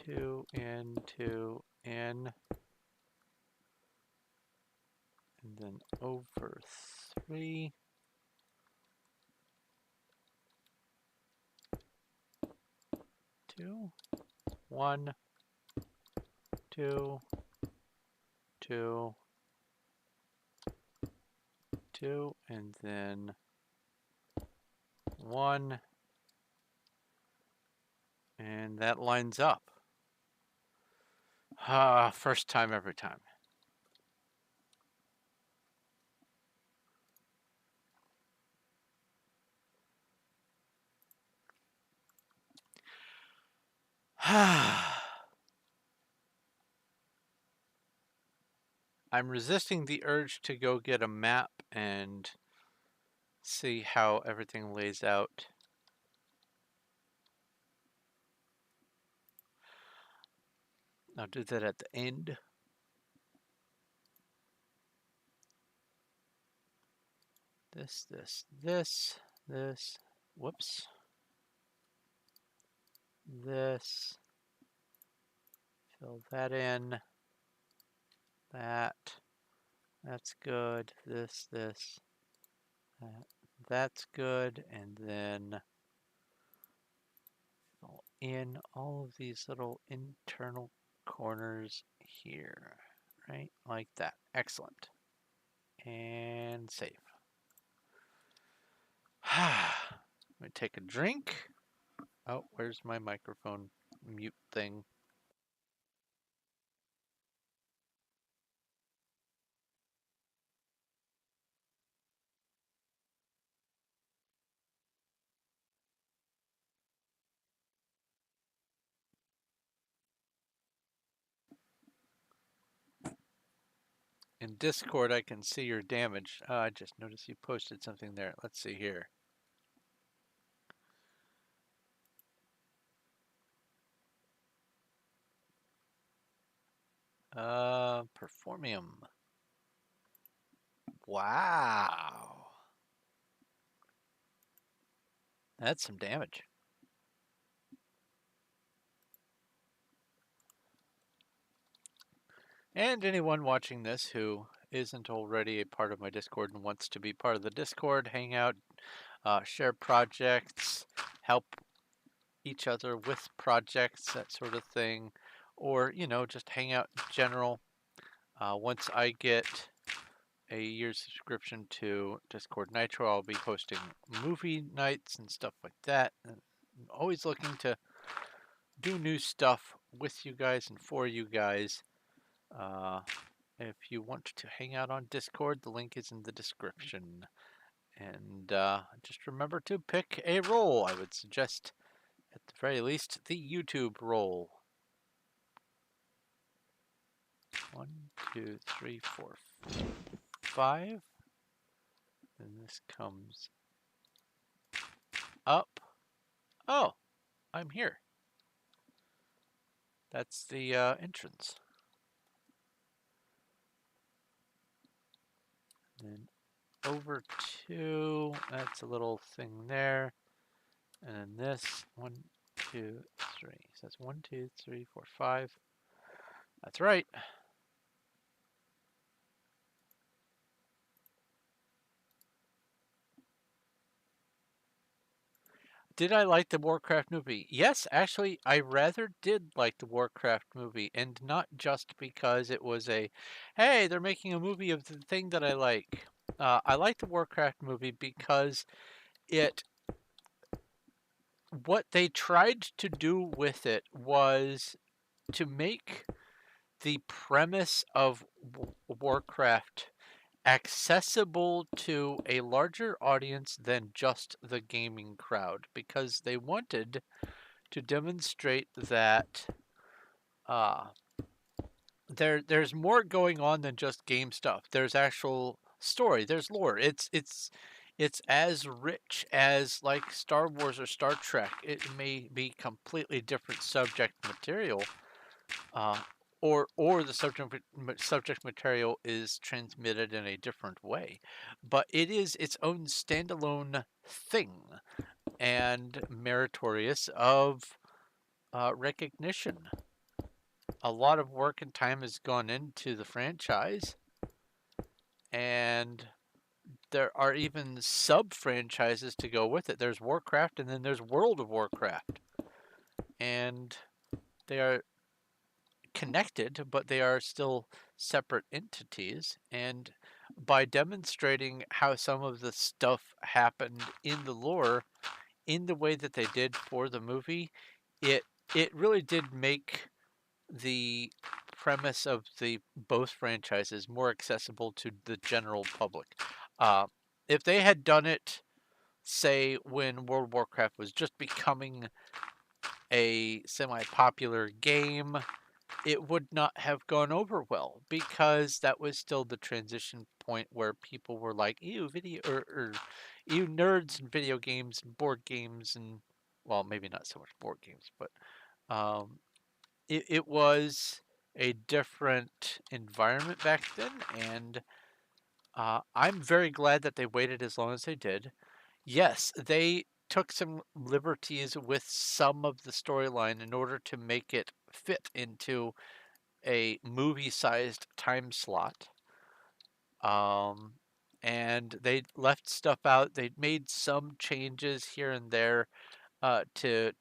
2 in, 2 in. And then over 3. 2, 1, 2, 2, 2, and then 1, and that lines up. First time every time. I'm resisting the urge to go get a map and see how everything lays out. I'll do that at the end. This. Whoops. This. Fill that in. That. That's good. This. That. That's good. And then fill in all of these little internal corners here. Right? Like that. Excellent. And save. Let me take a drink. Oh, where's my microphone mute thing? In Discord, I can see your damage. I just noticed you posted something there. Let's see here. Performium. Wow. That's some damage. And anyone watching this who isn't already a part of my Discord and wants to be part of the Discord, hang out, share projects, help each other with projects, that sort of thing, or, you know, just hang out in general. Once I get a year's subscription to Discord Nitro, I'll be hosting movie nights and stuff like that. And I'm always looking to do new stuff with you guys and for you guys. If you want to hang out on Discord, the link is in the description. And just remember to pick a role. I would suggest, at the very least, the YouTube role. 1, 2, 3, 4, 5. Then this comes up. Oh, I'm here. That's the entrance. Then over 2, that's a little thing there. And then this, 1, 2, 3. So that's 1, 2, 3, 4, 5. That's right. Did I like the Warcraft movie? Yes, actually, I rather did like the Warcraft movie, and not just because it was a, hey, they're making a movie of the thing that I like. I like the Warcraft movie because what they tried to do with it was to make the premise of Warcraft accessible to a larger audience than just the gaming crowd, because they wanted to demonstrate that there's more going on than just game stuff. There's actual story. There's lore. It's as rich as like Star Wars or Star Trek. It may be completely different subject material, or the subject material is transmitted in a different way, but it is its own standalone thing and meritorious of recognition. A lot of work and time has gone into the franchise, and there are even sub-franchises to go with it. There's Warcraft, and then there's World of Warcraft, and they are connected, but they are still separate entities. And by demonstrating how some of the stuff happened in the lore in the way that they did for the movie, it it really did make the premise of the both franchises more accessible to the general public. Uh, if they had done it, say, when World of Warcraft was just becoming a semi-popular game, it would not have gone over well because that was still the transition point where people were like, "Ew, video," or "Ew, nerds and video games and board games," and well, maybe not so much board games, but um, it was a different environment back then, and I'm very glad that they waited as long as they did. Yes, they took some liberties with some of the storyline in order to make it fit into a movie-sized time slot. Um, and they left stuff out. They made some changes here and there to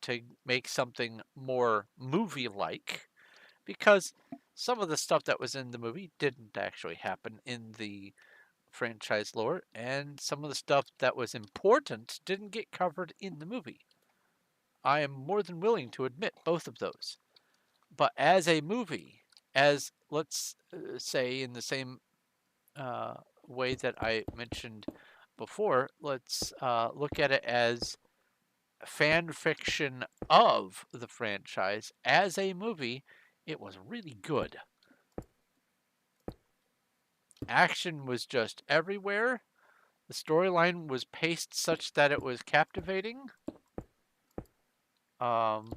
make something more movie-like, because some of the stuff that was in the movie didn't actually happen in the franchise lore, and some of the stuff that was important didn't get covered in the movie. I am more than willing to admit both of those. But as a movie, as let's say in the same uh, way that I mentioned before, let's look at it as fan fiction of the franchise. As a movie, it was really good. Action was just everywhere. The storyline was paced such that it was captivating. Um,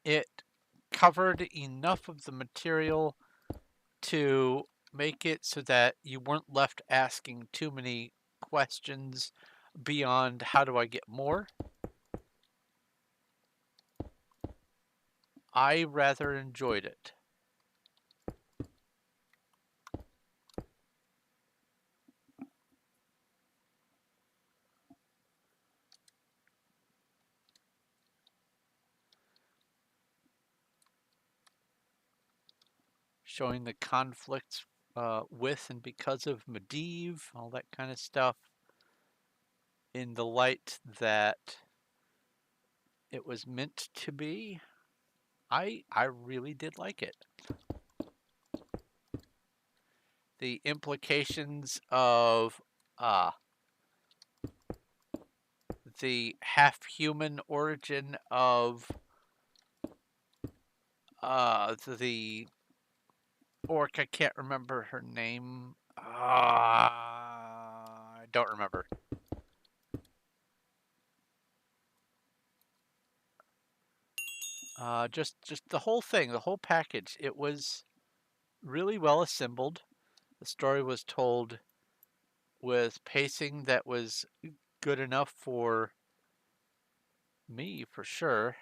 it covered enough of the material to make it so that you weren't left asking too many questions beyond how do I get more. I rather enjoyed it. Showing the conflicts with and because of Medivh, all that kind of stuff, in the light that it was meant to be. I really did like it. The implications of uh, the half-human origin of the orc. I can't remember her name. I don't remember. Just the whole thing, the whole package. It was really well assembled. The story was told with pacing that was good enough for me, for sure,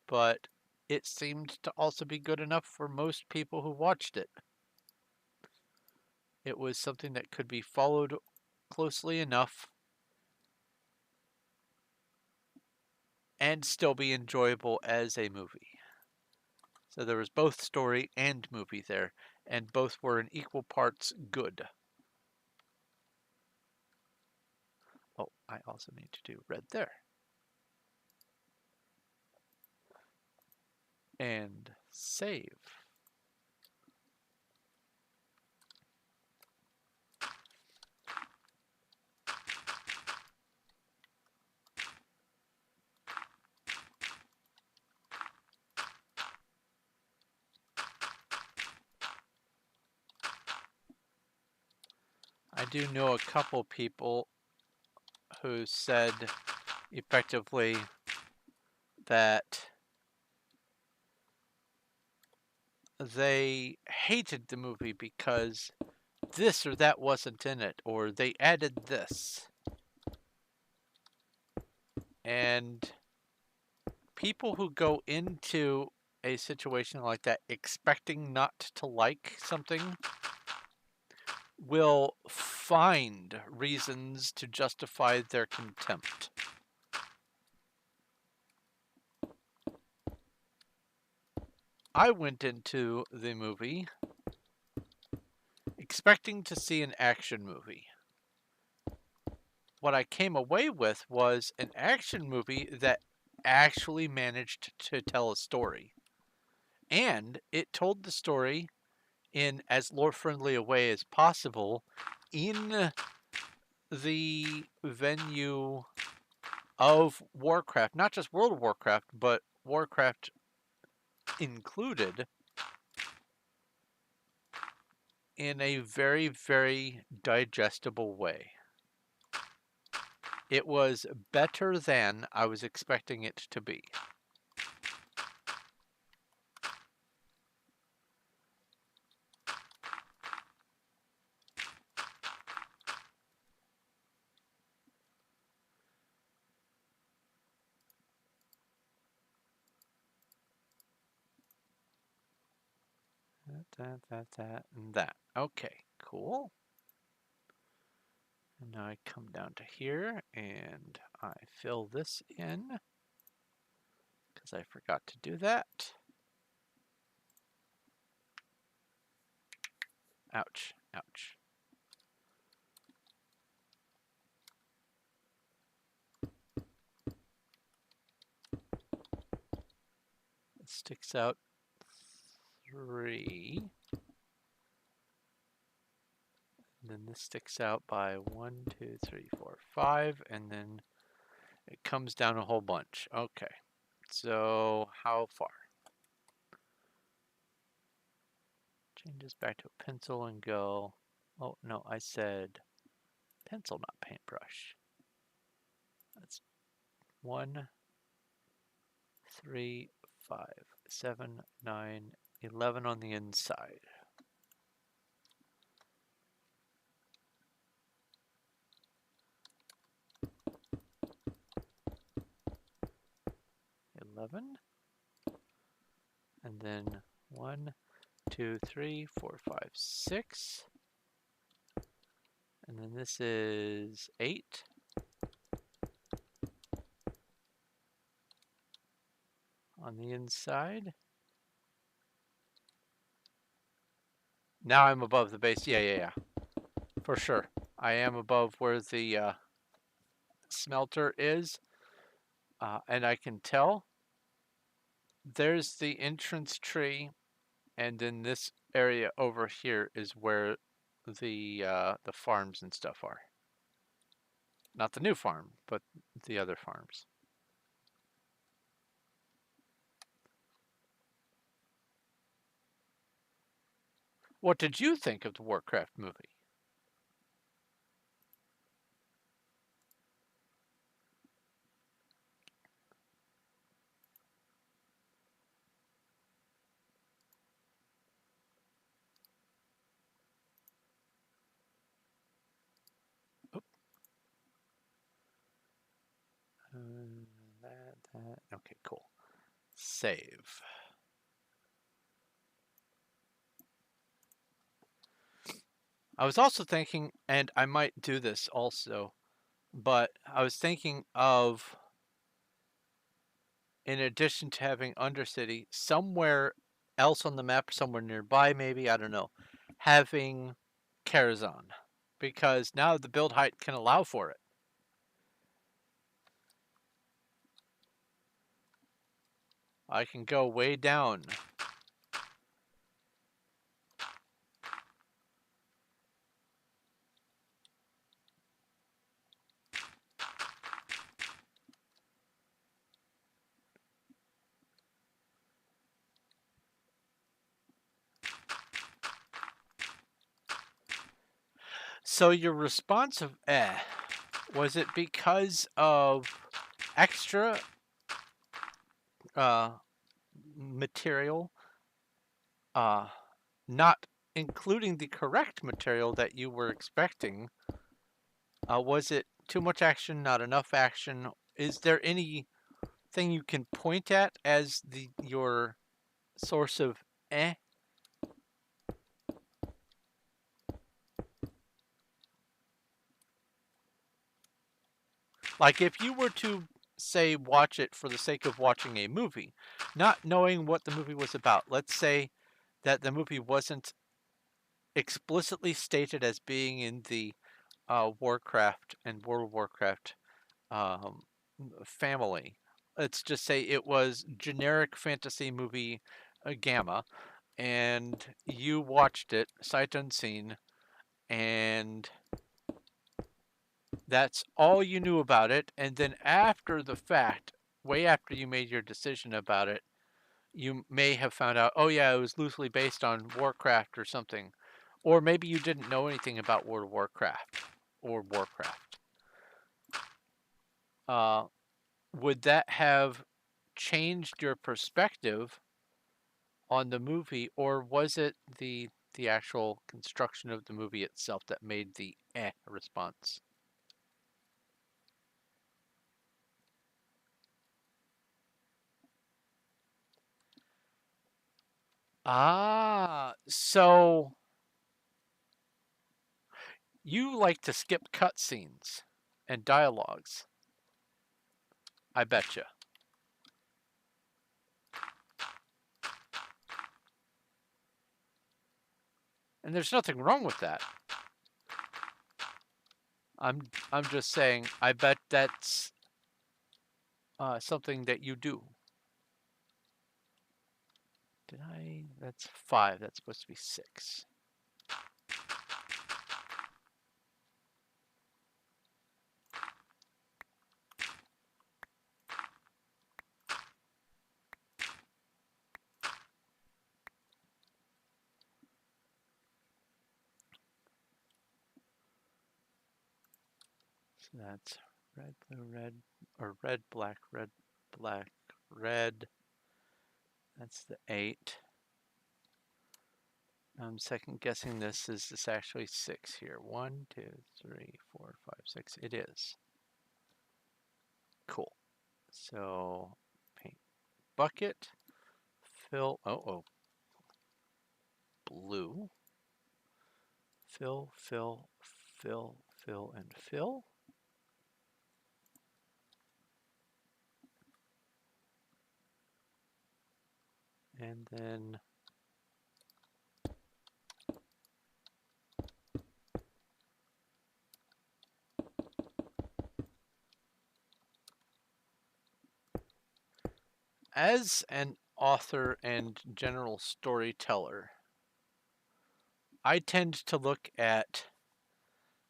but it seemed to also be good enough for most people who watched it. It was something that could be followed closely enough and still be enjoyable as a movie. So there was both story and movie there, and both were in equal parts good. Oh, I also need to do red there. And save. I do know a couple people who said effectively that they hated the movie because this or that wasn't in it, or they added this. And people who go into a situation like that expecting not to like something will find reasons to justify their contempt. I went into the movie expecting to see an action movie. What I came away with was an action movie that actually managed to tell a story. And it told the story in as lore-friendly a way as possible in the venue of Warcraft. Not just World of Warcraft, but Warcraft included, in a very, very digestible way. It was better than I was expecting it to be. That, and that. Okay, cool. And now I come down to here and I fill this in because I forgot to do that. Ouch, ouch. It sticks out 3. And then this sticks out by 1, 2, 3, 4, 5, and then it comes down a whole bunch. Okay, so how far? Change this back to a pencil and go. Oh no, I said pencil, not paintbrush. That's 1, 3, 5, 7, 9, 11 on the inside. And then 1, 2, 3, 4, 5, 6. And then this is 8. On the inside. Now I'm above the base. Yeah. For sure. I am above where the smelter is. And I can tell there's the entrance tree, and then this area over here is where the farms and stuff are. Not the new farm, but the other farms. What did you think of the Warcraft movie? That. Okay, cool. Save. I was also thinking, and I might do this also, but I was thinking of, in addition to having Undercity, somewhere else on the map, somewhere nearby maybe, I don't know, having Karazhan. Because now the build height can allow for it. I can go way down. So your response of was it because of extra material uh, not including the correct material that you were expecting? Was it too much action, not enough action? Is there anything you can point at as your source of eh? Like if you were to say watch it for the sake of watching a movie, not knowing what the movie was about. Let's say that the movie wasn't explicitly stated as being in the Warcraft and World of Warcraft um, family. Let's just say it was generic fantasy movie Gamma, and you watched it sight unseen, and that's all you knew about it. And then after the fact, way after you made your decision about it, you may have found out, oh yeah, it was loosely based on Warcraft or something. Or maybe you didn't know anything about World of Warcraft or Warcraft. Uh, would that have changed your perspective on the movie, or was it the actual construction of the movie itself that made the response? So you like to skip cutscenes and dialogues, I betcha. And there's nothing wrong with that. I'm just saying, I bet that's something that you do. Did I? That's 5. That's supposed to be 6. So that's red, blue, red, or red, black, red, black, red. That's the 8. I'm second guessing this. Is this actually 6 here? 1, 2, 3, 4, 5, 6. It is. Cool. So paint bucket, fill. Oh, blue. Fill, fill, fill, fill, and fill. And then as an author and general storyteller, I tend to look at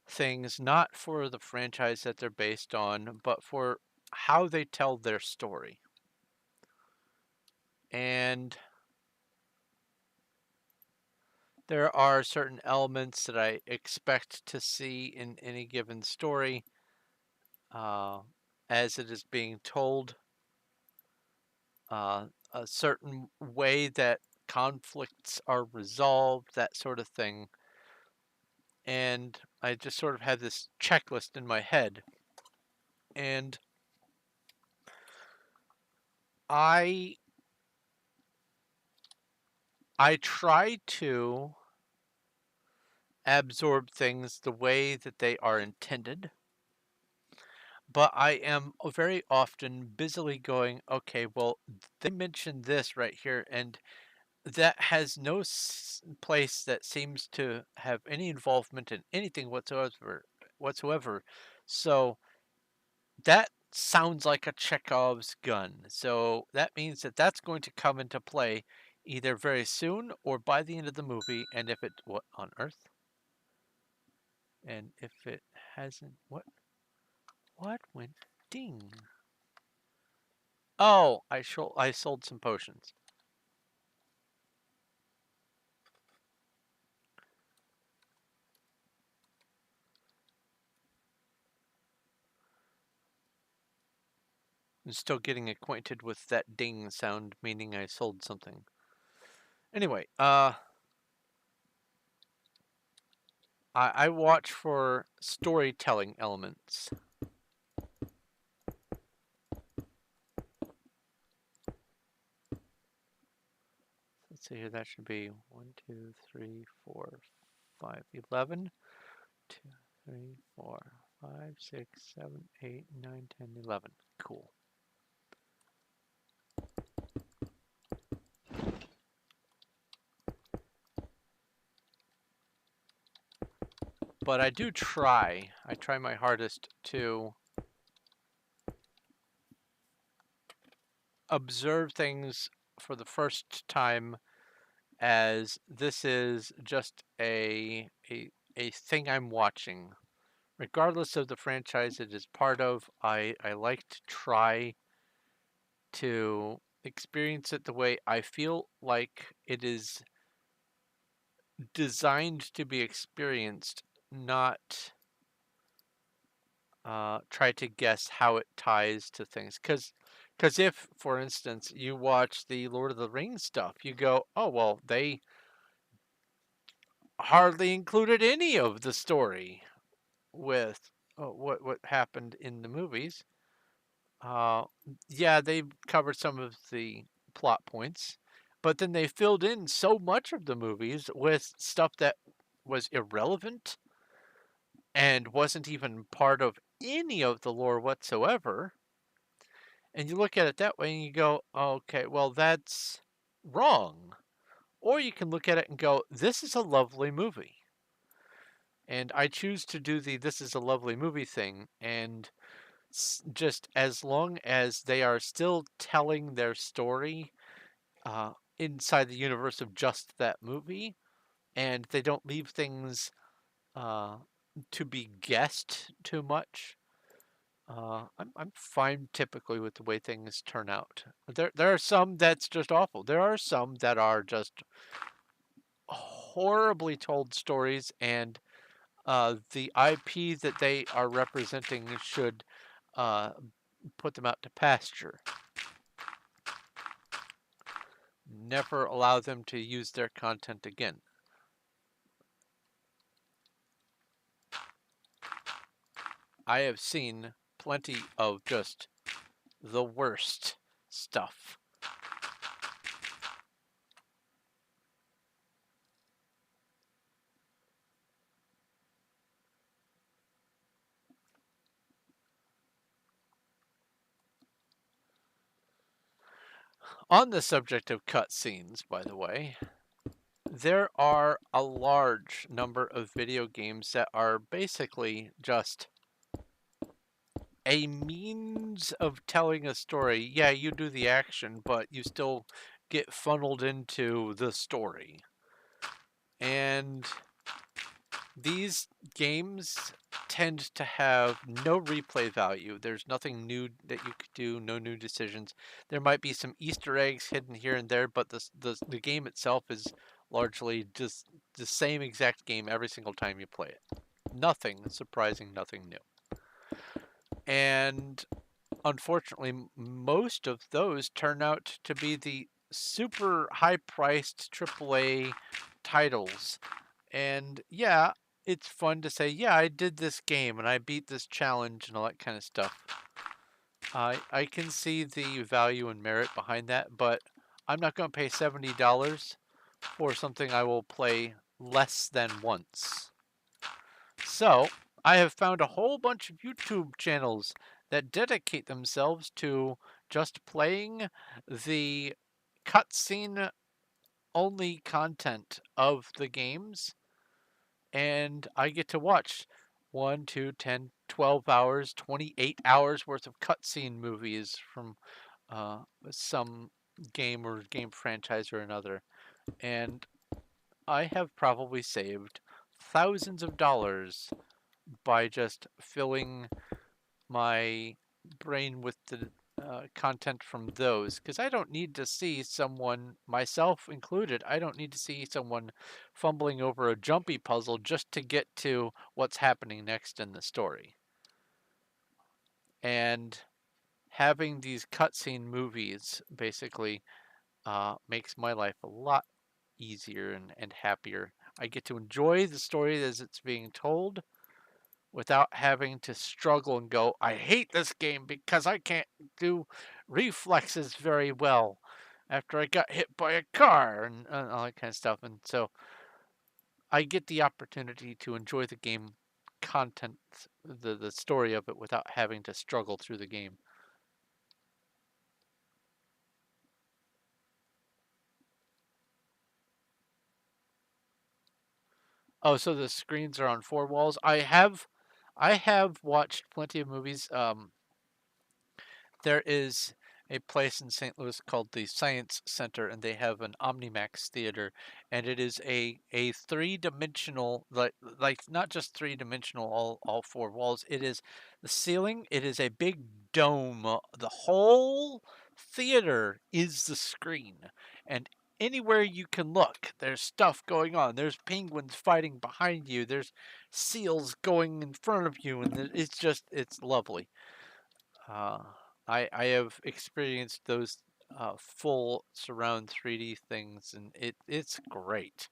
things not for the franchise that they're based on, but for how they tell their story. And there are certain elements that I expect to see in any given story uh, as it is being told, a certain way that conflicts are resolved, that sort of thing. And I just sort of had this checklist in my head. And I I try to absorb things the way that they are intended, but I am very often busily going, okay, well, they mentioned this right here, and that has no place that seems to have any involvement in anything whatsoever. So that sounds like a Chekhov's gun. So that means that that's going to come into play either very soon or by the end of the movie. And if it, what on earth? And if it hasn't, what went ding? Oh, I sold some potions. I'm still getting acquainted with that ding sound, meaning I sold something. Anyway, I watch for storytelling elements. Let's see here. That should be 1, 2, 3, 4, 5, 11. 2, 3, 4, 5, 6, 7, 8, 9, 10, 11. Cool. But I do try. I try my hardest to observe things for the first time as this is just a thing I'm watching. Regardless of the franchise it is part of, I like to try to experience it the way I feel like it is designed to be experienced, not try to guess how it ties to things. Because if, for instance, you watch the Lord of the Rings stuff, you go, oh, well, they hardly included any of the story with what happened in the movies. Uh, yeah, they covered some of the plot points, but then they filled in so much of the movies with stuff that was irrelevant and wasn't even part of any of the lore whatsoever. And you look at it that way and you go, okay, well, that's wrong. Or you can look at it and go, this is a lovely movie. And I choose to do the this is a lovely movie thing. And just as long as they are still telling their story inside the universe of just that movie, and they don't leave things uh, to be guessed too much, I'm fine typically with the way things turn out. There are some that's just awful. There are some that are just horribly told stories, and the IP that they are representing should uh, put them out to pasture. Never allow them to use their content again. I have seen plenty of just the worst stuff. On the subject of cutscenes, by the way, there are a large number of video games that are basically just a means of telling a story. Yeah, you do the action, but you still get funneled into the story. And these games tend to have no replay value. There's nothing new that you could do, no new decisions. There might be some Easter eggs hidden here and there, but the game itself is largely just the same exact game every single time you play it. Nothing surprising, nothing new. And unfortunately, most of those turn out to be the super high-priced AAA titles. And yeah, it's fun to say, yeah, I did this game and I beat this challenge and all that kind of stuff. I can see the value and merit behind that, but I'm not going to pay $70 for something I will play less than once. So I have found a whole bunch of YouTube channels that dedicate themselves to just playing the cutscene only content of the games, and I get to watch 1, 2, 10, 12 hours, 28 hours worth of cutscene movies from some game or game franchise or another. And I have probably saved thousands of dollars by just filling my brain with the content from those, because I don't need to see someone, myself included, I don't need to see someone fumbling over a jumpy puzzle just to get to what's happening next in the story. And having these cutscene movies basically makes my life a lot easier and happier. I get to enjoy the story as it's being told without having to struggle and go, I hate this game because I can't do reflexes very well after I got hit by a car and all that kind of stuff. And so I get the opportunity to enjoy the game content, the story of it without having to struggle through the game. Oh, so the screens are on four walls. I have watched plenty of movies. There is a place in St. Louis called the Science Center, and they have an Omnimax theater, and it is a three dimensional, like not just three dimensional all four walls. It is the ceiling. It is a big dome. The whole theater is the screen, and anywhere you can look, there's stuff going on. There's penguins fighting behind you. There's seals going in front of you, and it's lovely. Uh, I have experienced those full surround 3D things, and it's great.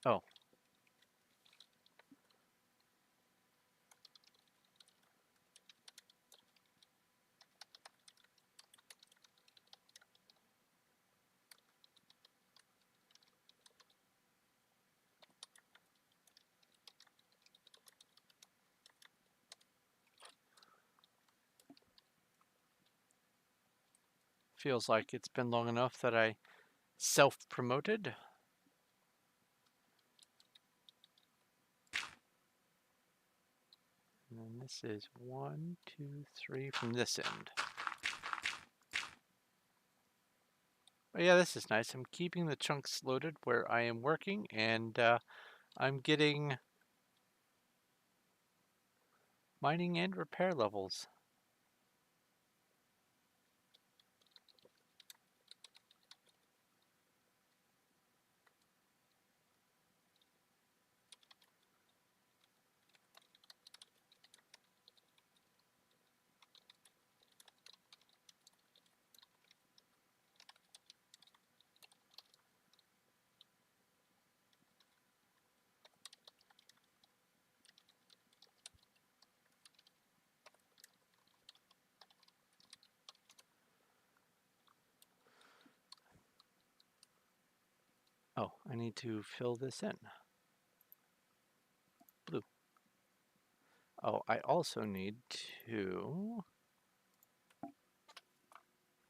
Oh, feels like it's been long enough that I self-promoted. And then this is 1, 2, 3 from this end. Oh yeah, this is nice. I'm keeping the chunks loaded where I am working, and I'm getting mining and repair levels. Oh, I need to fill this in. Blue. Oh, I also need to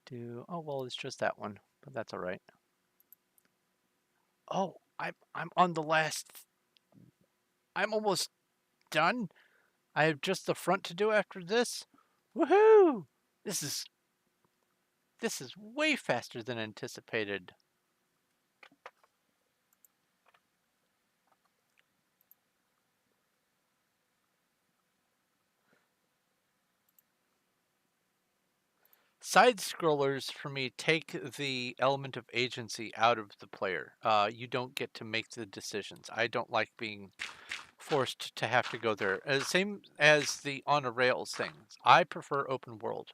do, oh, well, it's just that one, but that's all right. Oh, I'm on the last. I'm almost done. I have just the front to do after this. Woohoo! This is this is way faster than anticipated. Side scrollers for me take the element of agency out of the player. You don't get to make the decisions. I don't like being forced to have to go there. Same as the on a rails things. I prefer open world.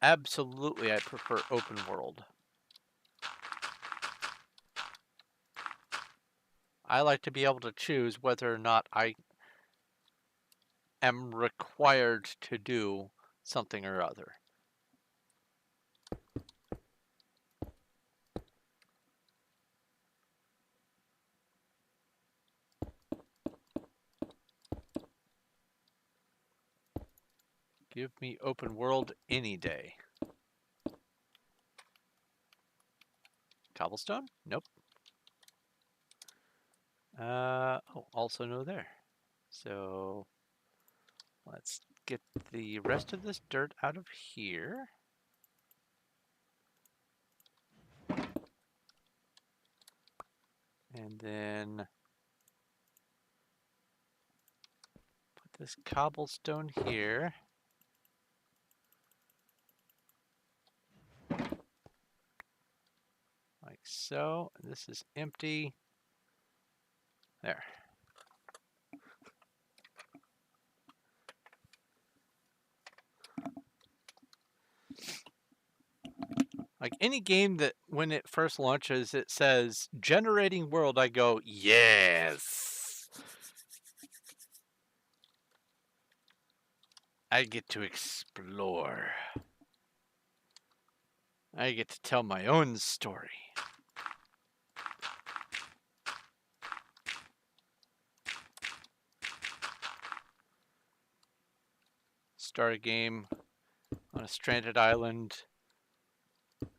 Absolutely, I prefer open world. I like to be able to choose whether or not I am required to do something or other. Give me open world any day. Cobblestone? Nope. Oh, also no there. So let's get the rest of this dirt out of here. And then put this cobblestone here. so. This is empty. There. Like any game that when it first launches, it says generating world, I go, yes. I get to explore. I get to tell my own story. Start a game on a stranded island.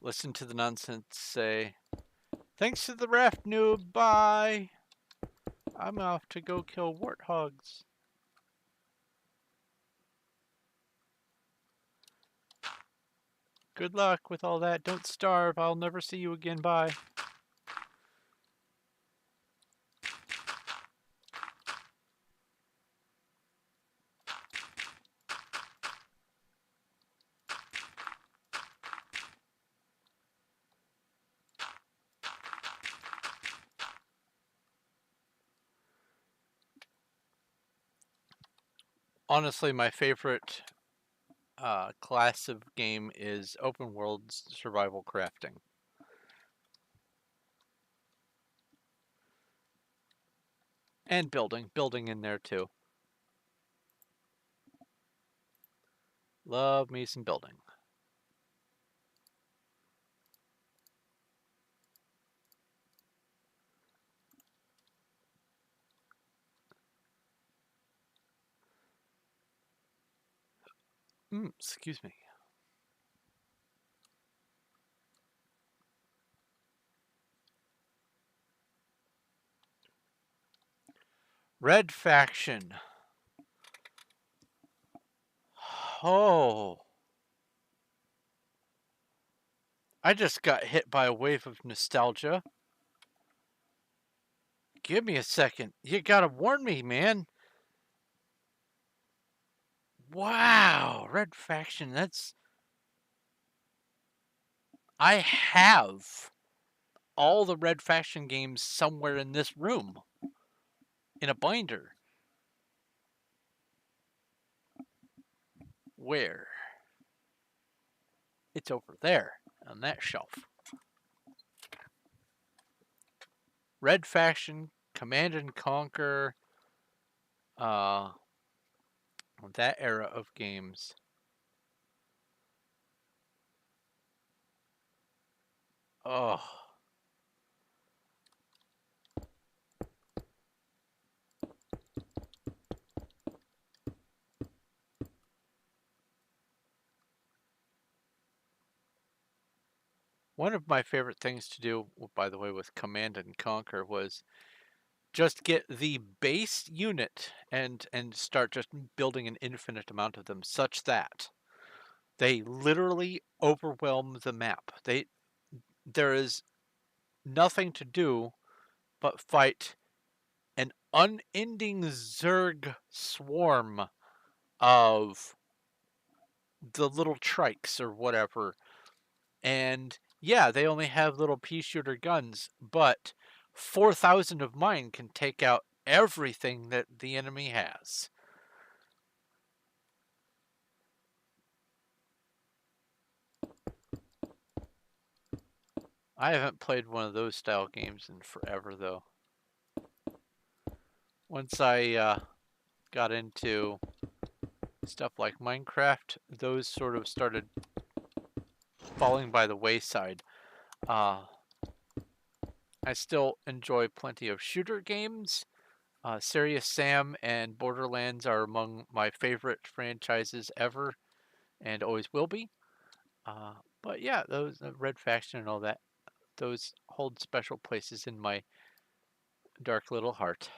Listen to the nonsense say, thanks to the raft, noob, bye. I'm off to go kill warthogs. Good luck with all that. Don't starve. I'll never see you again. Bye. Honestly, my favorite class of game is open world survival crafting. And building in there too. Love me some building. Excuse me. Red faction. Oh. I just got hit by a wave of nostalgia. Give me a second. You gotta warn me, man. Wow. Red faction. I have all the Red faction games somewhere in this room. In a binder. Where? It's over there on that shelf. Red faction, Command and Conquer, that era of games. Oh. One of my favorite things to do, by the way, with Command and Conquer was just get the base unit and start just building an infinite amount of them such that they literally overwhelm the map. There is nothing to do but fight an unending Zerg swarm of the little trikes or whatever. And yeah, they only have little pea shooter guns, but 4,000 of mine can take out everything that the enemy has. I haven't played one of those style games in forever, though. Once I got into stuff like Minecraft, those sort of started falling by the wayside. I still enjoy plenty of shooter games. Serious Sam and Borderlands are among my favorite franchises ever and always will be. But yeah, those Red Faction and all that, those hold special places in my dark little heart.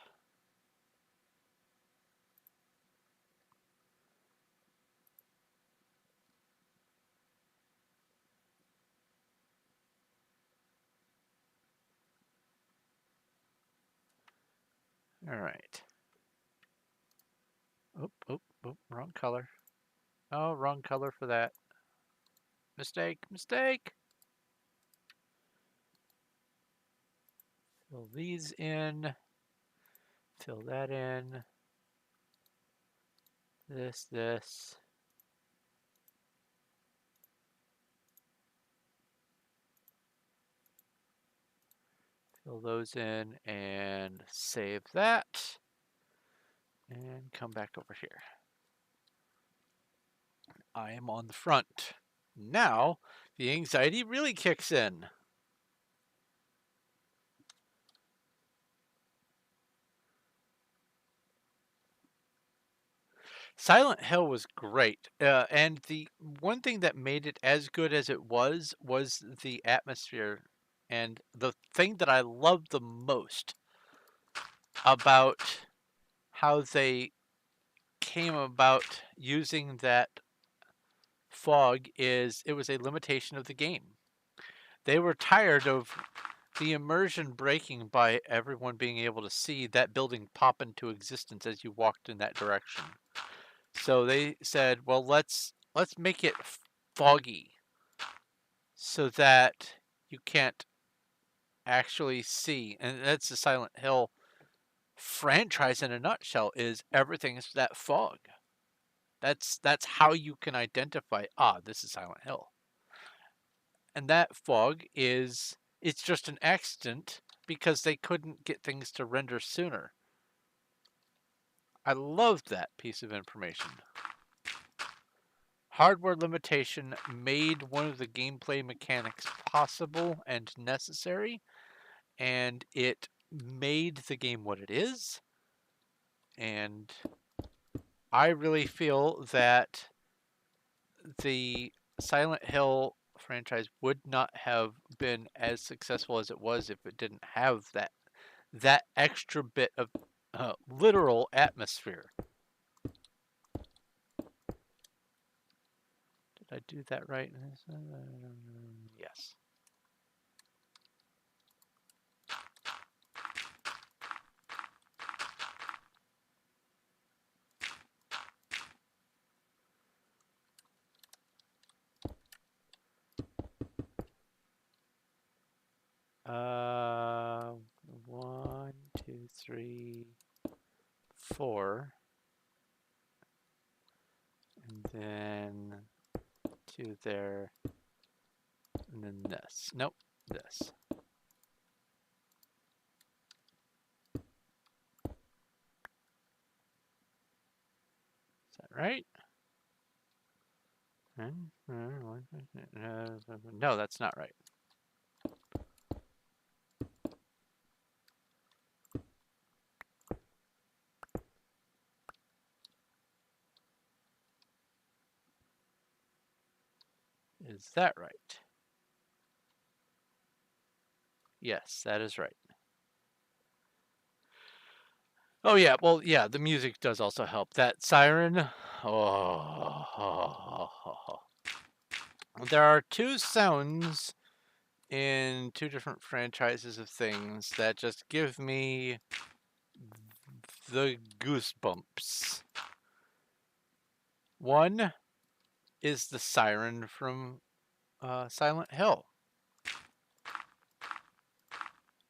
All right. Oh, wrong color. Oh, wrong color for that. Mistake. Fill these in. Fill that in. This. Fill those in and save that. And come back over here. I am on the front. Now, the anxiety really kicks in. Silent Hill was great, and the one thing that made it as good as it was the atmosphere. And the thing that I loved the most about how they came about using that fog is it was a limitation of the game. They were tired of the immersion breaking by everyone being able to see that building pop into existence as you walked in that direction. So they said, well, let's make it foggy so that you can't actually see. And that's the Silent Hill franchise in a nutshell, is everything is that fog. That's how you can identify, this is Silent Hill. And that fog it's just an accident because they couldn't get things to render sooner. I loved that piece of information. Hardware limitation made one of the gameplay mechanics possible and necessary, and it made the game what it is. And I really feel that the Silent Hill franchise would not have been as successful as it was if it didn't have that extra bit of literal atmosphere. Did I do that right? Yes. Uh, 1, 2, 3, 4, and then 2 there, and then this. Nope, this. Is that right? No, that's not right. Is that right? Yes, that is right. Oh yeah, well yeah, the music does also help. That siren. Oh. There are two sounds in two different franchises of things that just give me the goosebumps. One is the siren from Silent Hill.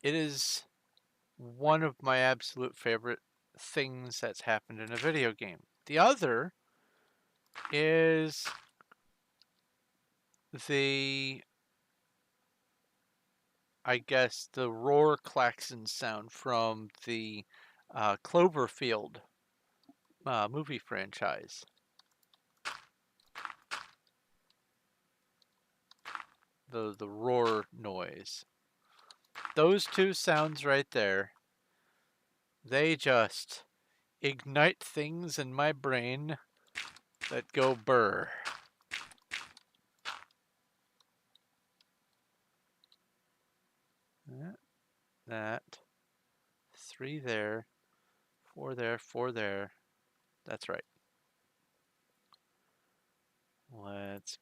It is one of my absolute favorite things that's happened in a video game. The other is the, I guess, the roar klaxon sound from the Cloverfield movie franchise. The roar noise. Those two sounds right there, they just ignite things in my brain that go burr. That. 3 there. 4 there. 4 there. That's right. Let's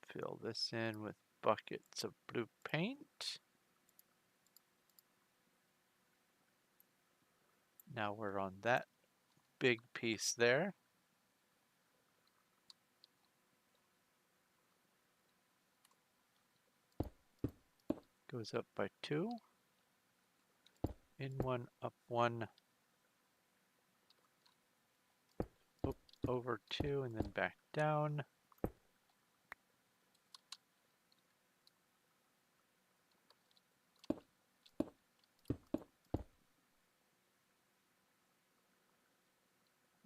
fill this in with buckets of blue paint. Now we're on that big piece there. Goes up by 2. In one, up one, over two, and then back down.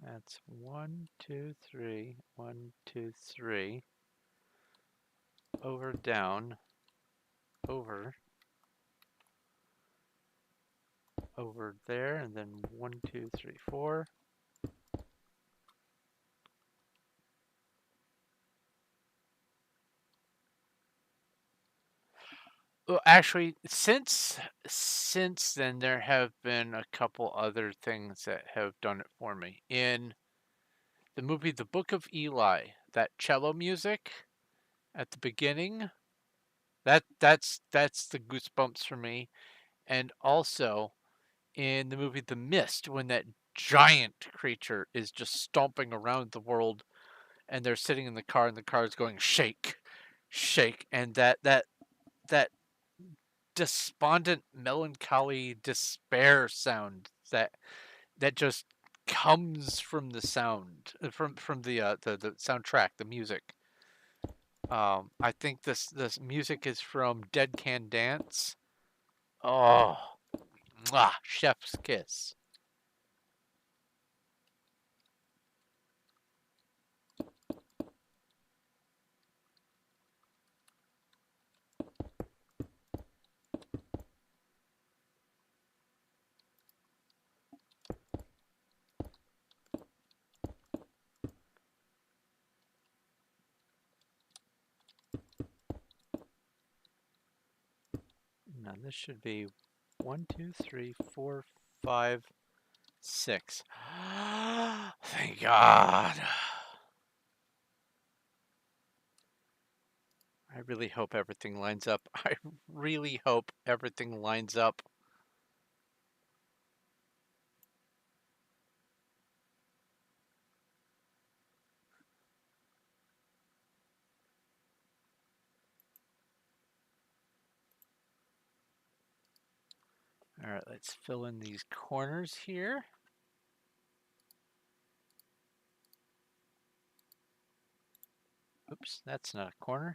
That's 1, 2, 3, 1, 2, 3. Over, down, over there, and then 1, 2, 3, 4. Well, actually, since then, there have been a couple other things that have done it for me. In the movie The Book of Eli, that cello music at the beginning, that's the goosebumps for me. And also in the movie The Mist, when that giant creature is just stomping around the world, and they're sitting in the car, and the car is going shake, shake, and that despondent, melancholy despair sound that just comes from the sound from the soundtrack, the music. I think this music is from Dead Can Dance. Oh, mwah, chef's kiss. Now this should be 1, 2, 3, 4, 5, 6. Thank God. I really hope everything lines up. I really hope everything lines up. All right, let's fill in these corners here. Oops, that's not a corner.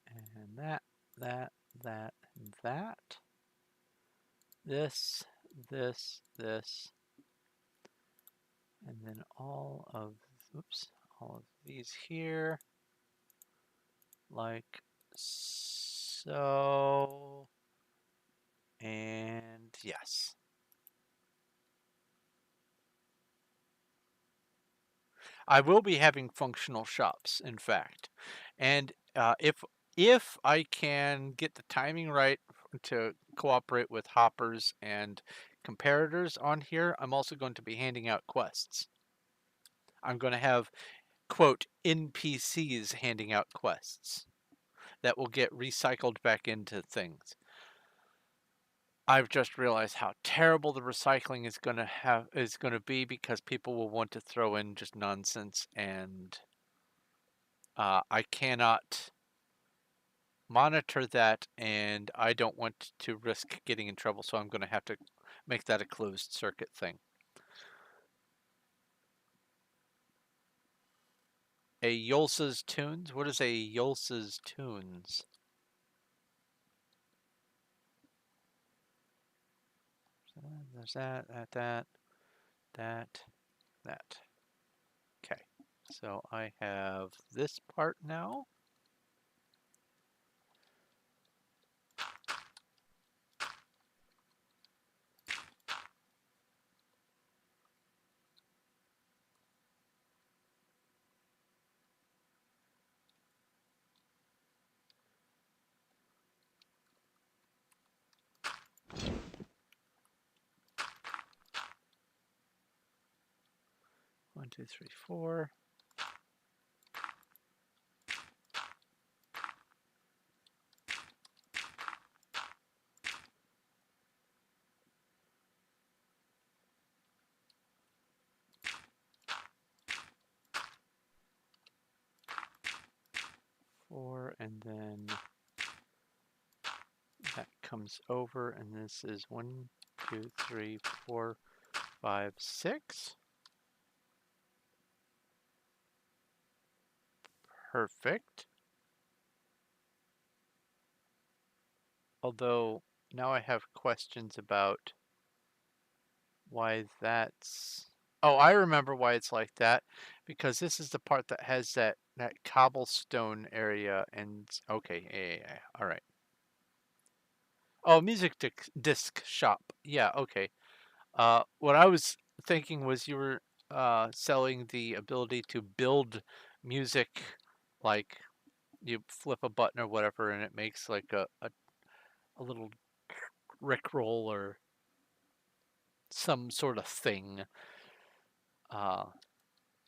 And that, and that. This, this. And then all of, oops, all of these here. Like so. And yes. I will be having functional shops, in fact. And if I can get the timing right to cooperate with hoppers and comparators on here, I'm also going to be handing out quests. I'm going to have, quote, NPCs handing out quests that will get recycled back into things. I've just realized how terrible the recycling is going to be, because people will want to throw in just nonsense, and I cannot monitor that, and I don't want to risk getting in trouble, so I'm going to have to make that a closed circuit thing. A Yolsa's Tunes? What is a Yolsa's Tunes? There's that. Okay, so I have this part now. One, two, three, four. Four, and then comes over, and this is 1, 2, 3, 4, 5, 6. Perfect. Although now I have questions about why that's... Oh, I remember why it's like that. Because this is the part that has that cobblestone area and... Okay, yeah. All right. Oh, music disc shop. Yeah, okay. What I was thinking was you were selling the ability to build music, like you flip a button or whatever and it makes like a little rickroll or some sort of thing, uh,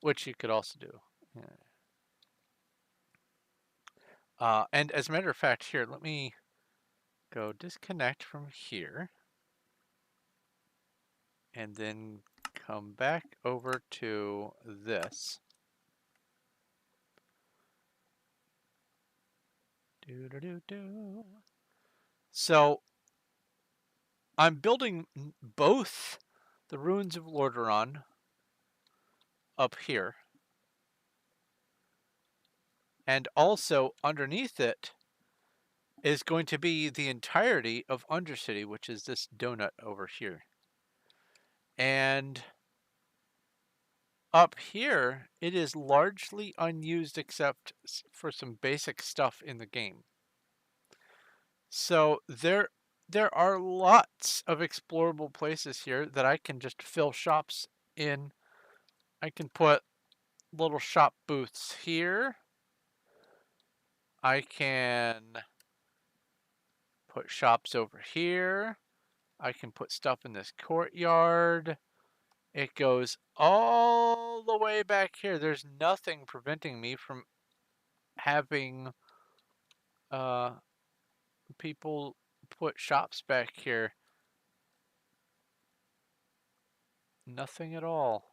which you could also do. Yeah. And as a matter of fact, here, let me go disconnect from here and then come back over to this. So I'm building both the ruins of Lordaeron up here, and also underneath it is going to be the entirety of Undercity, which is this donut over here. And up here, it is largely unused except for some basic stuff in the game. So there are lots of explorable places here that I can just fill shops in. I can put little shop booths here. I can put shops over here. I can put stuff in this courtyard. It goes all the way back here. There's nothing preventing me from having people put shops back here. Nothing at all.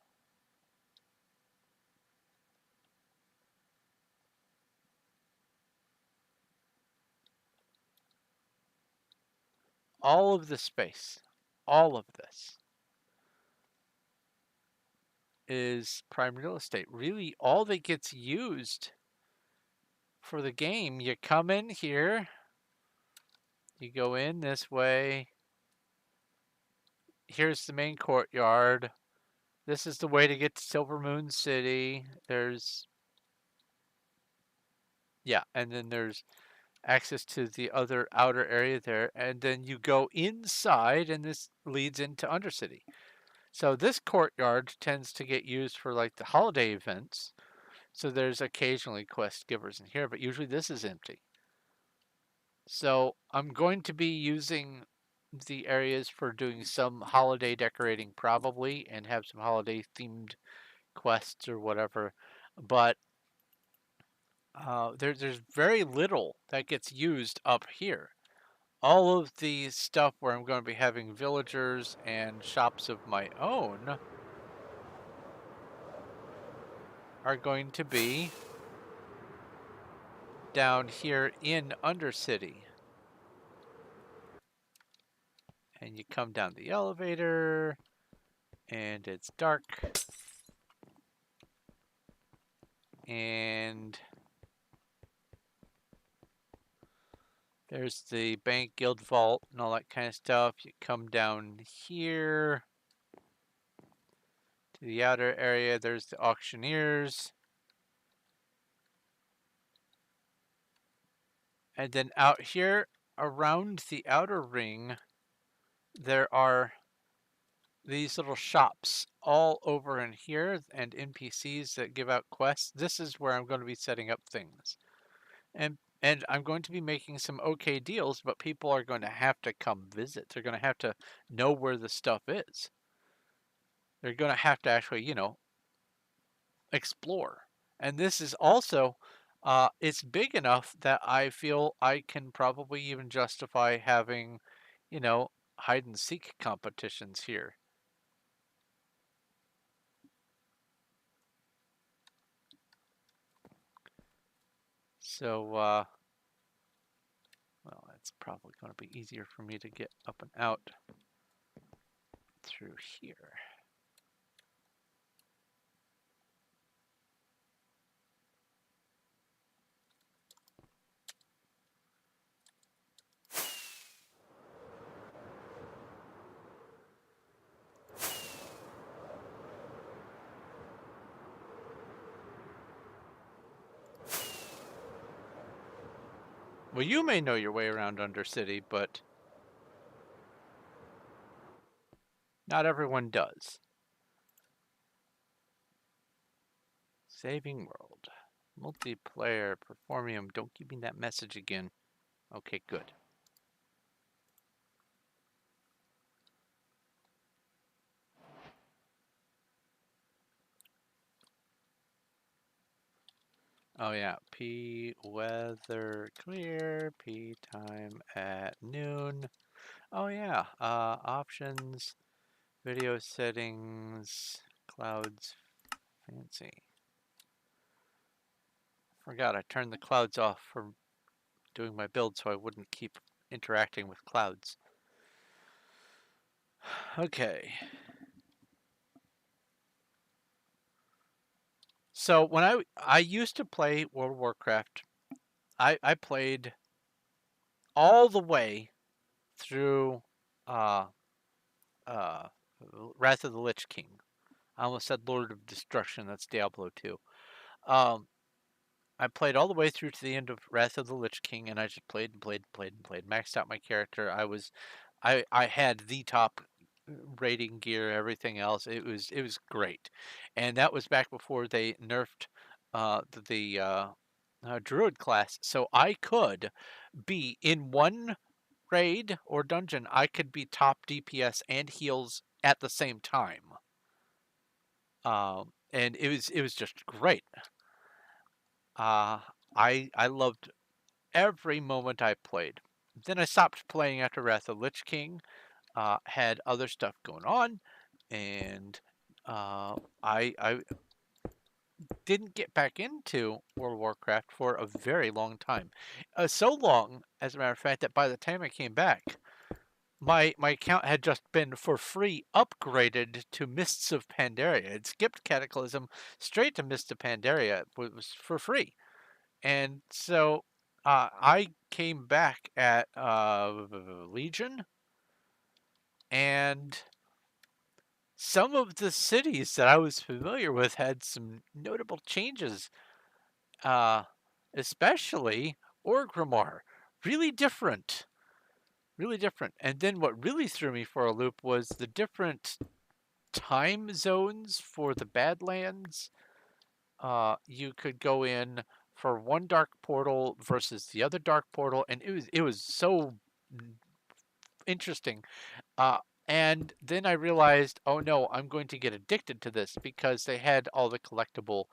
All of this space, all of this is prime real estate. Really, all that gets used for the game, you come in here, you go in this way. Here's the main courtyard. This is the way to get to Silver Moon City. Yeah, and then there's access to the other outer area there. And then you go inside, and this leads into Undercity. So this courtyard tends to get used for like the holiday events. So there's occasionally quest givers in here, but usually this is empty. So I'm going to be using the areas for doing some holiday decorating probably and have some holiday themed quests or whatever. But there's very little that gets used up here. All of the stuff where I'm going to be having villagers and shops of my own are going to be down here in Undercity. And you come down the elevator, and it's dark. And there's the bank, guild vault, and all that kind of stuff. You come down here to the outer area. There's the auctioneers. And then out here around the outer ring, there are these little shops all over in here and NPCs that give out quests. This is where I'm going to be setting up things. And I'm going to be making some okay deals, but people are going to have to come visit. They're going to have to know where the stuff is. They're going to have to actually, explore. And this is also, it's big enough that I feel I can probably even justify having, hide and seek competitions here. So, well, It's probably going to be easier for me to get up and out through here. Well, you may know your way around Undercity, but not everyone does. Saving world. Multiplayer. Performium. Don't give me that message again. Okay, good. Oh yeah, P weather clear, P time at noon. Oh yeah, options, video settings, clouds, fancy. Forgot I turned the clouds off for doing my build so I wouldn't keep interacting with clouds. Okay. So when I used to play World of Warcraft, I played all the way through uh uh Wrath of the Lich King. I almost said Lord of Destruction. That's Diablo 2. Um, I played all the way through to the end of Wrath of the Lich King, and I just played and played and played and played. Maxed out my character. I had the top rating gear, everything else. It was great, and that was back before they nerfed the Druid class, so I could be in one raid or dungeon. I could be top DPS and heals at the same time. And it was just great. Uh, I loved every moment I played. Then I stopped playing after Wrath of Lich King. Had other stuff going on, and I didn't get back into World of Warcraft for a very long time. So long, as a matter of fact, that by the time I came back, my account had just been for free upgraded to Mists of Pandaria. It skipped Cataclysm straight to Mists of Pandaria. It was for free. And so I came back at Legion, and some of the cities that I was familiar with had some notable changes, uh, especially Orgrimmar. Really different. Really different. And then what really threw me for a loop was the different time zones for the Badlands. You could go in for one dark portal versus the other dark portal, and it was so interesting. Uh, and then I realized, oh no, I'm going to get addicted to this because they had all the collectible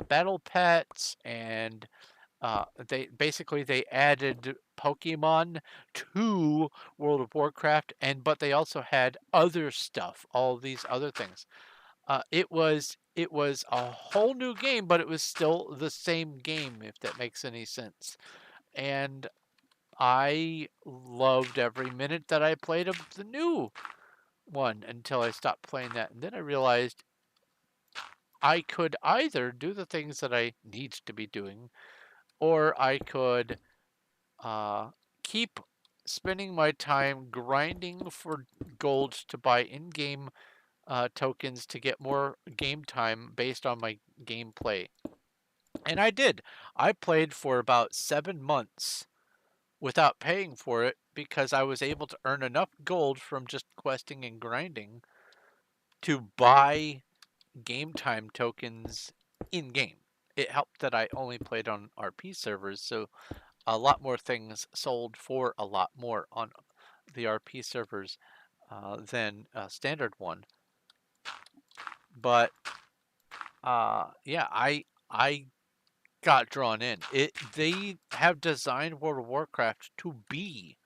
battle pets, and they added Pokemon to World of Warcraft, but they also had other stuff, all these other things. It was a whole new game, but it was still the same game, if that makes any sense. And I loved every minute that I played of the new one until I stopped playing that. And then I realized I could either do the things that I need to be doing, or I could uh, keep spending my time grinding for gold to buy in-game tokens to get more game time based on my gameplay. And I did. I played for about 7 months without paying for it because I was able to earn enough gold from just questing and grinding to buy game time tokens in game. It helped that I only played on RP servers, so a lot more things sold for a lot more on the RP servers than a standard one. But yeah, I got drawn in. They have designed World of Warcraft to be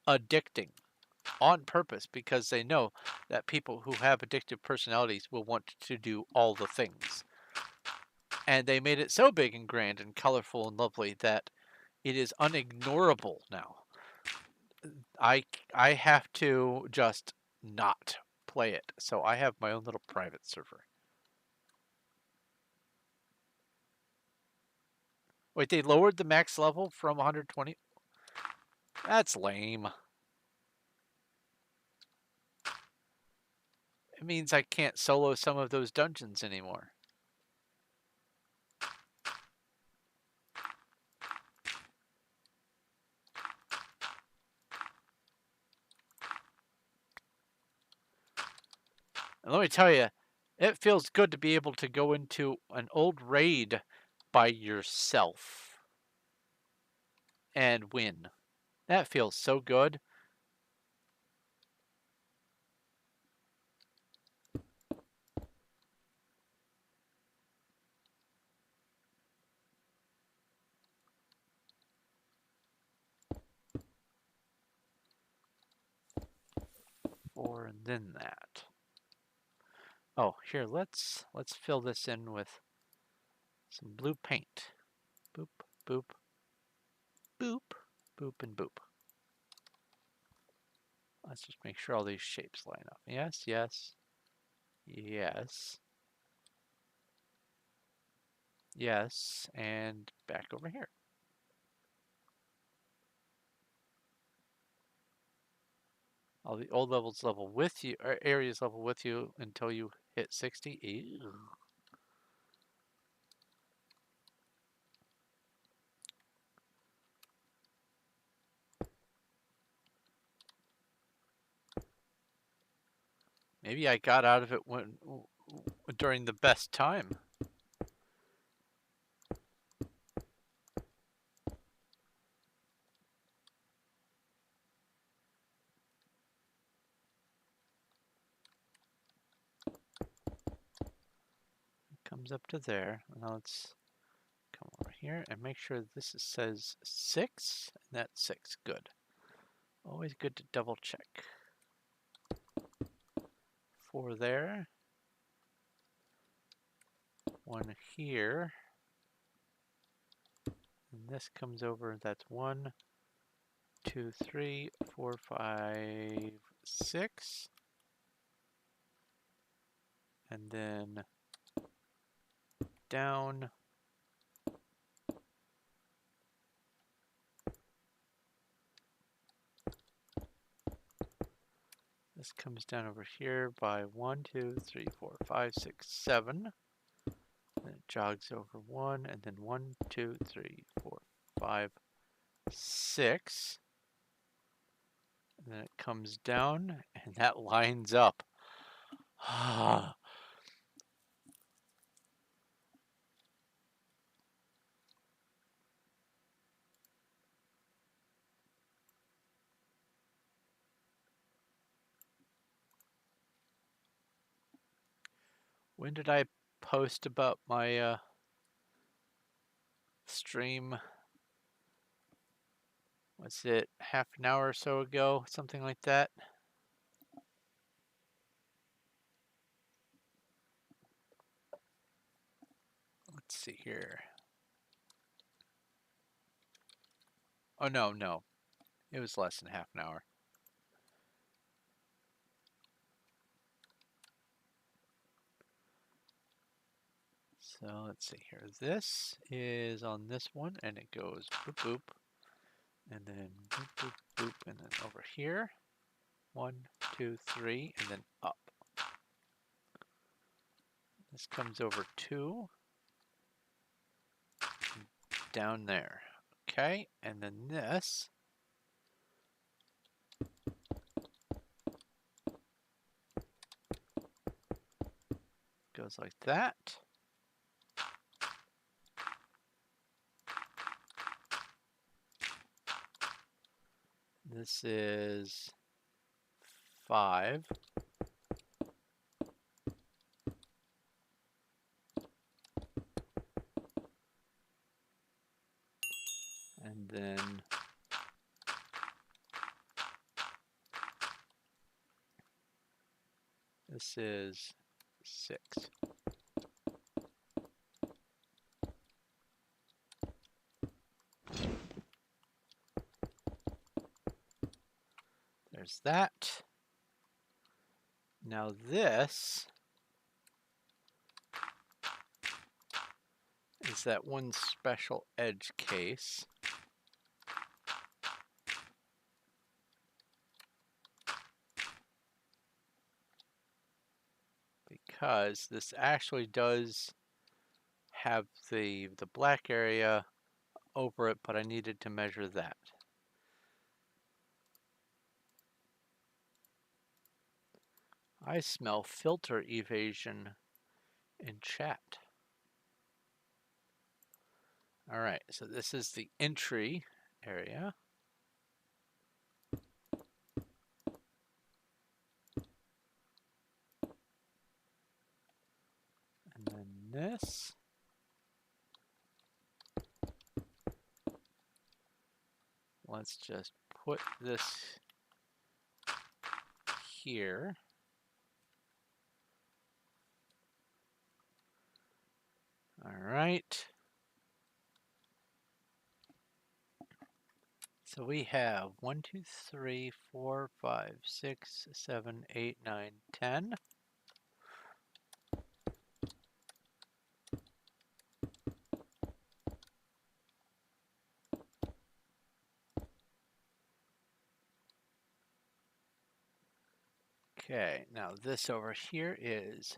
addicting on purpose because they know that people who have addictive personalities will want to do all the things. And they made it so big and grand and colorful and lovely that it is unignorable now. I have to just not play it. So I have my own little private server. Wait, they lowered the max level from 120? That's lame. It means I can't solo some of those dungeons anymore. And let me tell you, it feels good to be able to go into an old raid by yourself and win. That feels so good. Or then that. Oh, here, let's fill this in with some blue paint. Boop, boop, boop, boop, and boop. Let's just make sure all these shapes line up. Yes, yes, yes, yes, and back over here. All the old levels level with you, or areas level with you until you hit 60. Ew. Maybe I got out of it during the best time. It comes up to there. Now let's come over here and make sure this says 6, and that's 6. Good. Always good to double check. 4 there. 1 here. And this comes over, that's 1, 2, 3, 4, 5, 6. And then down. This comes down over here by 1, 2, 3, 4, 5, 6, 7. Then it jogs over 1, and then 1, 2, 3, 4, 5, 6. And then it comes down, and that lines up. When did I post about my stream? Was it half an hour or so ago? Something like that? Let's see here. Oh, no. It was less than half an hour. So let's see here. This is on this one, and it goes boop boop, and then boop boop boop, and then over here. 1, 2, 3, and then up. This comes over 2, down there. Okay, and then this goes like that. This is 5. And then this is 6. that. Now this is that one special edge case. Because this actually does have the black area over it, but I needed to measure that. I smell filter evasion in chat. All right, so this is the entry area. And then this. Let's just put this here. All right. So we have 1, 2, 3, 4, 5, 6, 7, 8, 9, 10. Okay, now this over here is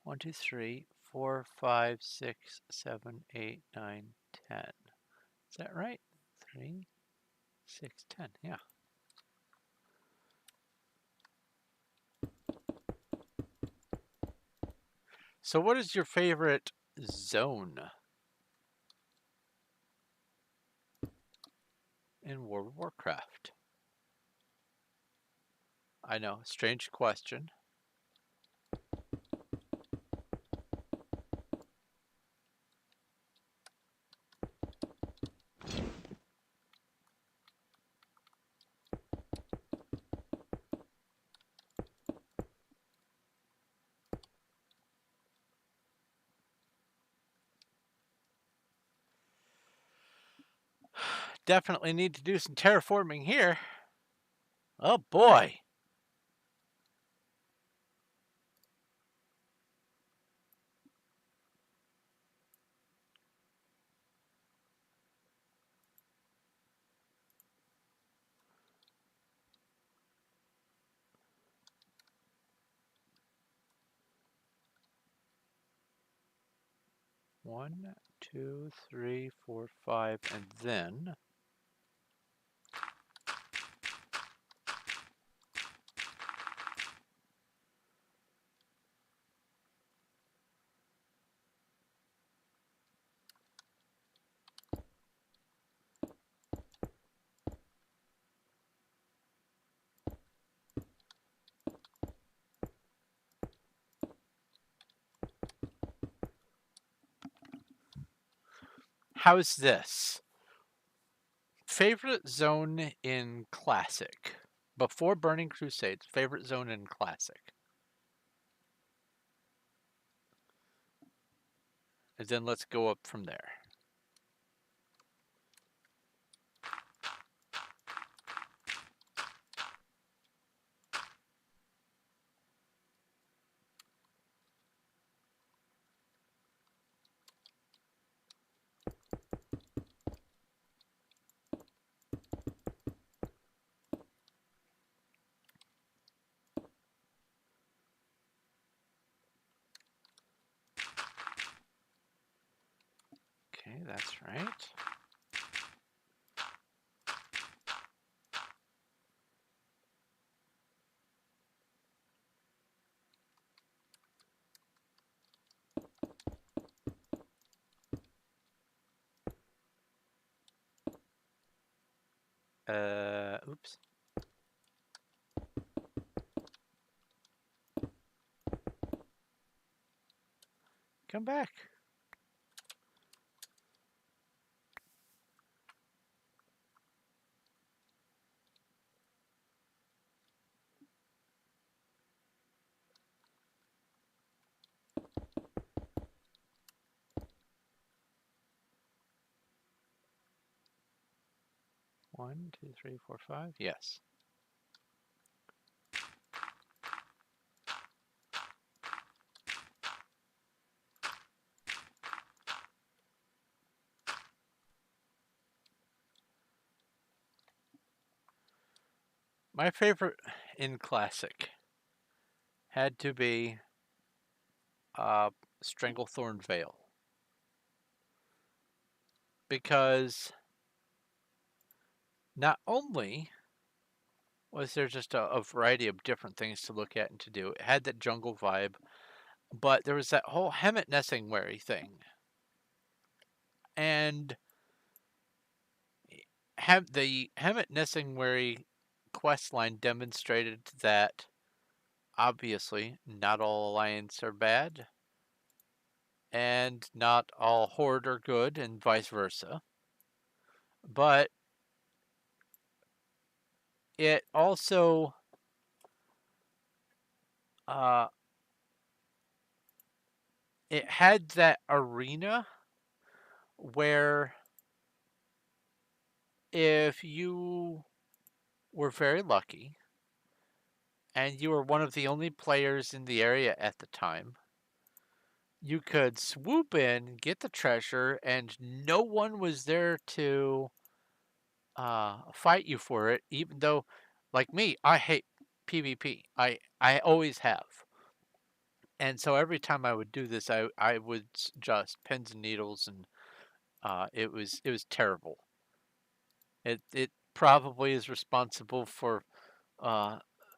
1, 2, 3, 4, 5, 6, 7, 8, 9, 10. Is that right? 3, 6, 10. Yeah. So what is your favorite zone in World of Warcraft? I know, strange question. Definitely need to do some terraforming here. Oh boy. One, two, three, four, five, and then how's this? Favorite zone in Classic? Before Burning Crusades, favorite zone in Classic. And then let's go up from there. Okay, that's right. Oops. Come back. One, two, three, four, five. Yes. My favorite in Classic had to be uh, Stranglethorn Vale. Because not only was there just a variety of different things to look at and to do, it had that jungle vibe, but there was that whole Hemet Nessingwary thing. And have the Hemet Nessingwary quest line demonstrated that obviously not all alliance are bad and not all horde are good and vice versa. But it also uh, it had that arena where if you were very lucky and you were one of the only players in the area at the time, you could swoop in, get the treasure, and no one was there to fight you for it, even though, like me, I hate PvP. I always have. And so every time I would do this, I would just pins and needles, and it was terrible. It probably is responsible for uh,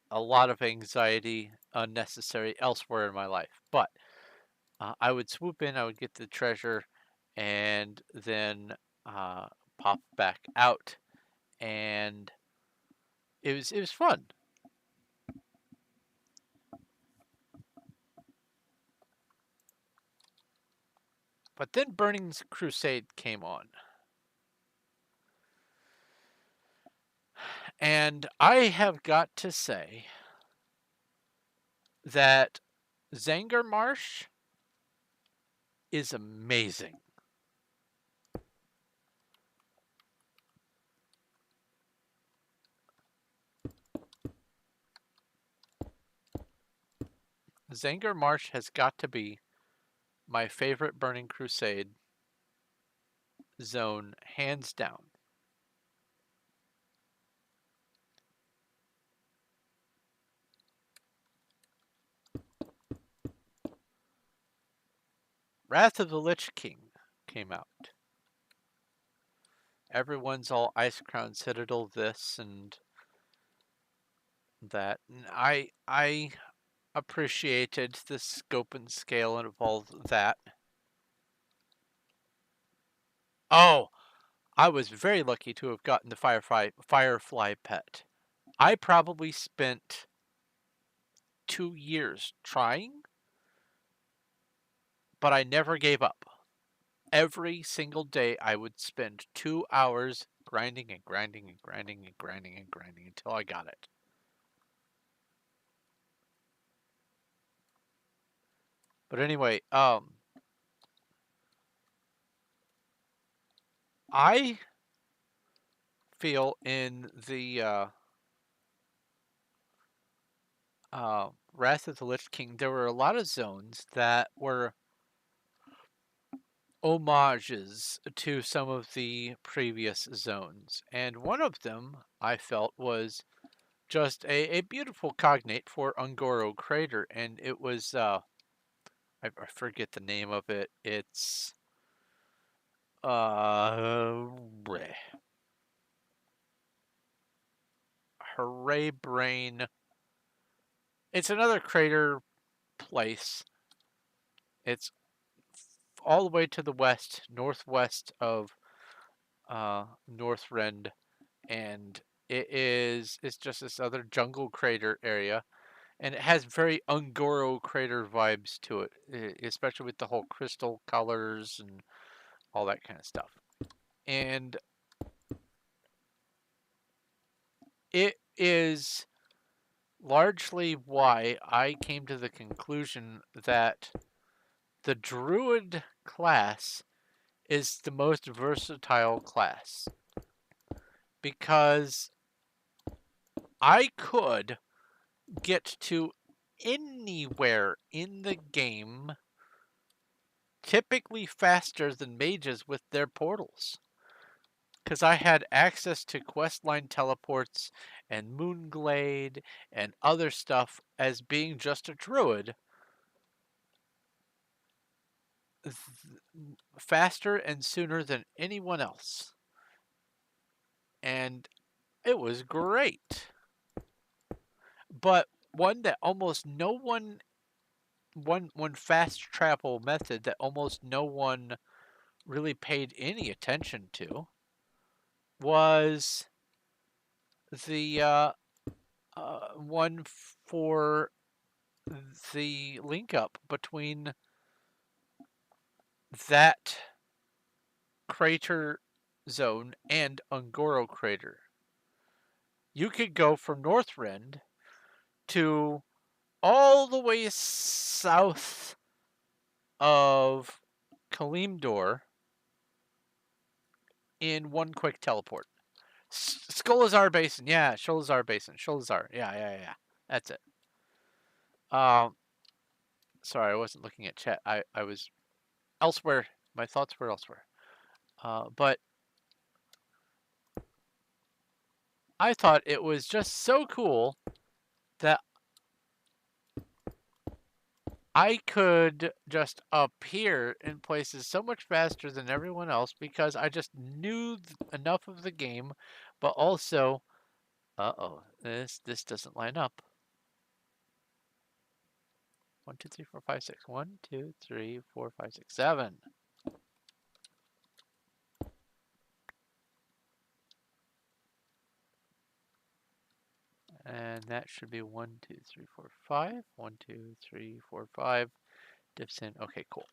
a lot of anxiety unnecessary elsewhere in my life. But I would swoop in, I would get the treasure, and then uh, pop back out, and it was fun. But then Burning's Crusade came on, and I have got to say that Zanger Marsh is amazing. Zanger Marsh has got to be my favorite Burning Crusade zone, hands down. Wrath of the Lich King came out. Everyone's all Ice Crown Citadel this and that. And I appreciated the scope and scale of all that. Oh, I was very lucky to have gotten the Firefly pet. I probably spent 2 years trying, but I never gave up. Every single day I would spend 2 hours grinding and grinding and grinding and grinding and grinding until I got it. But anyway, I feel in the Wrath of the Lich King, there were a lot of zones that were homages to some of the previous zones. And one of them, I felt, was just a beautiful cognate for Ungoro Crater. And it was, I forget the name of it. It's, bleh. Hooray Brain. It's another crater place. It's all the way to the west, northwest of Northrend, and it's just this other jungle crater area, and it has very Ungoro crater vibes to it, especially with the whole crystal colors and all that kind of stuff. And it is largely why I came to the conclusion that the druid class is the most versatile class, because I could get to anywhere in the game typically faster than mages with their portals. because I had access to questline teleports and Moonglade and other stuff as being just a druid faster and sooner than anyone else. And it was great. But one that almost no one one fast travel method that almost no one really paid any attention to was the one for the link up between that crater zone and Ungoro crater. You could go from Northrend to all the way south of Kalimdor in one quick teleport. Skolazar Basin, yeah, Sholazar Basin, Sholazar, yeah. That's it. Sorry, I wasn't looking at chat. I was elsewhere. My thoughts were elsewhere. But I thought it was just so cool that I could just appear in places so much faster than everyone else because I just knew enough of the game, but also, this doesn't line up. 1, 2, 3, 4, 5, 6. 1, 2, 3, 4, 5, 6, 7. And that should be 1, 2, 3, 4, 5. 1, 2, 3, 4, 5. Dips in. Okay, cool.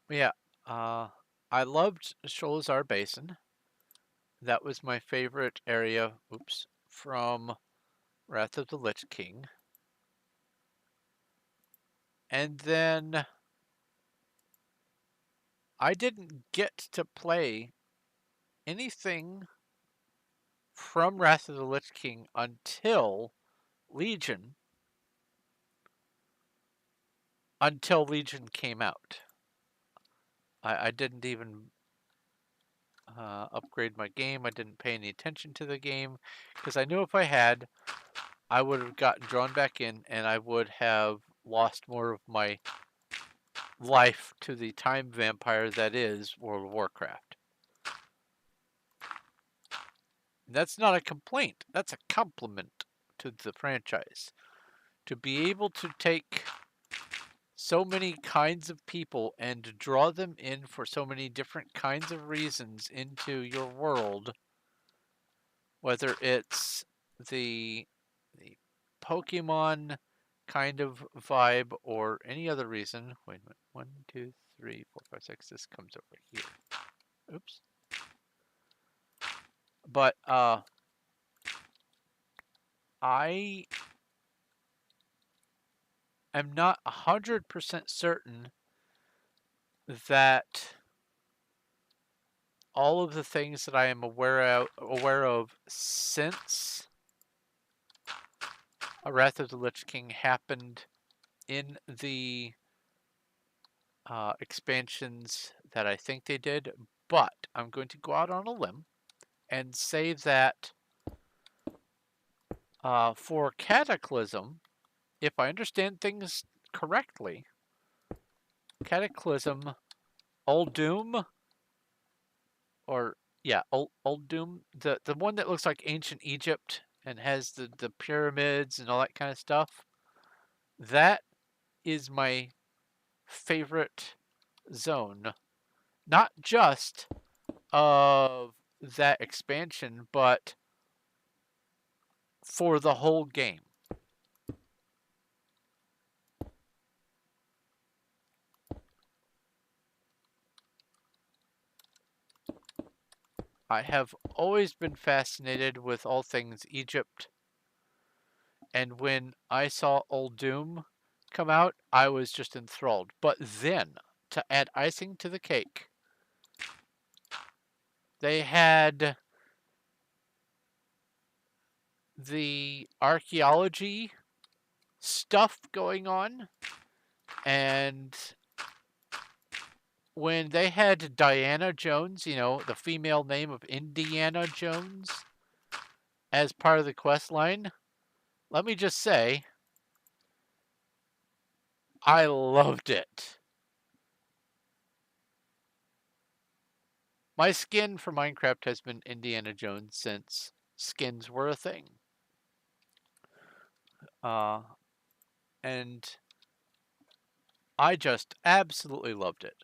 Yeah, I loved Sholazar Basin. That was my favorite area. Oops, from Wrath of the Lich King. And then I didn't get to play anything from Wrath of the Lich King until Legion. Until Legion came out. I didn't even upgrade my game. I didn't pay any attention to the game because I knew if I had, I would have gotten drawn back in and I would have lost more of my life to the time vampire that is World of Warcraft. That's not a complaint. That's a compliment to the franchise. To be able to take so many kinds of people and draw them in for so many different kinds of reasons into your world, whether it's the Pokemon kind of vibe or any other reason. Wait a minute. 1, 2, 3, 4, 5, 6. This comes over here. Oops. But I am not 100% certain that all of the things that I am aware of since Wrath of the Lich King happened in the expansions that I think they did, but I'm going to go out on a limb and say that for Cataclysm, if I understand things correctly, Cataclysm, Old Doom, or yeah, Old Doom, the one that looks like ancient Egypt and has the pyramids and all that kind of stuff, that is my favorite zone. Not just of that expansion, but for the whole game. I have always been fascinated with all things Egypt, and when I saw Old Doom come out, I was just enthralled. But then, to add icing to the cake, they had the archaeology stuff going on, and when they had Diana Jones, you know, the female name of Indiana Jones, as part of the quest line, let me just say, I loved it. My skin for Minecraft has been Indiana Jones since skins were a thing. Uh, and I just absolutely loved it.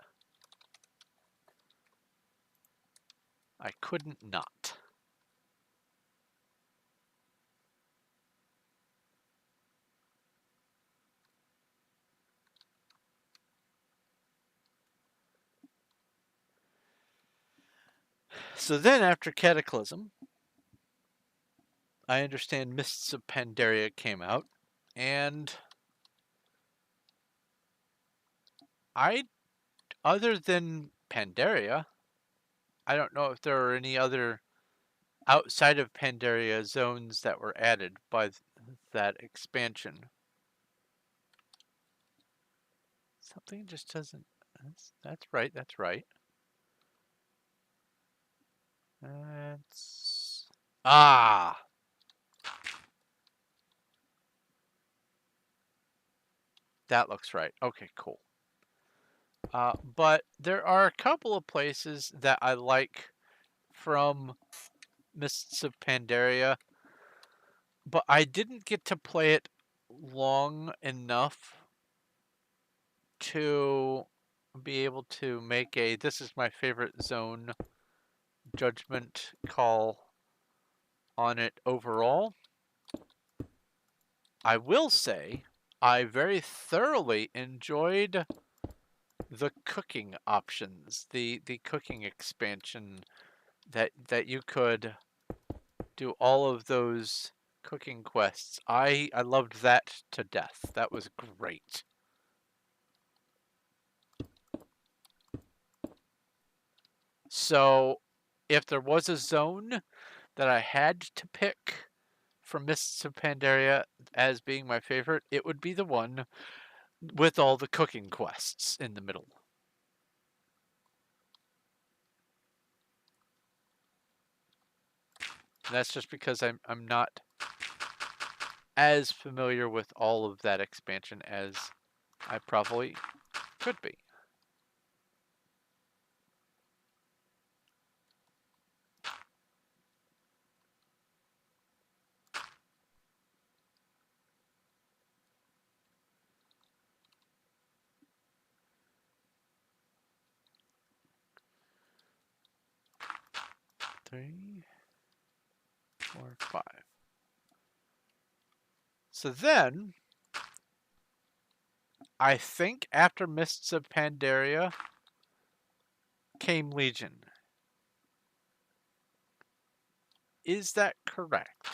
I couldn't not. So then after Cataclysm, I understand Mists of Pandaria came out, and I, other than Pandaria, I don't know if there are any other outside of Pandaria zones that were added by that expansion. Something just doesn't. That's right. That's right. That's that looks right. Okay, cool. But there are a couple of places that I like from Mists of Pandaria, but I didn't get to play it long enough to be able to make a this is my favorite zone judgment call on it overall. I will say I very thoroughly enjoyed the cooking options, the cooking expansion that you could do all of those cooking quests. I loved that to death. That was great. So if there was a zone that I had to pick from Mists of Pandaria as being my favorite, it would be the one with all the cooking quests in the middle. And that's just because I'm not as familiar with all of that expansion as I probably could be. Three, 4, 5. So then, I think after Mists of Pandaria came Legion. Is that correct?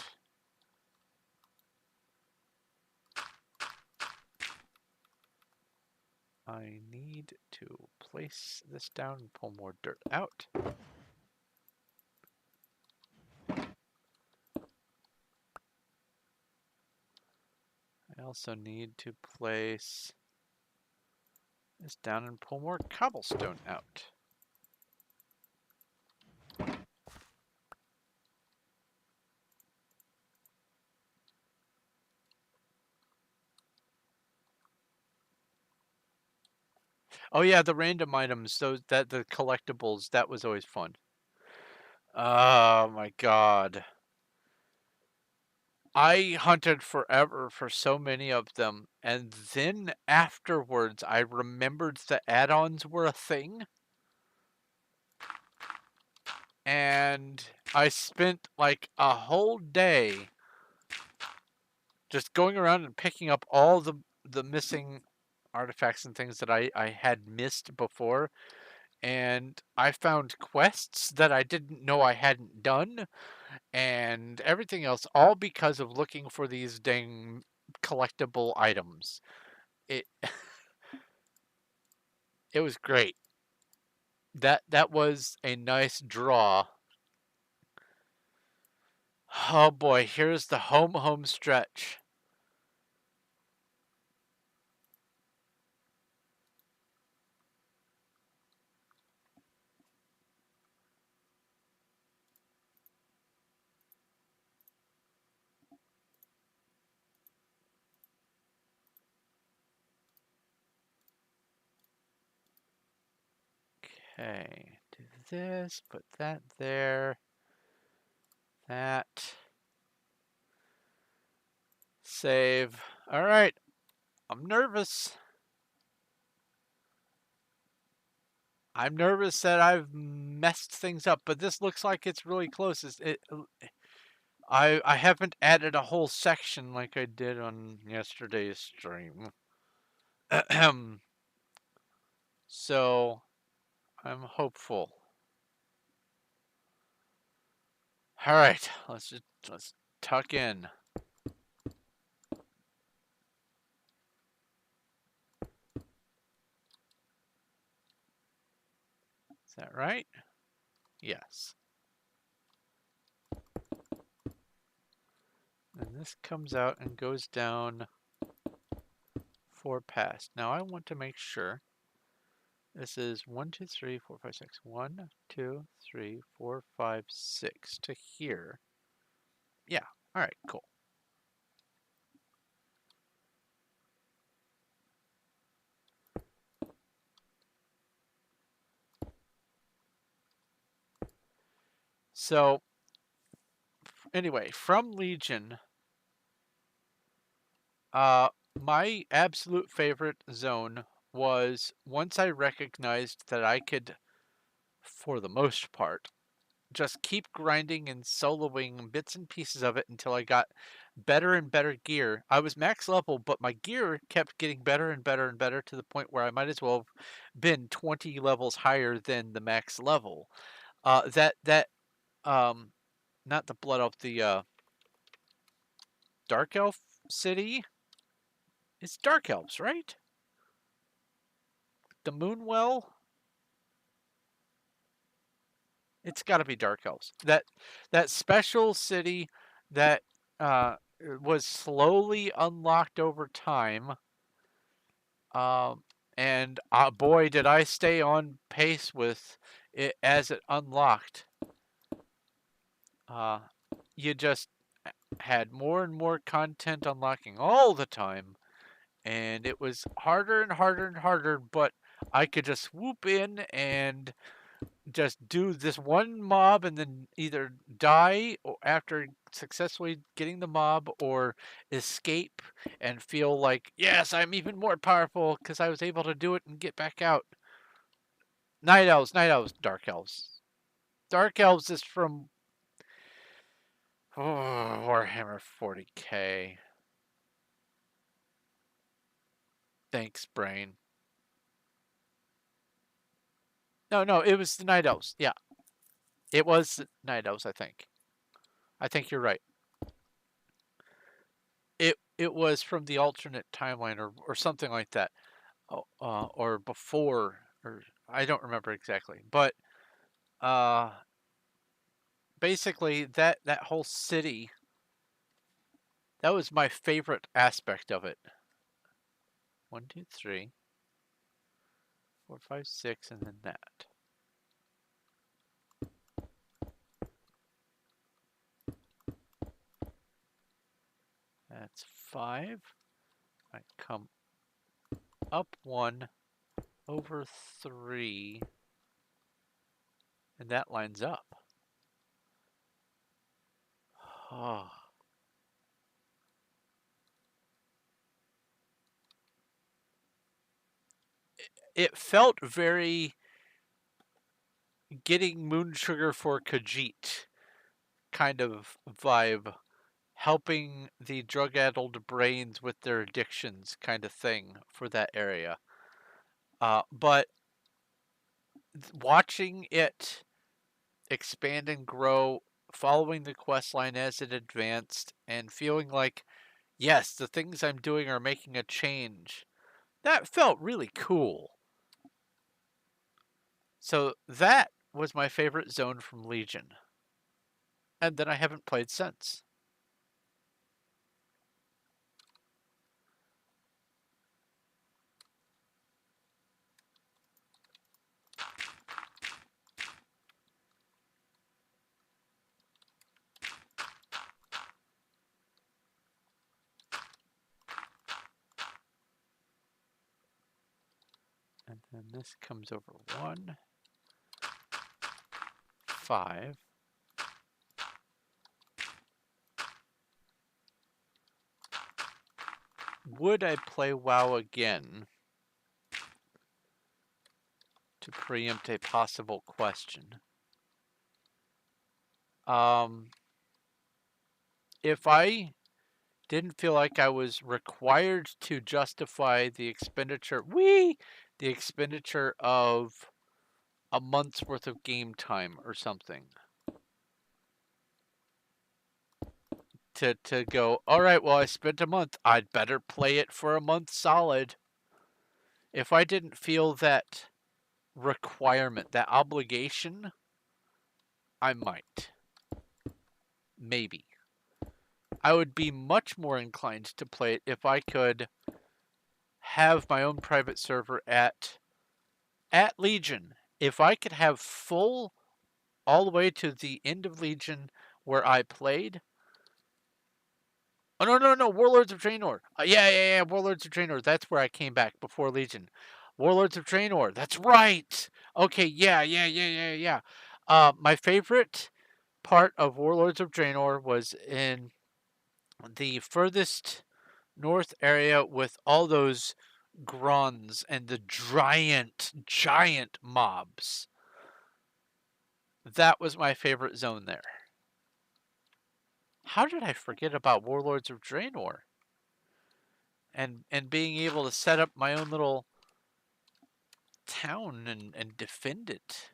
I need to place this down and pull more dirt out. I also need to place this down and pull more cobblestone out. Oh yeah, the random items, those that the collectibles, that was always fun. Oh my god. I hunted forever for so many of them, and then afterwards I remembered the add-ons were a thing. And I spent like a whole day just going around and picking up all the missing artifacts and things that I had missed before. And I found quests that I didn't know I hadn't done and everything else, all because of looking for these dang collectible items. It it was great. That was a nice draw. Oh boy, here's the home stretch. Okay, do this, put that there, that, save. All right, I'm nervous. I'm nervous that I've messed things up, but this looks like it's really close. I haven't added a whole section like I did on yesterday's stream. So I'm hopeful. All right, let's tuck in. Is that right? Yes. And this comes out and goes down 4 past. Now I want to make sure this is 1, 2, 3, 4, 5, 6. 1, 2, 3, 4, 5, 6 to here. Yeah. All right. Cool. So anyway, from Legion, my absolute favorite zone was once I recognized that I could, for the most part, just keep grinding and soloing bits and pieces of it until I got better and better gear. I was max level, but my gear kept getting better and better and better to the point where I might as well have been 20 levels higher than the max level. That not the Blood Elf, the Dark Elf city. It's Dark Elves, right? The Moonwell. It's got to be Dark Elves. That special city that was slowly unlocked over time. And boy, did I stay on pace with it as it unlocked. Uh, you just had more and more content unlocking all the time, and it was harder and harder and harder, but I could just swoop in and just do this one mob and then either die after successfully getting the mob or escape and feel like, yes, I'm even more powerful because I was able to do it and get back out. Night elves, dark elves. Dark elves is from Warhammer 40k. Thanks, brain. No, it was the night elves. Yeah, it was night elves. I think. I think you're right. It was from the alternate timeline or something like that. Or before, or I don't remember exactly, but uh, basically that whole city, that was my favorite aspect of it. 1, 2, 3, 4, 5, 6, and then that. That's 5. I come up 1 over 3, and that lines up. Oh. It felt very getting moon sugar for Khajiit kind of vibe, helping the drug-addled brains with their addictions kind of thing for that area. But watching it expand and grow, following the quest line as it advanced, and feeling like, yes, the things I'm doing are making a change, that felt really cool. So that was my favorite zone from Legion. And then I haven't played since. And then this comes over 1, 5. Would I play WoW again? To preempt a possible question. If I didn't feel like I was required to justify the expenditure, the expenditure of a month's worth of game time or something. To go, all right, well, I spent a month. I'd better play it for a month solid. If I didn't feel that requirement, that obligation, I might. Maybe. I would be much more inclined to play it if I could have my own private server at Legion. If I could have full all the way to the end of Legion where I played. Oh, no, Warlords of Draenor. Yeah, Warlords of Draenor. That's where I came back before Legion. Warlords of Draenor. That's right. Okay, yeah. My favorite part of Warlords of Draenor was in the furthest north area with all those Grons and the giant mobs. That was my favorite zone there. How did I forget about Warlords of Draenor? And being able to set up my own little town and defend it.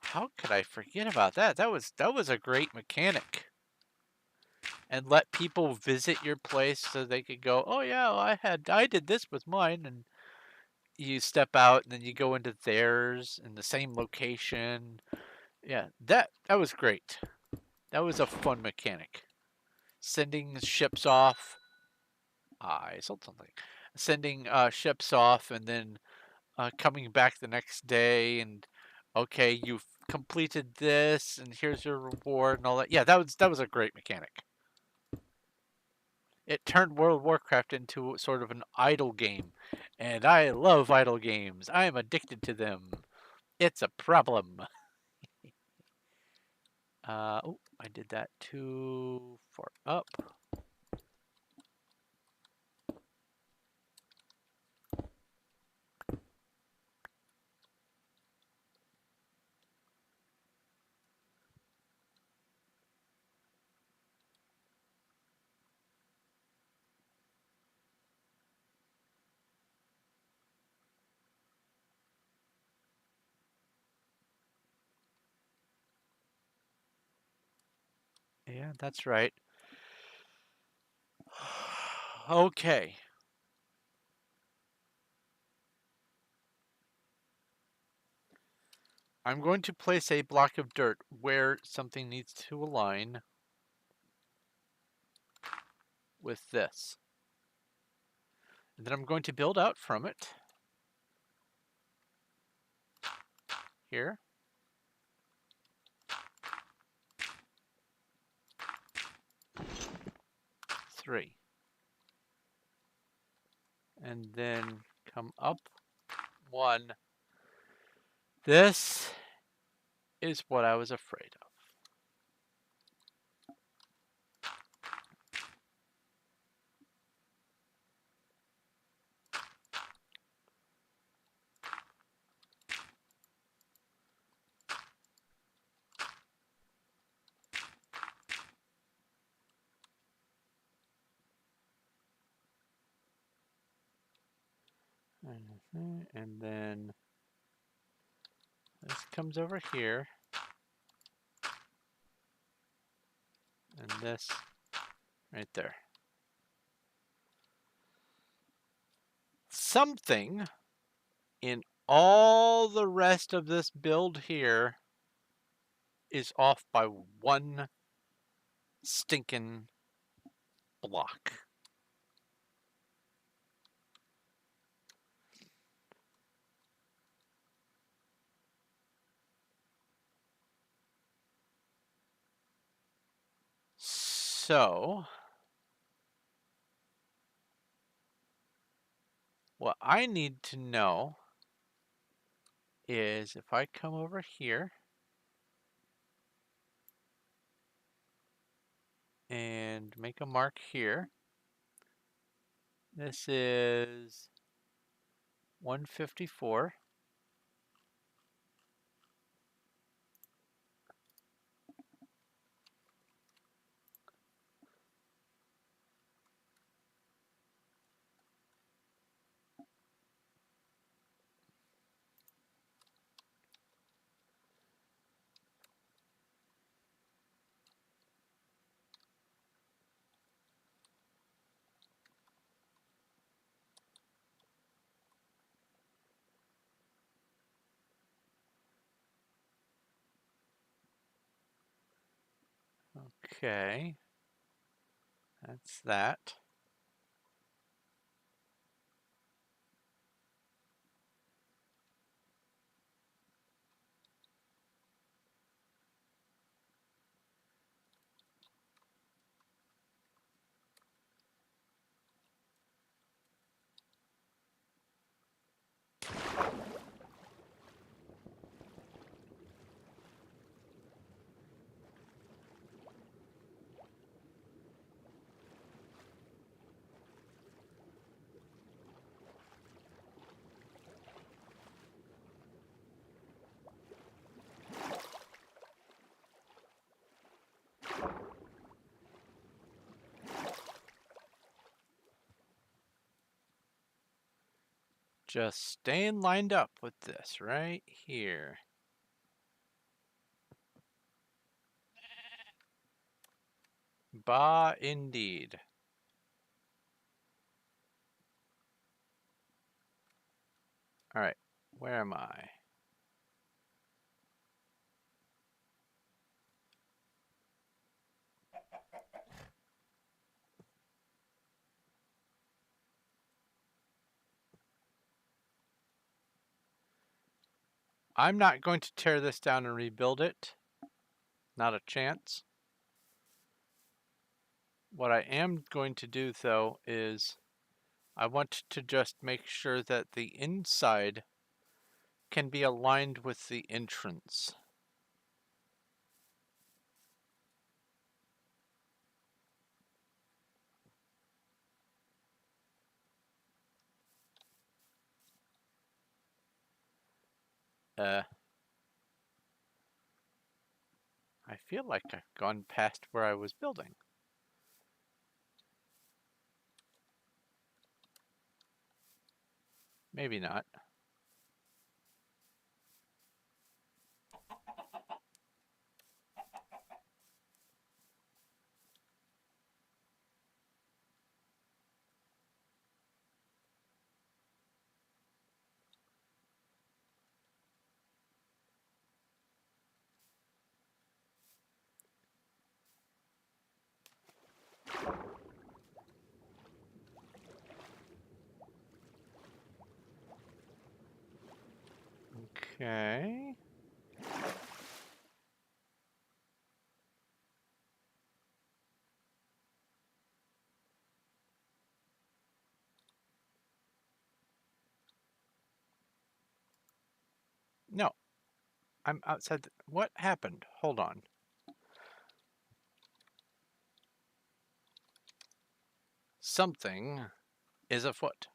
How could I forget about that? That was a great mechanic. And let people visit your place so they could go, oh yeah, well, I did this with mine, and you step out and then you go into theirs in the same location. Yeah, that was great. That was a fun mechanic. Sending ships off. I sold something. Sending ships off and then coming back the next day and okay, you've completed this and here's your reward and all that. Yeah, that was a great mechanic. It turned World of Warcraft into sort of an idle game, and I love idle games. I am addicted to them. It's a problem. Oh, I did that too far up. Yeah, that's right. Okay. I'm going to place a block of dirt where something needs to align with this. And then I'm going to build out from it. Here. Three. And then come up 1. This is what I was afraid of. And then this comes over here. And this right there. Something in all the rest of this build here is off by 1 stinking block. So what I need to know is if I come over here and make a mark here. This is 154. Okay, that's that. Just staying lined up with this right here. Bah, indeed. All right, where am I? I'm not going to tear this down and rebuild it. Not a chance. What I am going to do, though, is I want to just make sure that the inside can be aligned with the entrance. I feel like I've gone past where I was building. Maybe not. Okay. No, I'm outside. What happened? Hold on. Something is afoot.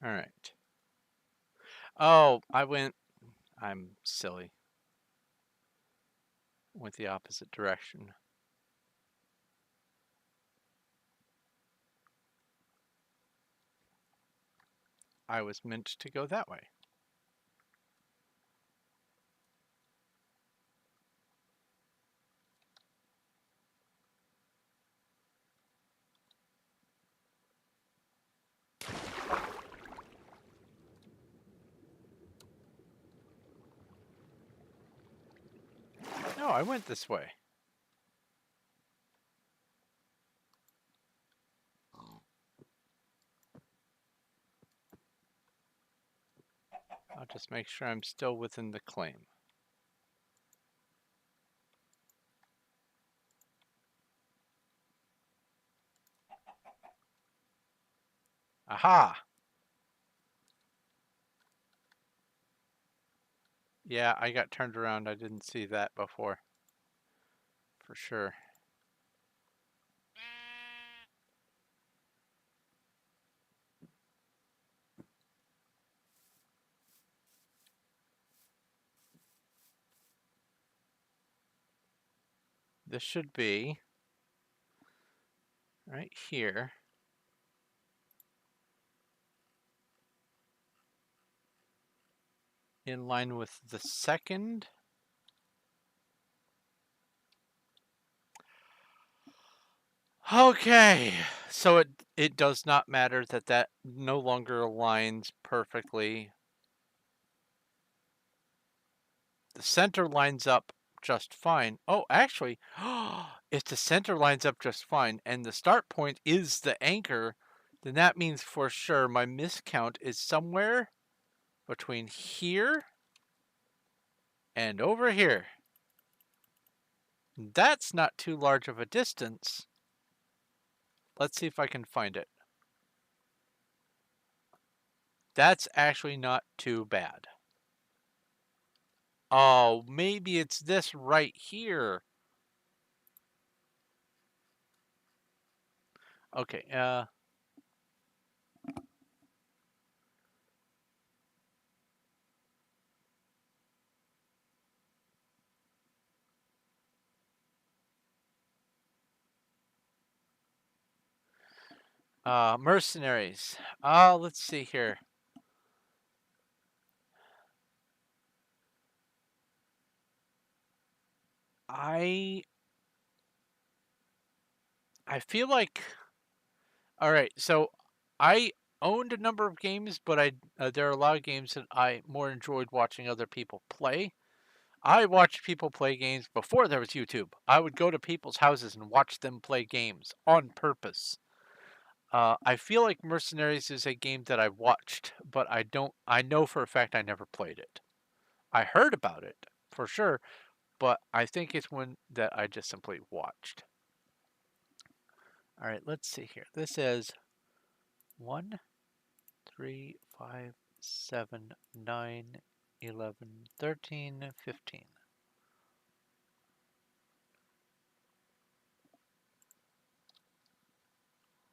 All right. Oh, I'm silly. Went the opposite direction. I was meant to go that way. No, I went this way. just make sure I'm still within the claim. Aha! Yeah, I got turned around. I didn't see that before. For sure. This should be right here. In line with the second. Okay, so it does not matter that that no longer aligns perfectly. The center lines up just fine. Oh, actually, if the center lines up just fine and the start point is the anchor, then that means for sure my miscount is somewhere between here and over here. That's not too large of a distance. Let's see if I can find it. That's actually not too bad. Oh, maybe it's this right here. Okay, mercenaries. Let's see here. I feel like, all right, so I owned a number of games, but there are a lot of games that I more enjoyed watching other people play. I watched people play games before there was YouTube. I would go to people's houses and watch them play games on purpose. I feel like Mercenaries is a game that I watched, but I know for a fact I never played it. I heard about it for sure, but I think it's one that I just simply watched. All right, let's see here. This is 1, 3, 5, 7, 9, 11, 13, 15.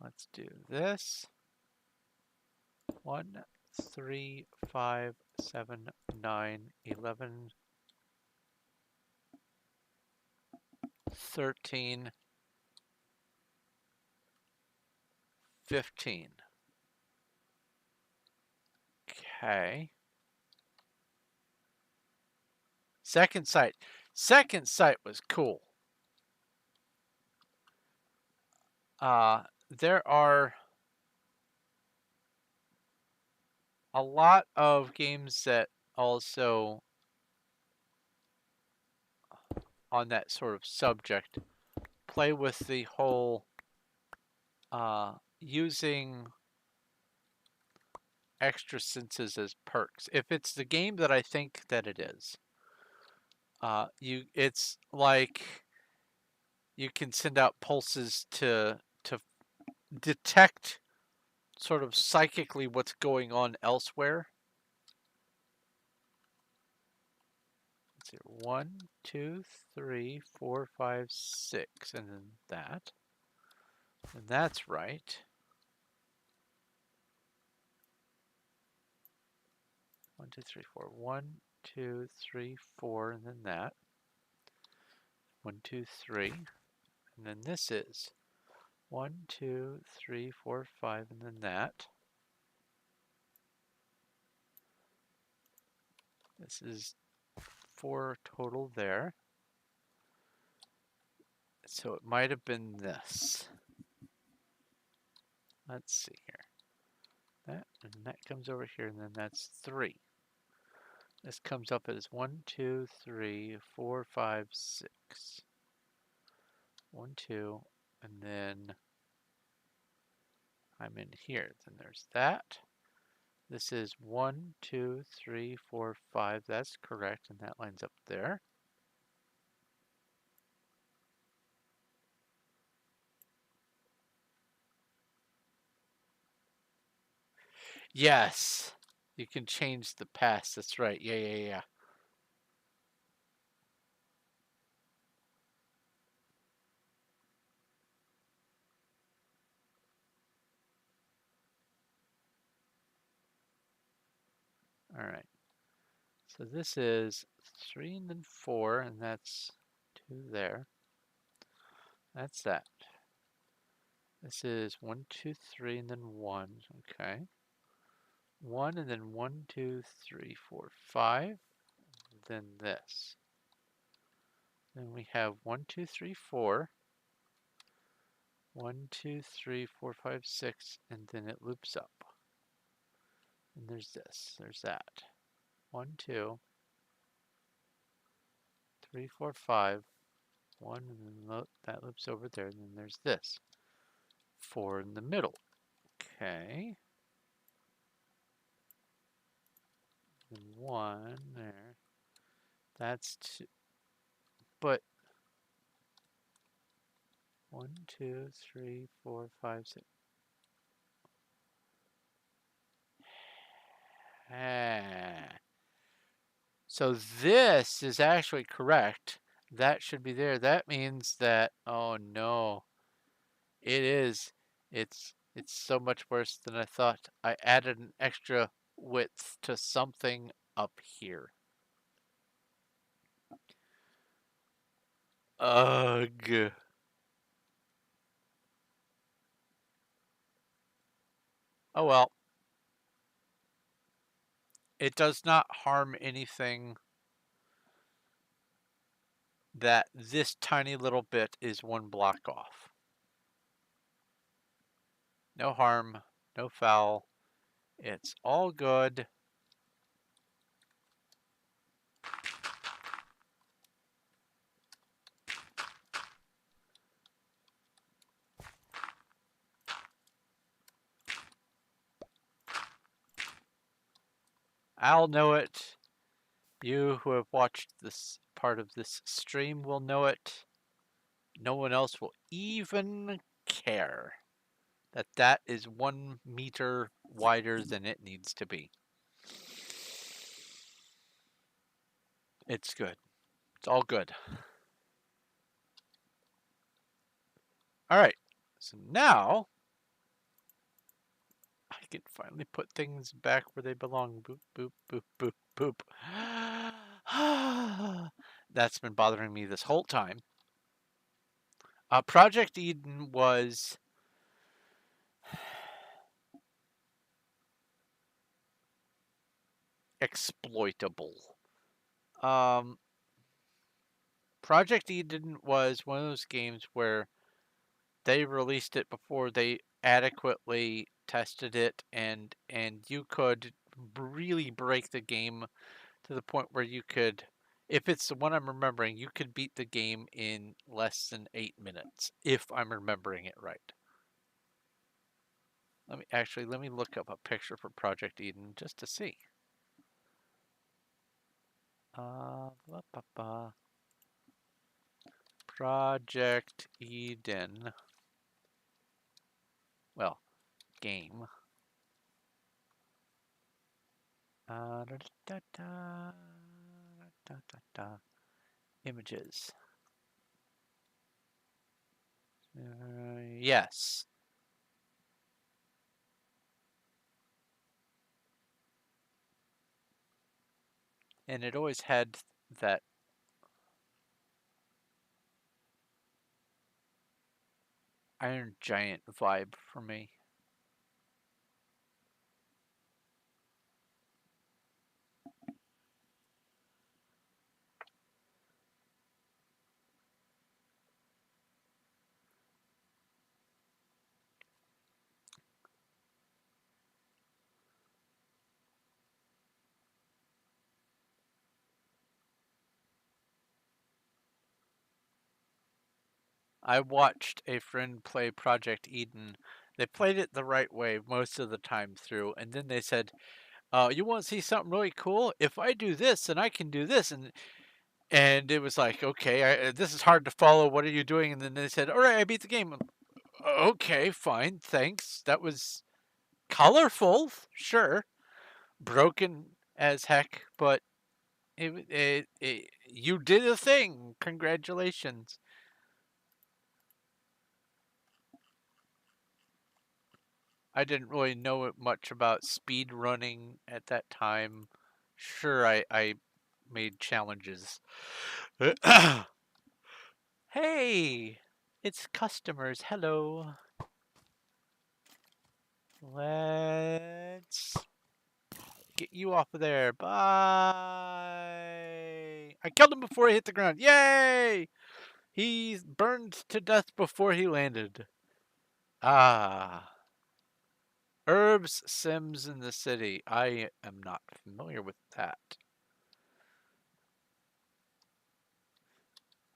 Let's do this. 1, 3, 5, 7, 9, 11, 13, 15. Okay. Second sight. Second sight was cool. There are a lot of games that also on that sort of subject play with the whole using extra senses as perks. If it's the game that I think that it is, it's like you can send out pulses to detect sort of psychically what's going on elsewhere. Let's see, 1, 2, 3, 4, 5, 6, and then that. And that's right. 1, 2, 3, 4. 1, 2, 3, 4, and then that. 1, 2, 3. And then this is 1, 2, 3, 4, 5, and then that. This is 4 total there. So it might have been this. Let's see here. That, and that comes over here, and then that's 3. This comes up as 1, 2, 3, 4, 5, 6. 1, 2, and then I'm in here. Then there's that. This is 1, 2, 3, 4, 5. That's correct, and that lines up there. Yes, you can change the pass. That's right. Yeah. All right. So this is 3 and then 4, and that's 2 there. That's that. This is 1, 2, 3, and then 1. Okay. 1 and then 1, 2, 3, 4, 5. Then this. Then we have 1, 2, 3, 4. 1, 2, 3, 4, 5, 6, and then it loops up. And there's this. There's that. 1, 2, 3, 4, 5. 1, and then that loops over there. And then there's this. 4 in the middle. Okay. And 1 there. That's 2. But 1, 2, 3, 4, 5, 6. Ah. So this is actually correct. That should be there. That means that, oh no, it is. It's so much worse than I thought. I added an extra width to something up here. Ugh. Oh well. It does not harm anything that this tiny little bit is 1 block off. No harm, no foul. It's all good. I'll know it. You who have watched this part of this stream will know it. No one else will even care that that is 1 meter wider than it needs to be. It's good. It's all good. All right. So now I can finally put things back where they belong. Boop, boop, boop, boop, boop. That's been bothering me this whole time. Project Eden was exploitable. Project Eden was one of those games where they released it before they adequately tested it, and you could really break the game to the point where you could, if it's the one I'm remembering, you could beat the game in less than 8 minutes, if I'm remembering it right. Let me look up a picture for Project Eden just to see. Blah, blah, blah. Project Eden. Well, game. Da, da, da, da, da, da, da. Images. Yes. And it always had that Iron Giant vibe for me. I watched a friend play Project Eden. They played it the right way most of the time through, and then they said, You want to see something really cool? If I do this, then I can do this, and it was like, okay, this is hard to follow. What are you doing? And then they said, all right, I beat the game. Okay, fine, thanks. That was colorful, sure, broken as heck, but you did a thing. Congratulations. I didn't really know much about speed running at that time. Sure, I made challenges. Hey, it's customers. Hello. Let's get you off of there. Bye. I killed him before he hit the ground. Yay! He burned to death before he landed. Ah. Herbs Sims in the city. I am not familiar with that.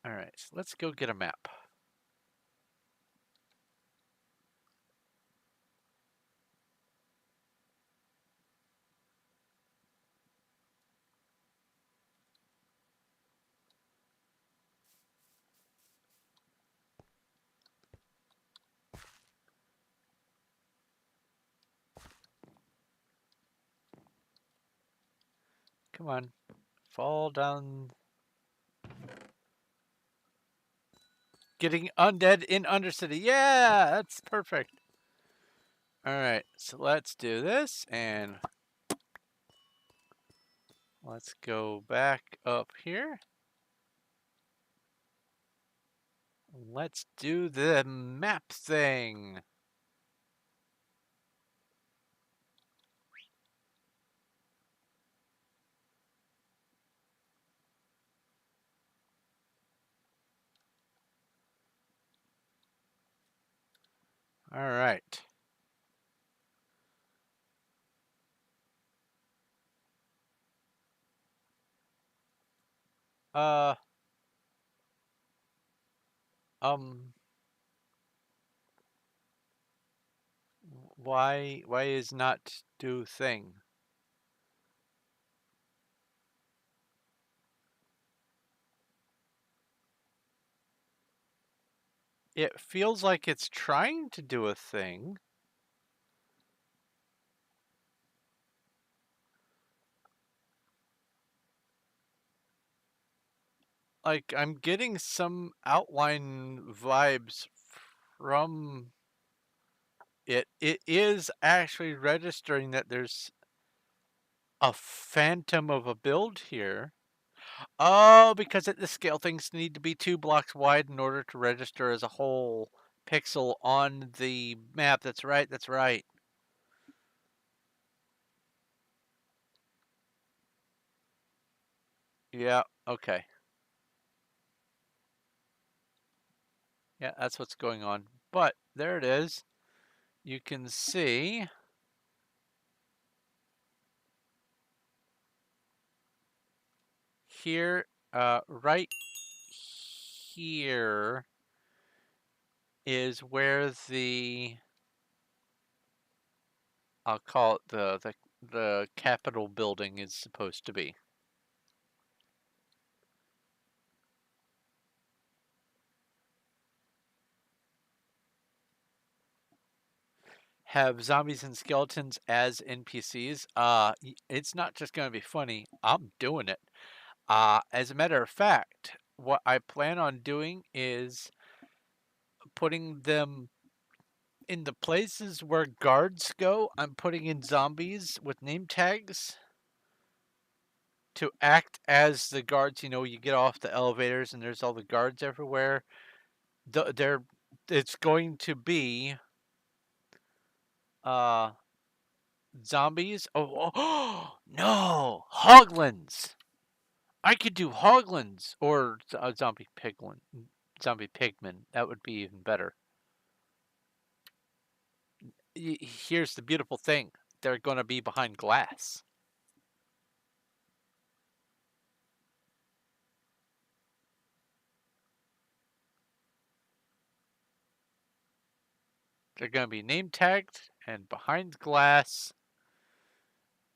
Alright, so let's go get a map. Come on. Fall down. Getting undead in Undercity. Yeah, that's perfect. Alright, so let's do this, and let's go back up here. Let's do the map thing. Alright. Uh, um, why is not do thing? It feels like it's trying to do a thing. Like, I'm getting some outline vibes from it. It is actually registering that there's a phantom of a build here. Oh, because at the scale things need to be 2 blocks wide in order to register as a whole pixel on the map. That's right, that's right. Yeah, okay. Yeah, that's what's going on. But there it is. You can see here, right here is where I'll call it the Capitol building is supposed to be. Have zombies and skeletons as NPCs. It's not just going to be funny. I'm doing it. As a matter of fact, what I plan on doing is putting them in the places where guards go. I'm putting in zombies with name tags to act as the guards. You know, you get off the elevators and there's all the guards everywhere. They're it's going to be uh zombies. Oh, no, hoglins. I could do hoglins or zombie piglin, zombie pigmen. That would be even better. Here's the beautiful thing: they're going to be behind glass. They're going to be name tagged and behind glass.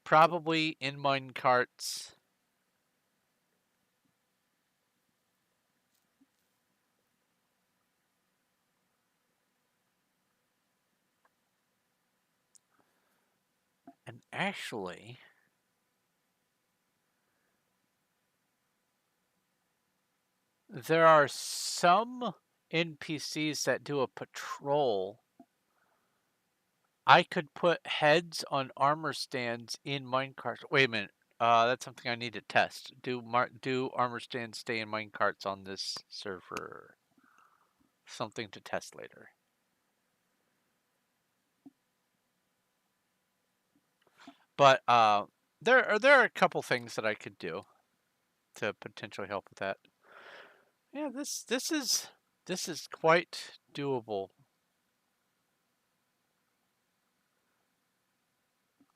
Probably in mine carts. And actually, there are some NPCs that do a patrol. I could put heads on armor stands in minecarts. Wait a minute. That's something I need to test. Do armor stands stay in minecarts on this server? Something to test later. But there are a couple things that I could do to potentially help with that. Yeah, this is quite doable.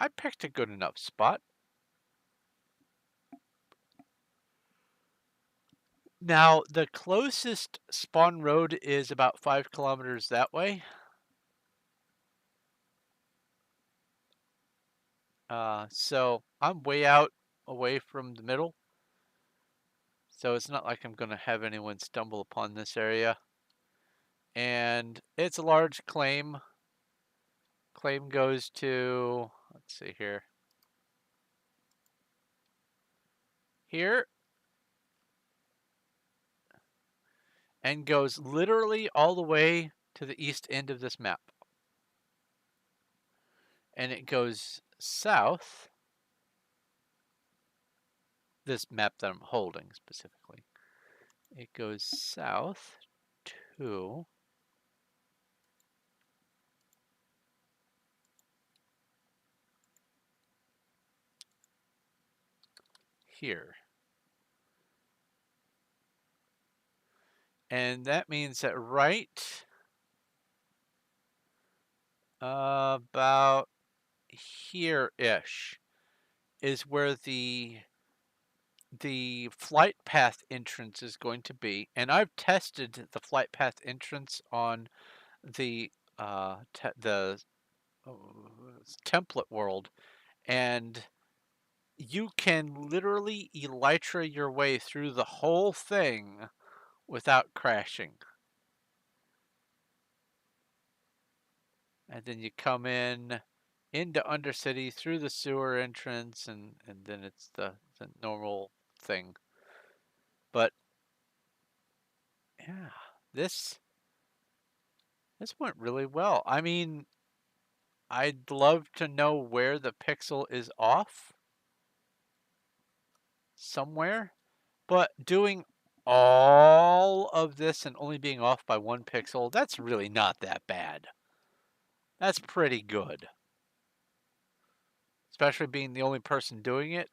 I picked a good enough spot. Now, the closest spawn road is about 5 kilometers that way. So I'm way out away from the middle. So it's not like I'm going to have anyone stumble upon this area. And it's a large claim. Claim goes to, let's see here. Here. And goes literally all the way to the east end of this map. And it goes south. This map that I'm holding specifically. It goes south to here. And that means that right about here-ish is where the flight path entrance is going to be. And I've tested the flight path entrance on the the template world, and you can literally elytra your way through the whole thing without crashing. And then you come in into Undercity through the sewer entrance, and then it's the normal thing. But yeah, this went really well. I mean, I'd love to know where the pixel is off somewhere, but doing all of this and only being off by 1 pixel, that's really not that bad. That's pretty good. Especially being the only person doing it.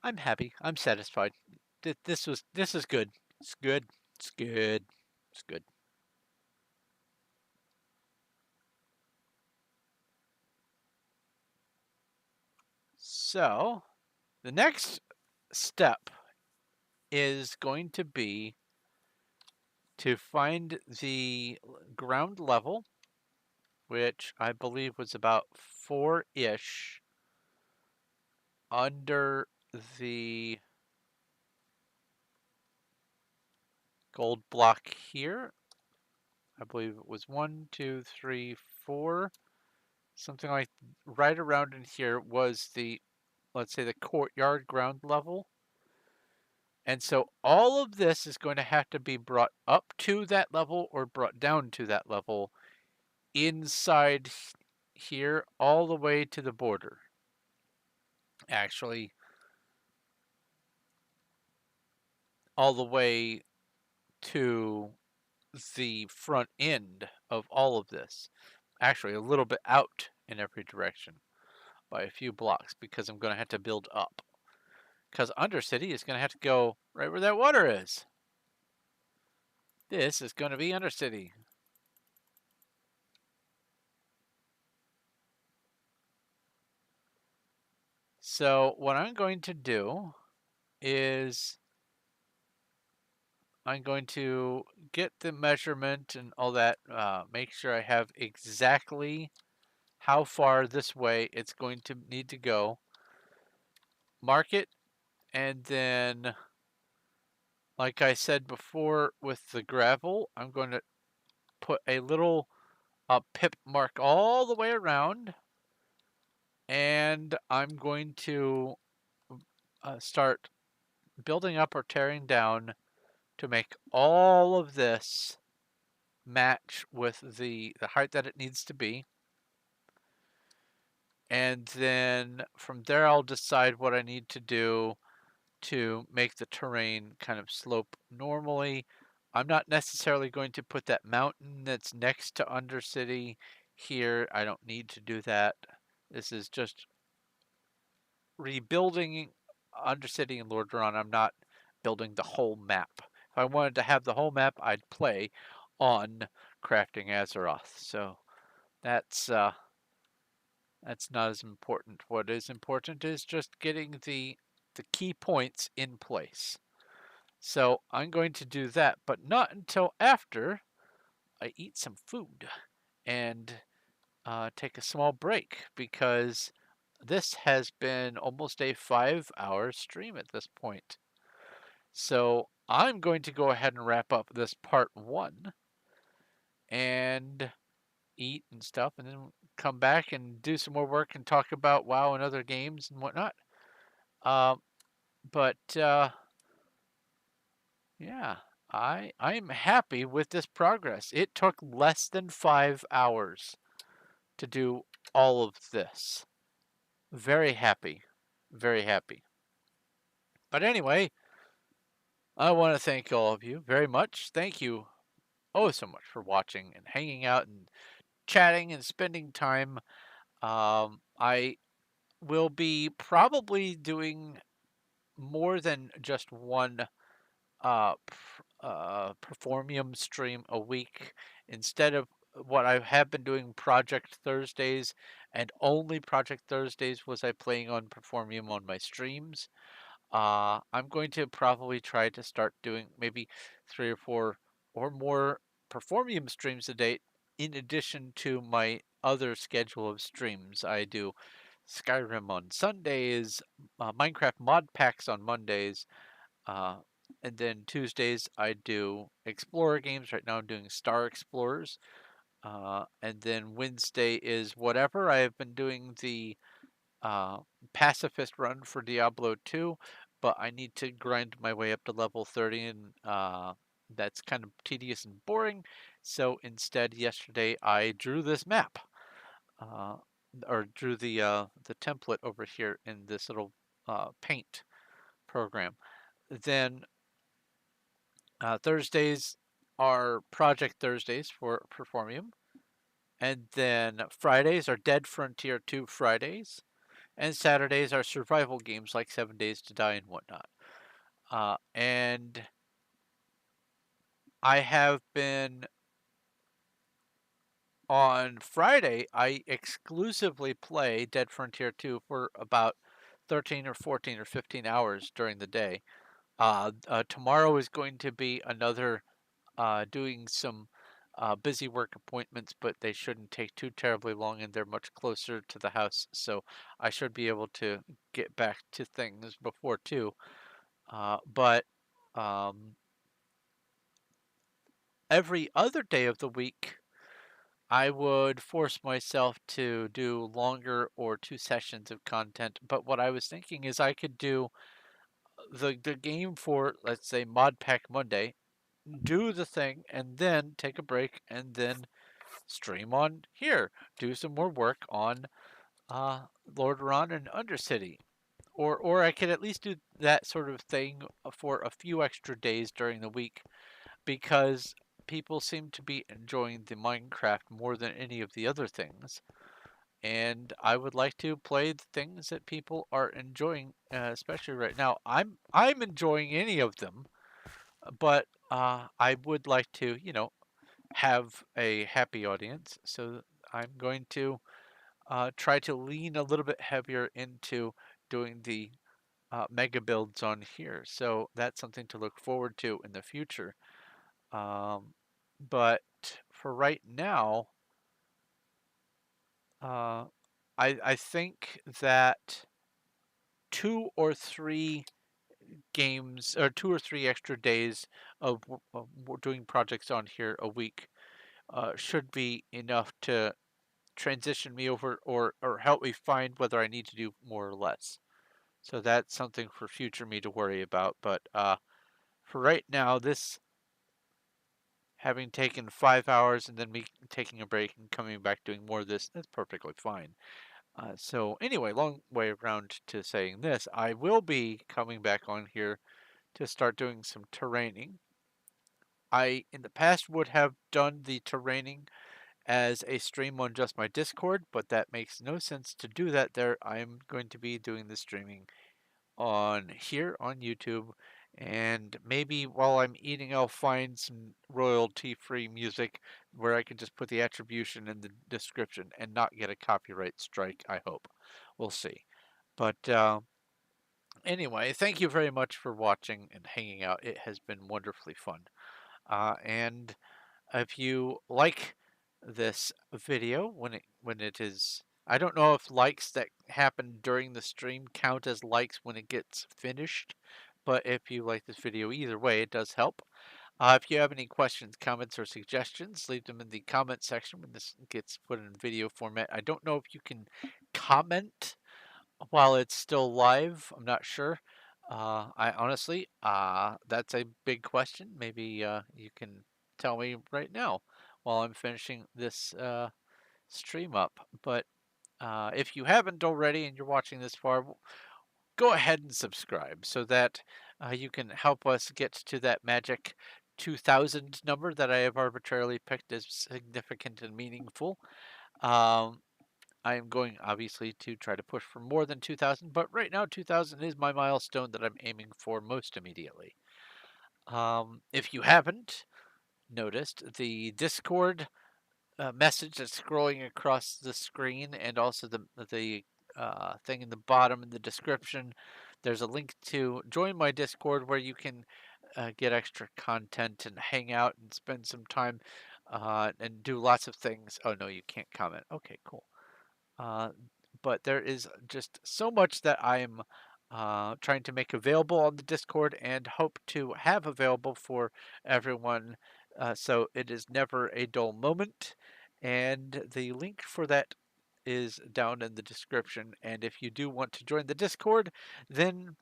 I'm happy. I'm satisfied. This is good. It's good. It's good. It's good. So, the next step is going to be to find the ground level, which I believe was about 4-ish under the gold block here. I believe it was 1, 2, 3, 4. Something like right around in here was the, let's say, the courtyard ground level. And so all of this is going to have to be brought up to that level or brought down to that level inside here all the way to the border. Actually, all the way to the front end of all of this. Actually, a little bit out in every direction by a few blocks because I'm going to have to build up. Because Undercity is going to have to go right where that water is. This is going to be Undercity. So what I'm going to do is I'm going to get the measurement and all that, make sure I have exactly how far this way it's going to need to go, mark it, and then, like I said before with the gravel, I'm going to put a little pip mark all the way around, and I'm going to start building up or tearing down to make all of this match with the height that it needs to be. And then from there, I'll decide what I need to do to make the terrain kind of slope normally. I'm not necessarily going to put that mountain that's next to Undercity here. I don't need to do that. This is just rebuilding Undercity and Lordaeron. I'm not building the whole map. If I wanted to have the whole map, I'd play on Crafting Azeroth. So that's that's not as important. What is important is just getting the key points in place. So I'm going to do that, but not until after I eat some food and take a small break because this has been almost a 5-hour stream at this point. So I'm going to go ahead and wrap up this part one and eat and stuff, and then come back and do some more work and talk about WoW and other games and whatnot. Uh, but yeah, I'm happy with this progress. It took less than 5 hours to do all of this. Very happy, very happy. But anyway, I want to thank all of you very much. Thank you oh so much for watching and hanging out and chatting and spending time. I will be probably doing more than just one Performium stream a week instead of what I have been doing Project Thursdays, and only Project Thursdays was I playing on Performium on my streams. I'm going to probably try to start doing maybe 3 or 4 or more Performium streams a day in addition to my other schedule of streams. I do Skyrim on Sundays, Minecraft mod packs on Mondays, uh, and then Tuesdays I do Explorer games. Right now I'm doing Star Explorers. And then Wednesday is whatever. I have been doing the uh, pacifist run for Diablo 2, but I need to grind my way up to level 30, and that's kind of tedious and boring. So instead, yesterday I drew this map, uh, or drew the template over here in this little paint program. Then Thursdays are Project Thursdays for Performium. And then Fridays are Dead Frontier 2 Fridays. And Saturdays are survival games like 7 Days to Die and whatnot. And I have been on Friday, I exclusively play Dead Frontier 2 for about 13 or 14 or 15 hours during the day. Tomorrow is going to be another doing some busy work appointments, but they shouldn't take too terribly long and they're much closer to the house. So I should be able to get back to things before 2. But um, every other day of the week, I would force myself to do longer or 2 sessions of content. But what I was thinking is I could do the game for, let's say, Mod Pack Monday, do the thing, and then take a break, and then stream on here, do some more work on Lordaeron and Undercity. Or I could at least do that sort of thing for a few extra days during the week because people seem to be enjoying the Minecraft more than any of the other things. And I would like to play the things that people are enjoying, especially right now. I'm enjoying any of them, but I would like to, have a happy audience. So I'm going to try to lean a little bit heavier into doing the mega builds on here. So that's something to look forward to in the future. Um, but for right now, uh, I think that 2 or 3 games or 2 or 3 extra days of doing projects on here a week should be enough to transition me over or help me find whether I need to do more or less. So that's something for future me to worry about. But for right now, this having taken 5 hours and then me taking a break and coming back doing more of this, that's perfectly fine. So anyway, long way around to saying this, I will be coming back on here to start doing some terraining. I, in the past, would have done the terraining as a stream on just my Discord, but that makes no sense to do that there. I'm going to be doing the streaming on here on YouTube, and maybe while I'm eating, I'll find some royalty-free music where I can just put the attribution in the description and not get a copyright strike, I hope. We'll see. But anyway, thank you very much for watching and hanging out. It has been wonderfully fun. And if you like this video when it is, I don't know if likes that happen during the stream count as likes when it gets finished, but if you like this video either way, it does help. If you have any questions, comments, or suggestions, leave them in the comment section when this gets put in video format. I don't know if you can comment while it's still live. I'm not sure. I honestly, that's a big question. Maybe you can tell me right now while I'm finishing this stream up. But if you haven't already and you're watching this far, go ahead and subscribe so that you can help us get to that magic 2,000 number that I have arbitrarily picked as significant and meaningful. Um, I am going obviously to try to push for more than 2,000, but right now 2,000 is my milestone that I'm aiming for most immediately. If you haven't noticed, the Discord message that's scrolling across the screen and also the thing in the bottom in the description, there's a link to join my Discord where you can get extra content and hang out and spend some time and do lots of things. Oh no, you can't comment. Okay, cool. Uh, but there is just so much that I'm trying to make available on the Discord and hope to have available for everyone so it is never a dull moment. And the link for that is down in the description. And if you do want to join the Discord, then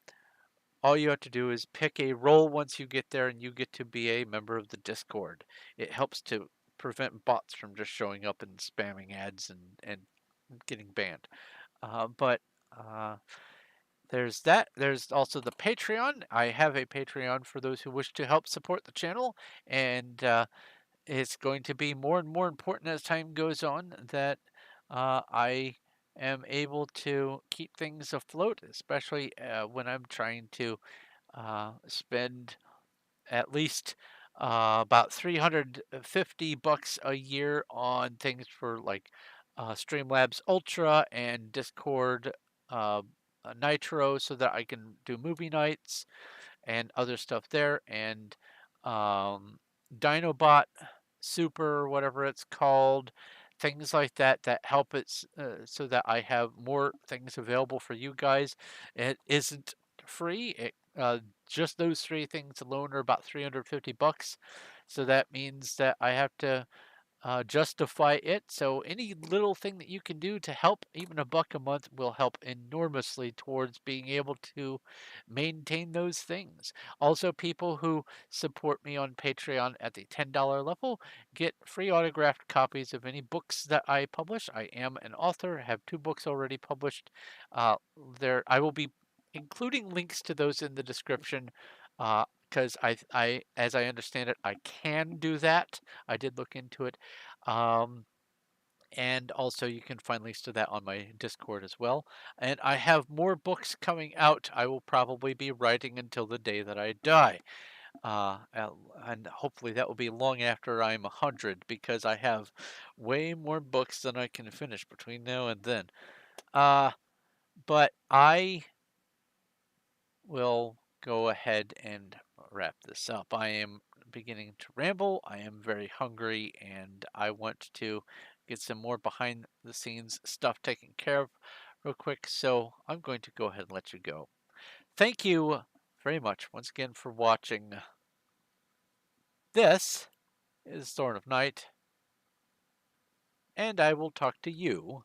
all you have to do is pick a role once you get there and you get to be a member of the Discord. It helps to prevent bots from just showing up and spamming ads and getting banned. But there's that. There's also the Patreon. I have a Patreon for those who wish to help support the channel, and it's going to be more and more important as time goes on that I am able to keep things afloat, especially when I'm trying to spend at least about $350 a year on things for like Streamlabs Ultra and Discord uh, Nitro so that I can do movie nights and other stuff there, and um, Dinobot Super, whatever it's called, things like that that help it so that I have more things available for you guys. It isn't free. Just those 3 things alone are about $350. So that means that I have to justify it. So any little thing that you can do to help, even $1 a month, will help enormously towards being able to maintain those things. Also, people who support me on Patreon at the $10 level get free autographed copies of any books that I publish. I am an author, have 2 books already published. There, I will be including links to those in the description. Because as I understand it, I can do that. I did look into it. Um, and also you can find links to that on my Discord as well. And I have more books coming out. I will probably be writing until the day that I die. And hopefully that will be long after I'm 100 because I have way more books than I can finish between now and then. Uh, but I we'll go ahead and wrap this up. I am beginning to ramble. I am very hungry and I want to get some more behind the scenes stuff taken care of real quick. So I'm going to go ahead and let you go. Thank you very much once again for watching. This is Thorn of Night, and I will talk to you